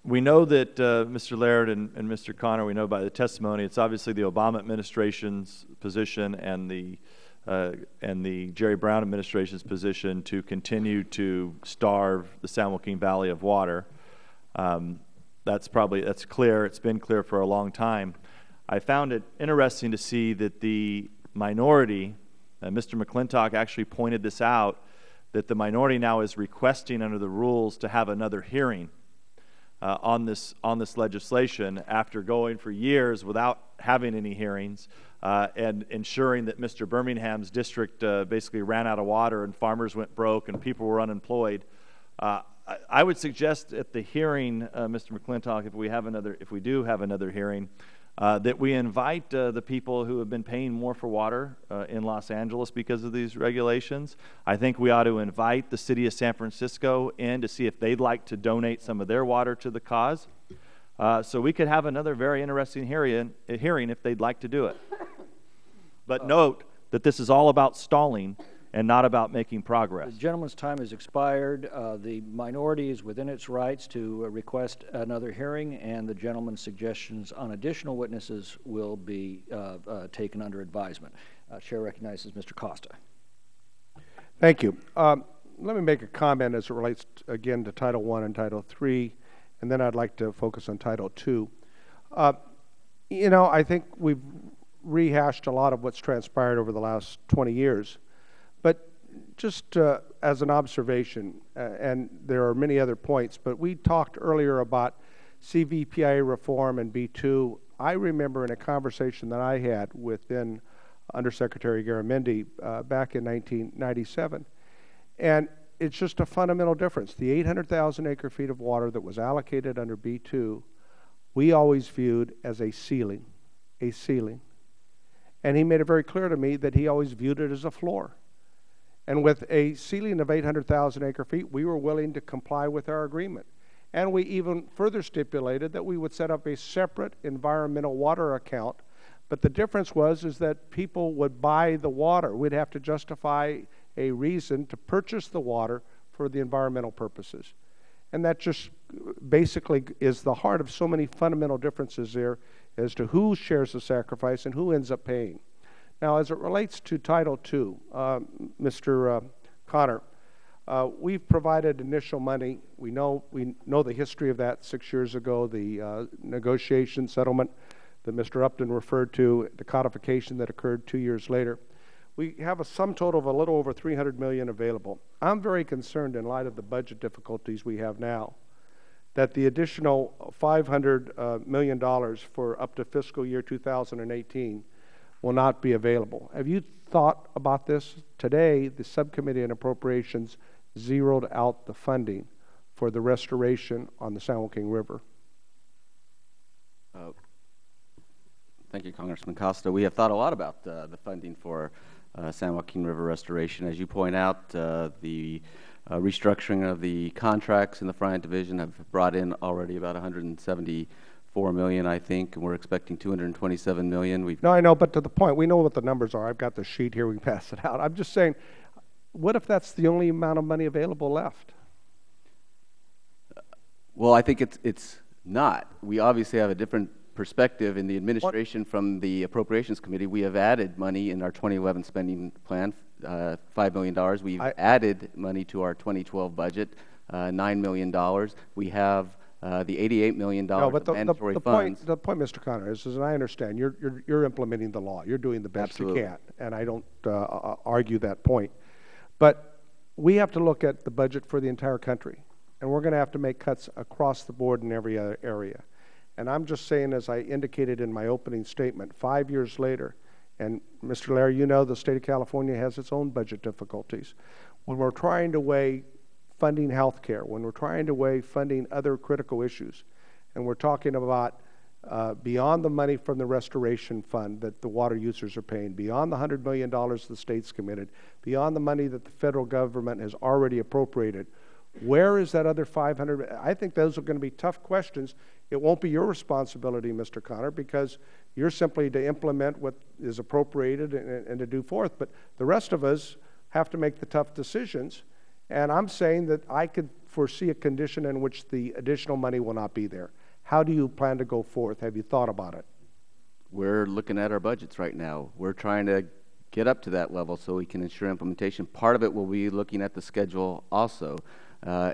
We know that Mr. Laird and Mr. Connor, we know by the testimony, it's obviously the Obama administration's position and the Jerry Brown administration's position to continue to starve the San Joaquin Valley of water. That's clear. It's been clear for a long time. I found it interesting to see that the minority, Mr. McClintock actually pointed this out, that the minority now is requesting under the rules to have another hearing on this legislation after going for years without having any hearings and ensuring that Mr. Birmingham's district basically ran out of water and farmers went broke and people were unemployed. I would suggest at the hearing, Mr. McClintock, if we do have another hearing, that we invite the people who have been paying more for water in Los Angeles because of these regulations. I think we ought to invite the city of San Francisco in to see if they'd like to donate some of their water to the cause. So we could have another very interesting hearing if they'd like to do it. But note that this is all about stalling and not about making progress. The gentleman's time has expired. The minority is within its rights to request another hearing, and the gentleman's suggestions on additional witnesses will be taken under advisement. Chair recognizes Mr. Costa. Thank you. Let me make a comment as it relates, again, to Title I and Title III, and then I'd like to focus on Title II. You know, I think we've rehashed a lot of what's transpired over the last 20 years, but just as an observation, and there are many other points, but we talked earlier about CVPIA reform and B2. I remember in a conversation that I had with then Undersecretary Garamendi back in 1997, and it's just a fundamental difference. The 800,000 acre-feet of water that was allocated under B2, we always viewed as a ceiling, And he made it very clear to me that he always viewed it as a floor. And with a ceiling of 800,000 acre-feet, we were willing to comply with our agreement. And we even further stipulated that we would set up a separate environmental water account. But the difference is that people would buy the water. We'd have to justify a reason to purchase the water for the environmental purposes. And that just basically is the heart of so many fundamental differences there as to who shares the sacrifice and who ends up paying. Now, as it relates to Title II, Mr. Connor, we've provided initial money. We know the history of that 6 years ago, the negotiation settlement that Mr. Upton referred to, the codification that occurred 2 years later. We have a sum total of a little over $300 million available. I'm very concerned in light of the budget difficulties we have now that the additional $500 million for up to fiscal year 2018 will not be available. Have you thought about this? Today, the Subcommittee on Appropriations zeroed out the funding for the restoration on the San Joaquin River. Thank you, Congressman Costa. We have thought a lot about the funding for San Joaquin River restoration. As you point out, the restructuring of the contracts in the Front Division have brought in already about $174 million, I think, and we're expecting $227 million. No, I know, but to the point, we know what the numbers are. I've got the sheet here. We can pass it out. I'm just saying, what if that's the only amount of money available left? Well, I think it's not. We obviously have a different perspective in the administration from the Appropriations Committee. We have added money in our 2011 spending plan, $5 million. We've added money to our 2012 budget, $9 million. We have the $88 million of mandatory funds. The point, Mr. Connor, is and I understand, you're implementing the law. You're doing the best you can, and I don't argue that point. But we have to look at the budget for the entire country, and we're going to have to make cuts across the board in every other area. And I'm just saying, as I indicated in my opening statement, 5 years later, and Mr. Leard, you know the state of California has its own budget difficulties. When we're trying to weigh funding health care, when we're trying to weigh funding other critical issues, and we're talking about beyond the money from the restoration fund that the water users are paying, beyond the $100 million the state's committed, beyond the money that the federal government has already appropriated, where is that other $500? I think those are going to be tough questions. It won't be your responsibility, Mr. Connor, because you're simply to implement what is appropriated and to do forth. But the rest of us have to make the tough decisions. And I'm saying that I could foresee a condition in which the additional money will not be there. How do you plan to go forth? Have you thought about it? We're looking at our budgets right now. We're trying to get up to that level so we can ensure implementation. Part of it will be looking at the schedule also.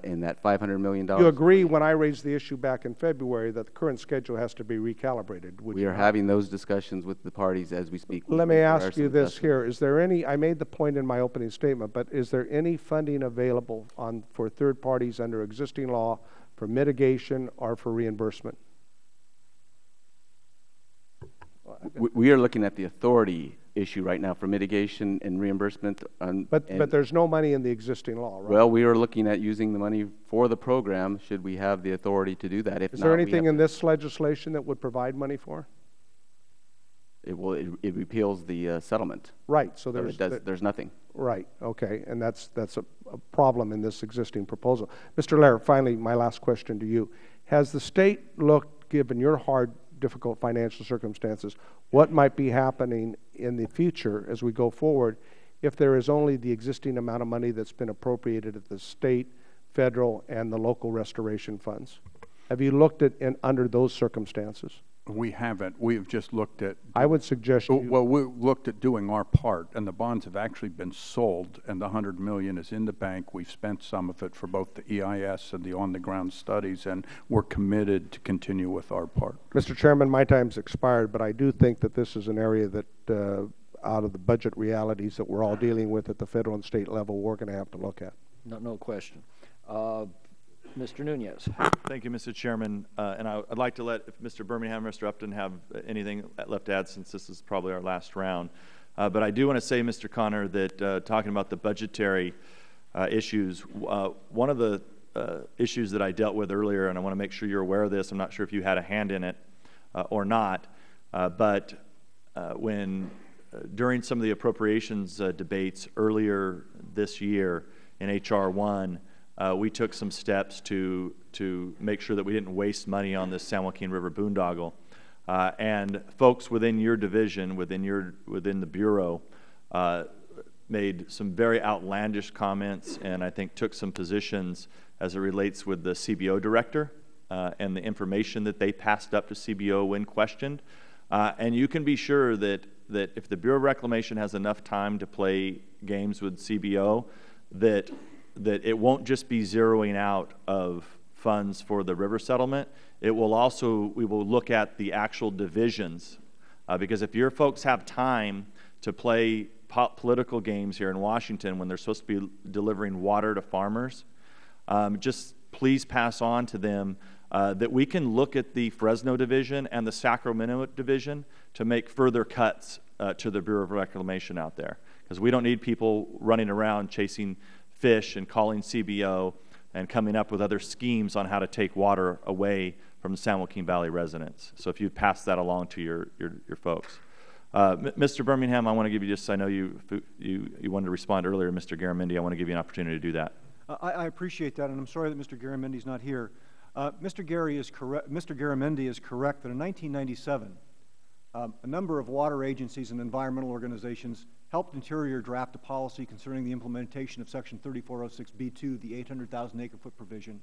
In that $500 million. You agree when I raised the issue back in February that the current schedule has to be recalibrated? We are having those discussions with the parties as we speak. Let me ask you this here. Is there any, I made the point in my opening statement, but is there any funding available for third parties under existing law for mitigation or for reimbursement? We are looking at the authority issue right now for mitigation and reimbursement. But there's no money in the existing law, right? Well, we are looking at using the money for the program should we have the authority to do that. If Is there anything in this legislation that would provide money for? It repeals the settlement. Right. So there's nothing. Right. Okay. And that's a problem in this existing proposal. Mr. Leard, finally, my last question to you. Has the state looked, given your hard, difficult financial circumstances, what might be happening in the future as we go forward if there is only the existing amount of money that's been appropriated at the state, federal, and the local restoration funds? Have you looked at under those circumstances? We haven't. We've just looked at... I would suggest you... Well, we looked at doing our part, and the bonds have actually been sold, and the $100 million is in the bank. We've spent some of it for both the EIS and the on-the-ground studies, and we're committed to continue with our part. Mr. Chairman, my time's expired, but I do think that this is an area that, out of the budget realities that we're all dealing with at the federal and state level, we're going to have to look at. No question. Mr. Nunez. Thank you, Mr. Chairman. And I'd like to let Mr. Birmingham, Mr. Upton have anything left to add, since this is probably our last round. But I do want to say, Mr. Connor, that talking about the budgetary issues, one of the issues that I dealt with earlier, and I want to make sure you're aware of this, I'm not sure if you had a hand in it or not, but when during some of the appropriations debates earlier this year in H.R. 1, we took some steps to make sure that we didn't waste money on this San Joaquin River boondoggle. And folks within your division, within the Bureau, made some very outlandish comments, and I think took some positions as it relates with the CBO director and the information that they passed up to CBO when questioned. And you can be sure that if the Bureau of Reclamation has enough time to play games with CBO, that it won't just be zeroing out of funds for the river settlement. It will also, we will look at the actual divisions, because if your folks have time to play political games here in Washington when they're supposed to be delivering water to farmers, just please pass on to them that we can look at the Fresno division and the Sacramento division to make further cuts to the Bureau of Reclamation out there, because we don't need people running around chasing fish and calling CBO and coming up with other schemes on how to take water away from the San Joaquin Valley residents. So if you pass that along to your folks. Mr. Birmingham, I want to give you just, I know you wanted to respond earlier, Mr. Garamendi, I want to give you an opportunity to do that. I appreciate that, and I'm sorry that Mr. Garamendi's not here. Mr. Garamendi is correct that in 1997, a number of water agencies and environmental organizations helped Interior draft a policy concerning the implementation of Section 3406B2, the 800,000 acre foot provision,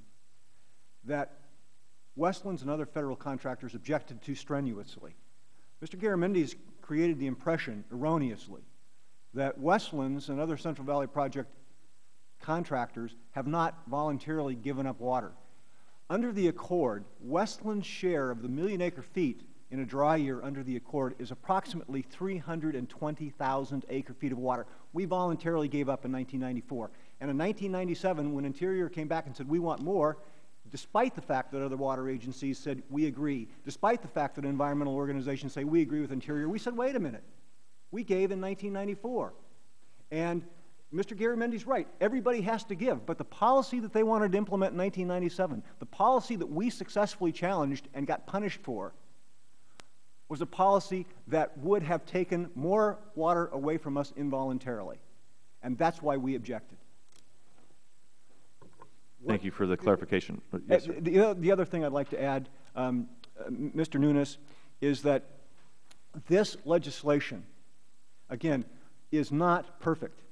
that Westlands and other federal contractors objected to strenuously. Mr. Garamendi has created the impression, erroneously, that Westlands and other Central Valley Project contractors have not voluntarily given up water. Under the Accord, Westland's share of the 1 million acre feet in a dry year under the Accord is approximately 320,000 acre feet of water. We voluntarily gave up in 1994. And in 1997, when Interior came back and said, we want more, despite the fact that other water agencies said, we agree, despite the fact that environmental organizations say, we agree with Interior, we said, wait a minute. We gave in 1994. And Mr. Garamendi's right. Everybody has to give. But the policy that they wanted to implement in 1997, the policy that we successfully challenged and got punished for, was a policy that would have taken more water away from us involuntarily. And that's why we objected. Thank you for the clarification. Yes, sir. The other thing I'd like to add, Mr. Nunes, is that this legislation, again, is not perfect.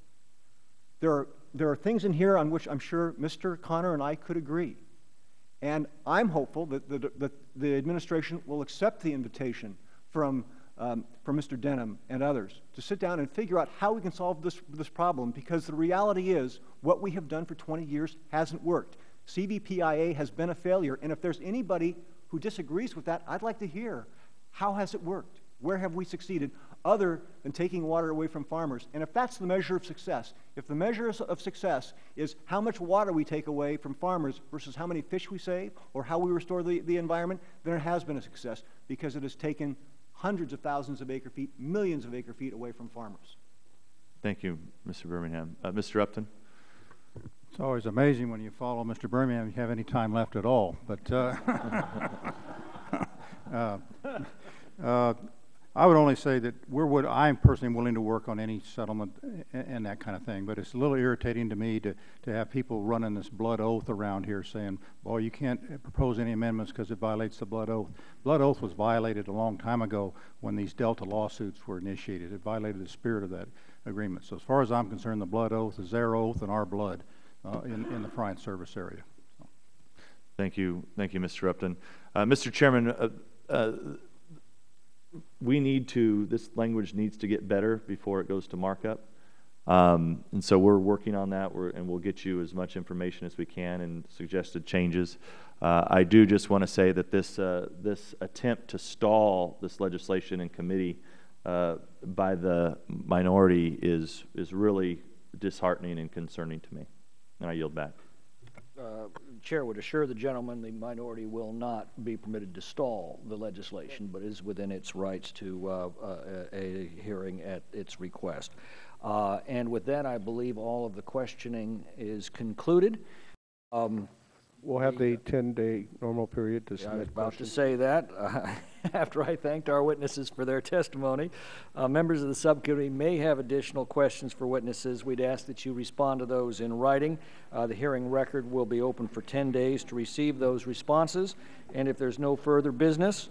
There are things in here on which I'm sure Mr. Connor and I could agree. And I'm hopeful that the administration will accept the invitation from Mr. Denham and others to sit down and figure out how we can solve this problem, because the reality is what we have done for 20 years hasn't worked. CVPIA has been a failure, and if there's anybody who disagrees with that, I'd like to hear, how has it worked? Where have we succeeded other than taking water away from farmers? And if that's the measure of success, if the measure of success is how much water we take away from farmers versus how many fish we save or how we restore the environment, then it has been a success, because it has taken hundreds of thousands of acre feet, millions of acre feet away from farmers. Thank you, Mr. Birmingham. Mr. Upton? It's always amazing when you follow Mr. Birmingham, you have any time left at all. But I would only say that I'm personally willing to work on any settlement and that kind of thing, but it's a little irritating to me to have people running this blood oath around here saying, boy, you can't propose any amendments because it violates the blood oath. Blood oath was violated a long time ago when these Delta lawsuits were initiated. It violated the spirit of that agreement. So as far as I'm concerned, the blood oath is their oath and our blood in the Fryant Service area. So. Thank you, Mr. Upton. Mr. Chairman, this language needs to get better before it goes to markup. And so we're working on that, and we'll get you as much information as we can and suggested changes. I do just want to say that this attempt to stall this legislation in committee by the minority is really disheartening and concerning to me. And I yield back. Chair would assure the gentleman the minority will not be permitted to stall the legislation, but is within its rights to a hearing at its request. And with that, I believe all of the questioning is concluded. We'll have the 10-day normal period to submit I was about questions. to say that after I thanked our witnesses for their testimony. Members of the subcommittee may have additional questions for witnesses. We'd ask that you respond to those in writing. The hearing record will be open for 10 days to receive those responses. And if there's no further business,